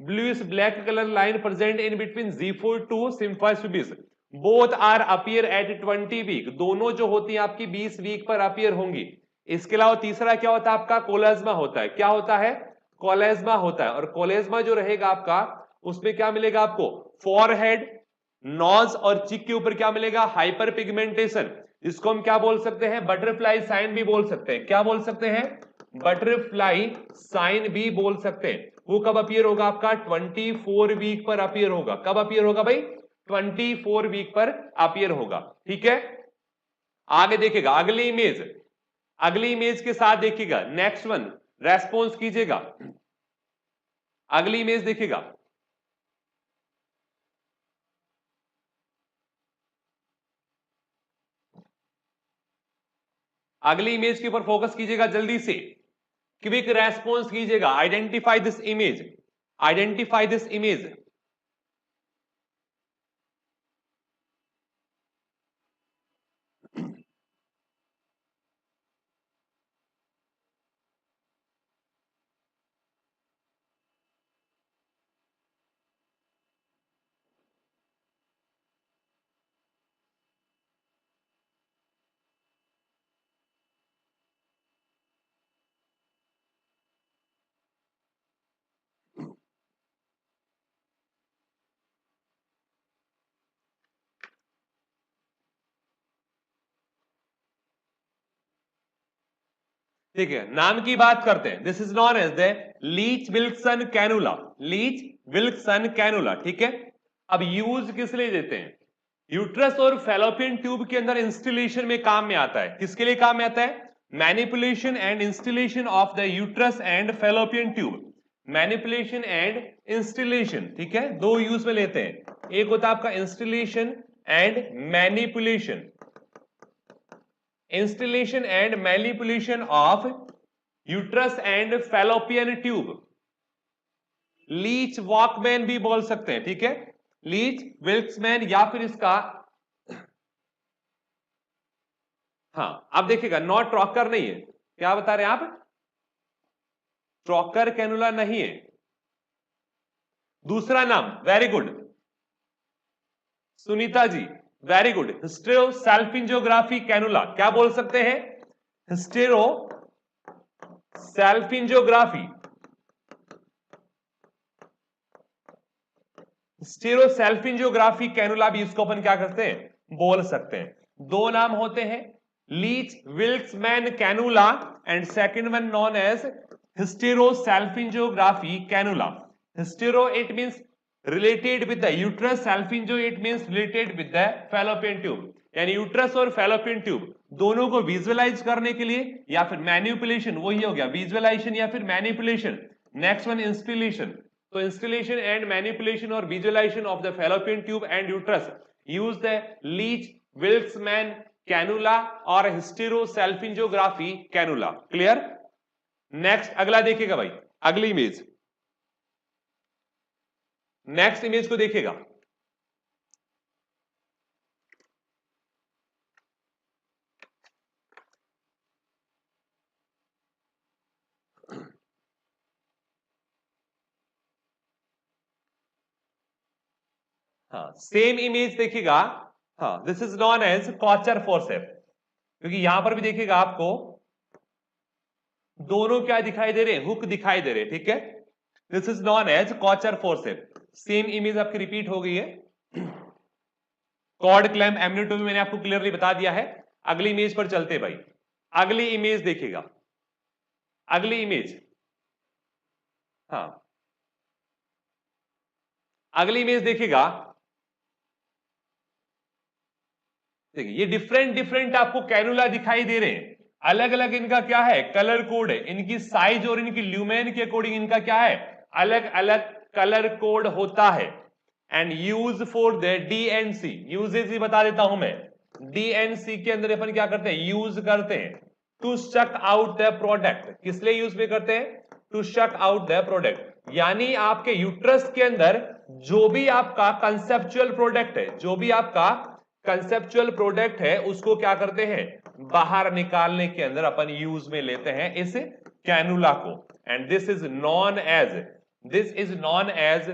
bluish black colour line present in between xiphoid to symphysis pubis, both are appear at 20 week, दोनों जो होती है आपकी 20 वीक पर अपीयर होंगी। इसके अलावा तीसरा क्या होता है आपका, कोलेज्मा होता है, क्या होता है, कोलेज्मा होता है, और कोलेज्मा जो रहेगा आपका उसमें क्या मिलेगा आपको, फॉरहेड, नोज और चिक के ऊपर क्या मिलेगा, हाइपर पिगमेंटेशन, इसको हम क्या बोल सकते हैं, बटरफ्लाई साइन भी बोल सकते हैं, क्या बोल सकते हैं, बटरफ्लाई साइन भी बोल सकते हैं। वो कब अपीयर होगा आपका, 24 वीक पर अपीयर होगा, कब अपीयर होगा भाई, 24 वीक पर अपीयर होगा, ठीक है। आगे देखिएगा अगली इमेज, अगली इमेज के साथ देखिएगा, नेक्स्ट वन रेस्पॉन्स कीजिएगा, अगली इमेज देखिएगा, अगली इमेज के ऊपर फोकस कीजिएगा जल्दी से, क्विक रेस्पॉन्स कीजिएगा, identify this image, identify this image. ठीक है, नाम की बात करते हैं, this is known as the Leech Wilson cannula, Leech Wilson cannula, ठीक है। अब यूज किस लिए देते हैं, यूट्रस और फैलोपियन ट्यूब के अंदर इंस्टिलेशन में काम में आता है, किसके लिए काम में आता है, manipulation and instillation of the uterus and fallopian tube, manipulation and instillation, ठीक है, दो यूज में लेते हैं, एक होता है आपका instillation and manipulation, instillation and manipulation of uterus and fallopian tube, Leech Walkman भी बोल सकते हैं, ठीक है, लीच विल्क्समैन या फिर इसका, हाँ आप देखिएगा नॉट ट्रॉकर नहीं है, क्या बता रहे हैं आप, ट्रॉकर कैनुला नहीं है, दूसरा नाम, very good Sunita ji, very good, हिस्टेरो सेल्फिंजियोग्राफी cannula, क्या बोल सकते हैं, हिस्टेरो सेल्फिंजियोग्राफी, स्टेरोसेल्फिंजियोग्राफी कैनुला भी इसको अपन क्या करते हैं, बोल सकते हैं। दो नाम होते हैं, Leech Wilkinson cannula and second one known as hysterosalpingography cannula. Hystero it means related with the uterus, salpingo it means related with the Fallopian tube, यानी यूट्रस और फैलोपियन ट्यूब दोनों को विजुअलाइज करने के लिए, या फिर मैनिपुलेशन, वही हो गया विजुअलाइजेशन या फिर manipulation. Next one instillation, so installation and manipulation or visualization of the fallopian tube and uterus use the Leach Wilksman cannula or hysterosalpingography cannula, clear। Next अगला देखिएगा भाई, अगली इमेज, नेक्स्ट इमेज को देखिएगा, हाँ, सेम इमेज देखिएगा, हाँ, this is known as Kocher forcep, क्योंकि यहां पर भी देखिएगा आपको दोनों क्या दिखाई दे रहे हैं, हुक दिखाई दे रहे हैं, ठीक है। This is known as Kocher forcep. Same image आपकी रिपीट हो गई है। कॉर्ड क्लैम्प एमनियोटोमी मैंने आपको क्लियरली बता दिया है। अगली इमेज पर चलते भाई। अगली इमेज देखिएगा, अगली इमेज, हाँ, अगली इमेज देखिएगा। देखिए ये डिफरेंट डिफरेंट आपको कैनुला दिखाई दे रहे हैं, अलग अलग इनका क्या है, कलर कोड है, इनकी साइज और इनकी ल्यूमेन के अकॉर्डिंग इनका क्या है, अलग अलग कलर कोड होता है। And use for the D and C, uses ही बता देता हूं मैं। डीएनसी के अंदर अपन क्या करते हैं, यूज करते हैं टू शक आउट द प्रोडक्ट। किस लिए यूज में करते हैं, टू शक आउट द प्रोडक्ट। यानी आपके यूट्रस के अंदर जो भी आपका कंसेप्चुअल प्रोडक्ट है, जो भी आपका कंसेप्चुअल प्रोडक्ट है, उसको क्या करते हैं, बाहर निकालने के अंदर अपन यूज में लेते हैं इस कैनुला को। And this is known as, this is known as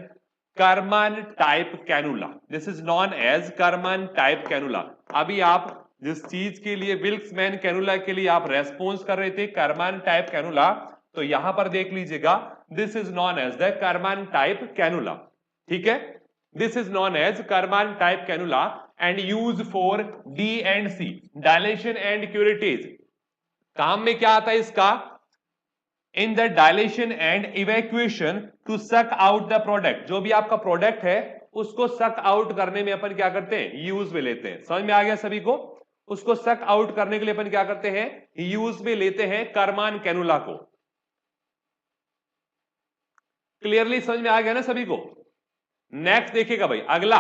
Karman type cannula, this is known as Karman type cannula. अभी आप जिस चीज के लिए विल्क्समैन कैनुला के लिए आप रेस्पॉन्स कर रहे थे, कर्मन टाइप कैनुला, तो यहां पर देख लीजिएगा, this is known as the Karman type cannula, ठीक है। This is known as Karman type cannula and use for D&C, dilation and curettage. काम में क्या आता है इसका, in the dilation and evacuation to suck out the product. जो भी आपका प्रोडक्ट है उसको सक आउट करने में अपन क्या करते हैं, यूज में लेते हैं। समझ में आ गया सभी को, उसको सक आउट करने के लिए अपन क्या करते हैं, यूज में लेते हैं कर्मान कैनुला को। क्लियरली समझ में आ गया ना सभी को। नेक्स्ट देखिएगा भाई, अगला,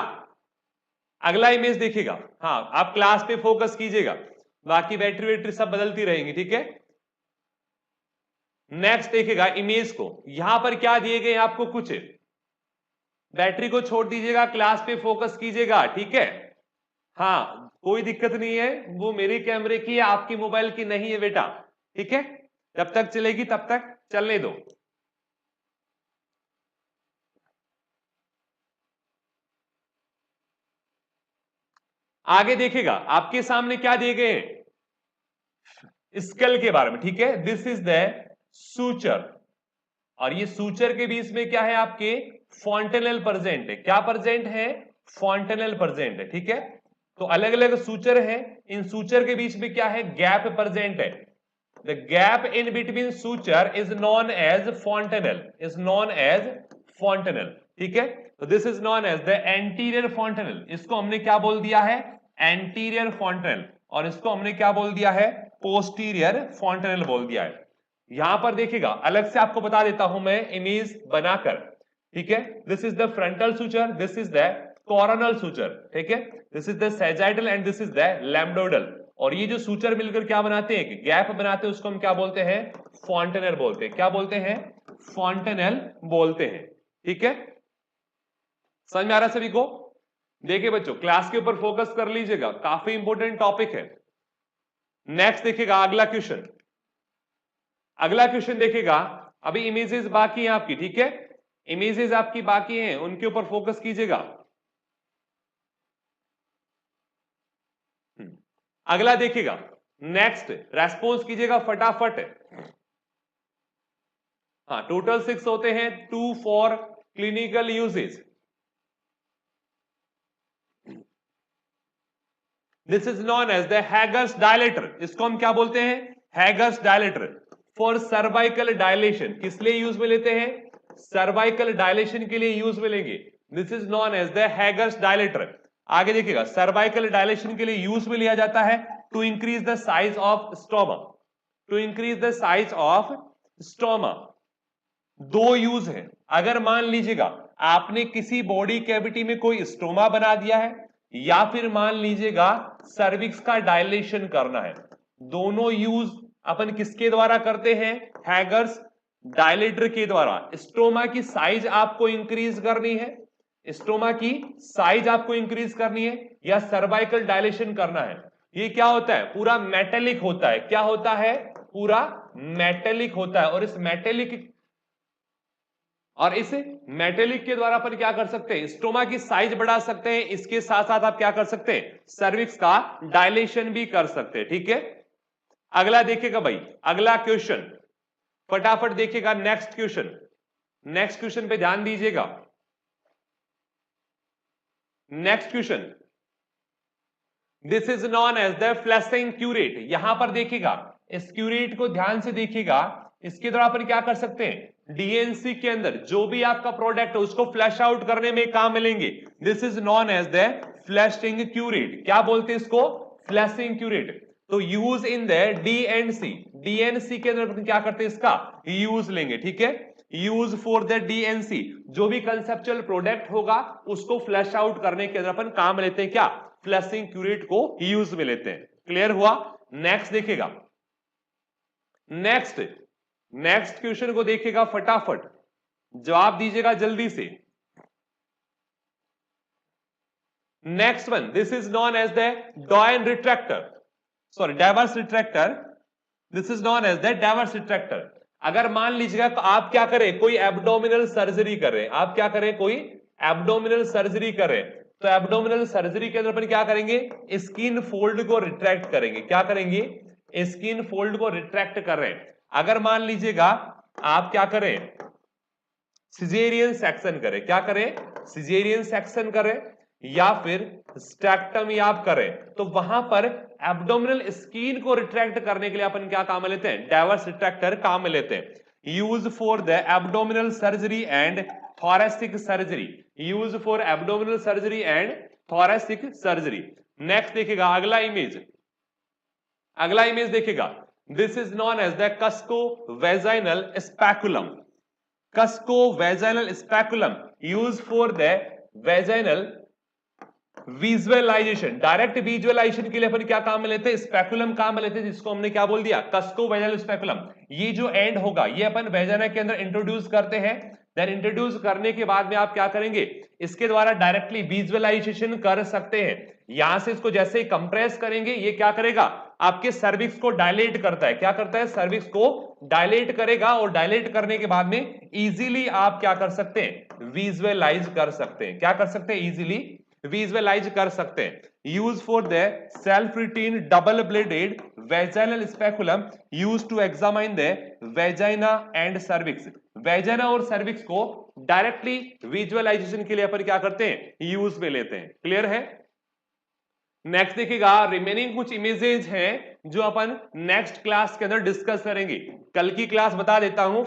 अगला इमेज देखिएगा। हाँ, आप क्लास पे फोकस कीजिएगा, बाकी बैटरी वैटरी सब बदलती रहेंगी, ठीक है। नेक्स्ट देखिएगा इमेज को, यहां पर क्या दिए गए आपको, कुछ बैटरी को छोड़ दीजिएगा, क्लास पे फोकस कीजिएगा, ठीक है। हाँ, कोई दिक्कत नहीं है, वो मेरे कैमरे की है, आपकी मोबाइल की नहीं है बेटा, ठीक है। जब तक चलेगी तब तक चलने दो। आगे देखिएगा, आपके सामने क्या दिए गए हैं, स्कल के बारे में, ठीक है। दिस इज द सूचर, और ये सूचर के बीच में क्या है आपके, फॉन्टेनल प्रेजेंट है। क्या प्रेजेंट है, फॉन्टेनल प्रेजेंट है, ठीक है। तो अलग अलग सूचर है, इन सूचर के बीच में क्या है, गैप प्रेजेंट है। The gap in between suture is known as fontanelle, is known as fontanelle, ठीक है। तो this is known as the anterior fontanelle, इसको हमने क्या बोल दिया है, एंटीरियर फॉन्टेनल, और इसको हमने क्या बोल दिया है, पोस्टीरियर फॉन्टेनल बोल दिया है। यहां पर देखिएगा, अलग से आपको बता देता हूं मैं इमेज बनाकर, ठीक है। This is the frontal suture, this is the coronal suture, ठीक है। This is the sagittal and this is the lambdoidal. और ये जो सूचर मिलकर क्या बनाते हैं, गैप बनाते हैं, उसको हम क्या बोलते हैं, फॉन्टेनल बोलते हैं। क्या बोलते हैं, फॉन्टेनल बोलते हैं, ठीक है। समझ में आ रहा है सभी को। देखिए बच्चों, क्लास के ऊपर फोकस कर लीजिएगा, काफी इंपॉर्टेंट टॉपिक है। नेक्स्ट देखिएगा अगला क्वेश्चन, अगला क्वेश्चन देखिएगा। अभी इमेजेस बाकी हैं आपकी, ठीक है, इमेजेस आपकी बाकी हैं, उनके ऊपर फोकस कीजिएगा। अगला देखिएगा, नेक्स्ट रेस्पॉन्स कीजिएगा फटाफट। हाँ, टोटल 6 होते हैं, 2 for clinical uses. This is known as the Hegar's dilator, इसको हम क्या बोलते हैं, Hegar's dilator. For cervical dilation, किस लिए यूज में लेते हैं, सर्वाइकल डायलेशन के लिए यूज में लेंगे। This is known as the Hegar's dilator. आगे देखिएगा, सर्वाइकल डायलेशन के लिए यूज में लिया जाता है to increase the size of stoma, to increase the size of stoma. दो यूज है, अगर मान लीजिएगा आपने किसी बॉडी कैविटी में कोई स्टोमा बना दिया है, या फिर मान लीजिएगा सर्विक्स का डायलेशन करना है, दोनों यूज अपन किसके द्वारा करते हैं, हैगर्स डायलेटर के द्वारा। स्टोमा की साइज आपको इंक्रीज करनी है, स्टोमा की साइज आपको इंक्रीज करनी है, या सर्वाइकल डायलेशन करना है। ये क्या होता है, पूरा मेटेलिक होता है। क्या होता है, पूरा मेटेलिक होता है। और इस मेटेलिक, और इस मेटेलिक के द्वारा अपन क्या कर सकते हैं, स्टोमा की साइज बढ़ा सकते हैं, इसके साथ साथ आप क्या कर सकते हैं, सर्विक्स का डायलेशन भी कर सकते हैं। ठीक है, अगला देखिएगा भाई, अगला क्वेश्चन फटाफट देखिएगा, नेक्स्ट क्वेश्चन, नेक्स्ट क्वेश्चन पे ध्यान दीजिएगा। Next question, this is known as the flushing curette. यहां पर देखिएगा, इस क्यूरेट को ध्यान से देखिएगा, इसके द्वारा अपन क्या कर सकते हैं, डीएनसी के अंदर जो भी आपका प्रोडक्ट है उसको फ्लैश आउट करने में काम मिलेंगे। This is known as the flushing curette. क्या बोलते हैं इसको, फ्लैशिंग क्यूरेट। तो use in the DNC, DNC के अंदर अपन क्या करते हैं, इसका यूज लेंगे। ठीक है, यूज फॉर द डीएनसी, जो भी कंसेप्चुअल प्रोडक्ट होगा उसको फ्लैश आउट करने के अंदर अपन काम लेते हैं, क्या, फ्लैशिंग क्यूरेट को यूज में लेते हैं। क्लियर हुआ। नेक्स्ट देखिएगा, नेक्स्ट नेक्स्ट क्वेश्चन को देखिएगा, फटाफट जवाब दीजिएगा जल्दी से। Next one, this is known as the Doyen retractor, sorry Deaver's retractor, this is known as the Deaver's retractor. अगर मान लीजिएगा तो आप क्या करें, कोई एब्डोमिनल सर्जरी करें, आप क्या करें, कोई एब्डोमिनल सर्जरी करें, तो एब्डोमिनल सर्जरी के अंदर अपन क्या करेंगे, स्किन फोल्ड को रिट्रैक्ट करेंगे। क्या करेंगे, स्किन फोल्ड को रिट्रैक्ट कर रहे हैं। अगर मान लीजिएगा आप क्या करें, सिजेरियन सेक्शन करें, क्या करें, सिजेरियन सेक्शन करें, या फिर स्टेक्टमी आप करें, तो वहां पर एब्डोमिनल स्किन को रिट्रैक्ट करने के लिए अपन क्या काम लेते हैं, डाइवर्स रिट्रैक्टर काम में लेते हैं। Use for the abdominal surgery and thoracic surgery, use for abdominal surgery and thoracic surgery. Next देखिएगा, अगला इमेज, अगला इमेज देखिएगा, this is known as the Cusco vaginal speculum, Cusco vaginal speculum use for the vaginal visualisation. Direct visualisation के लिए अपन क्या काम में लेते हैं, स्पेकुलम काम में लेते हैं, जिसको हमने क्या बोल दिया, कस्को वेजाइनल स्पेकुलम। ये जो एंड होगा ये अपन वेजाइना के अंदर इंट्रोड्यूस करते हैं, देन इंट्रोड्यूस करने के बाद में आप क्या करेंगे, इसके द्वारा डायरेक्टली विजुअलाइजेशन कर सकते हैं। यहां से इसको जैसे ही कंप्रेस करेंगे, ये क्या करेगा, आपके सर्विक्स को डायलेट करता है। क्या करता है, सर्विक्स को डायलेट करेगा, और डायलेट करने के बाद में इजीली आप क्या कर सकते हैं, विजुअलाइज कर सकते हैं। क्या कर सकते हैं, इजीली विजुअलाइज कर सकते हैं। Use for the self retain double bladed vaginal speculum use to examine the vagina and cervix. Vagina और सर्विक्स को डायरेक्टली विजुअलाइजेशन के लिए अपन क्या करते हैं, यूज में लेते हैं। क्लियर है। नेक्स्ट देखिएगा, रिमेनिंग कुछ इमेजेस हैं जो अपन नेक्स्ट क्लास के अंदर डिस्कस करेंगे। कल की क्लास बता देता हूं,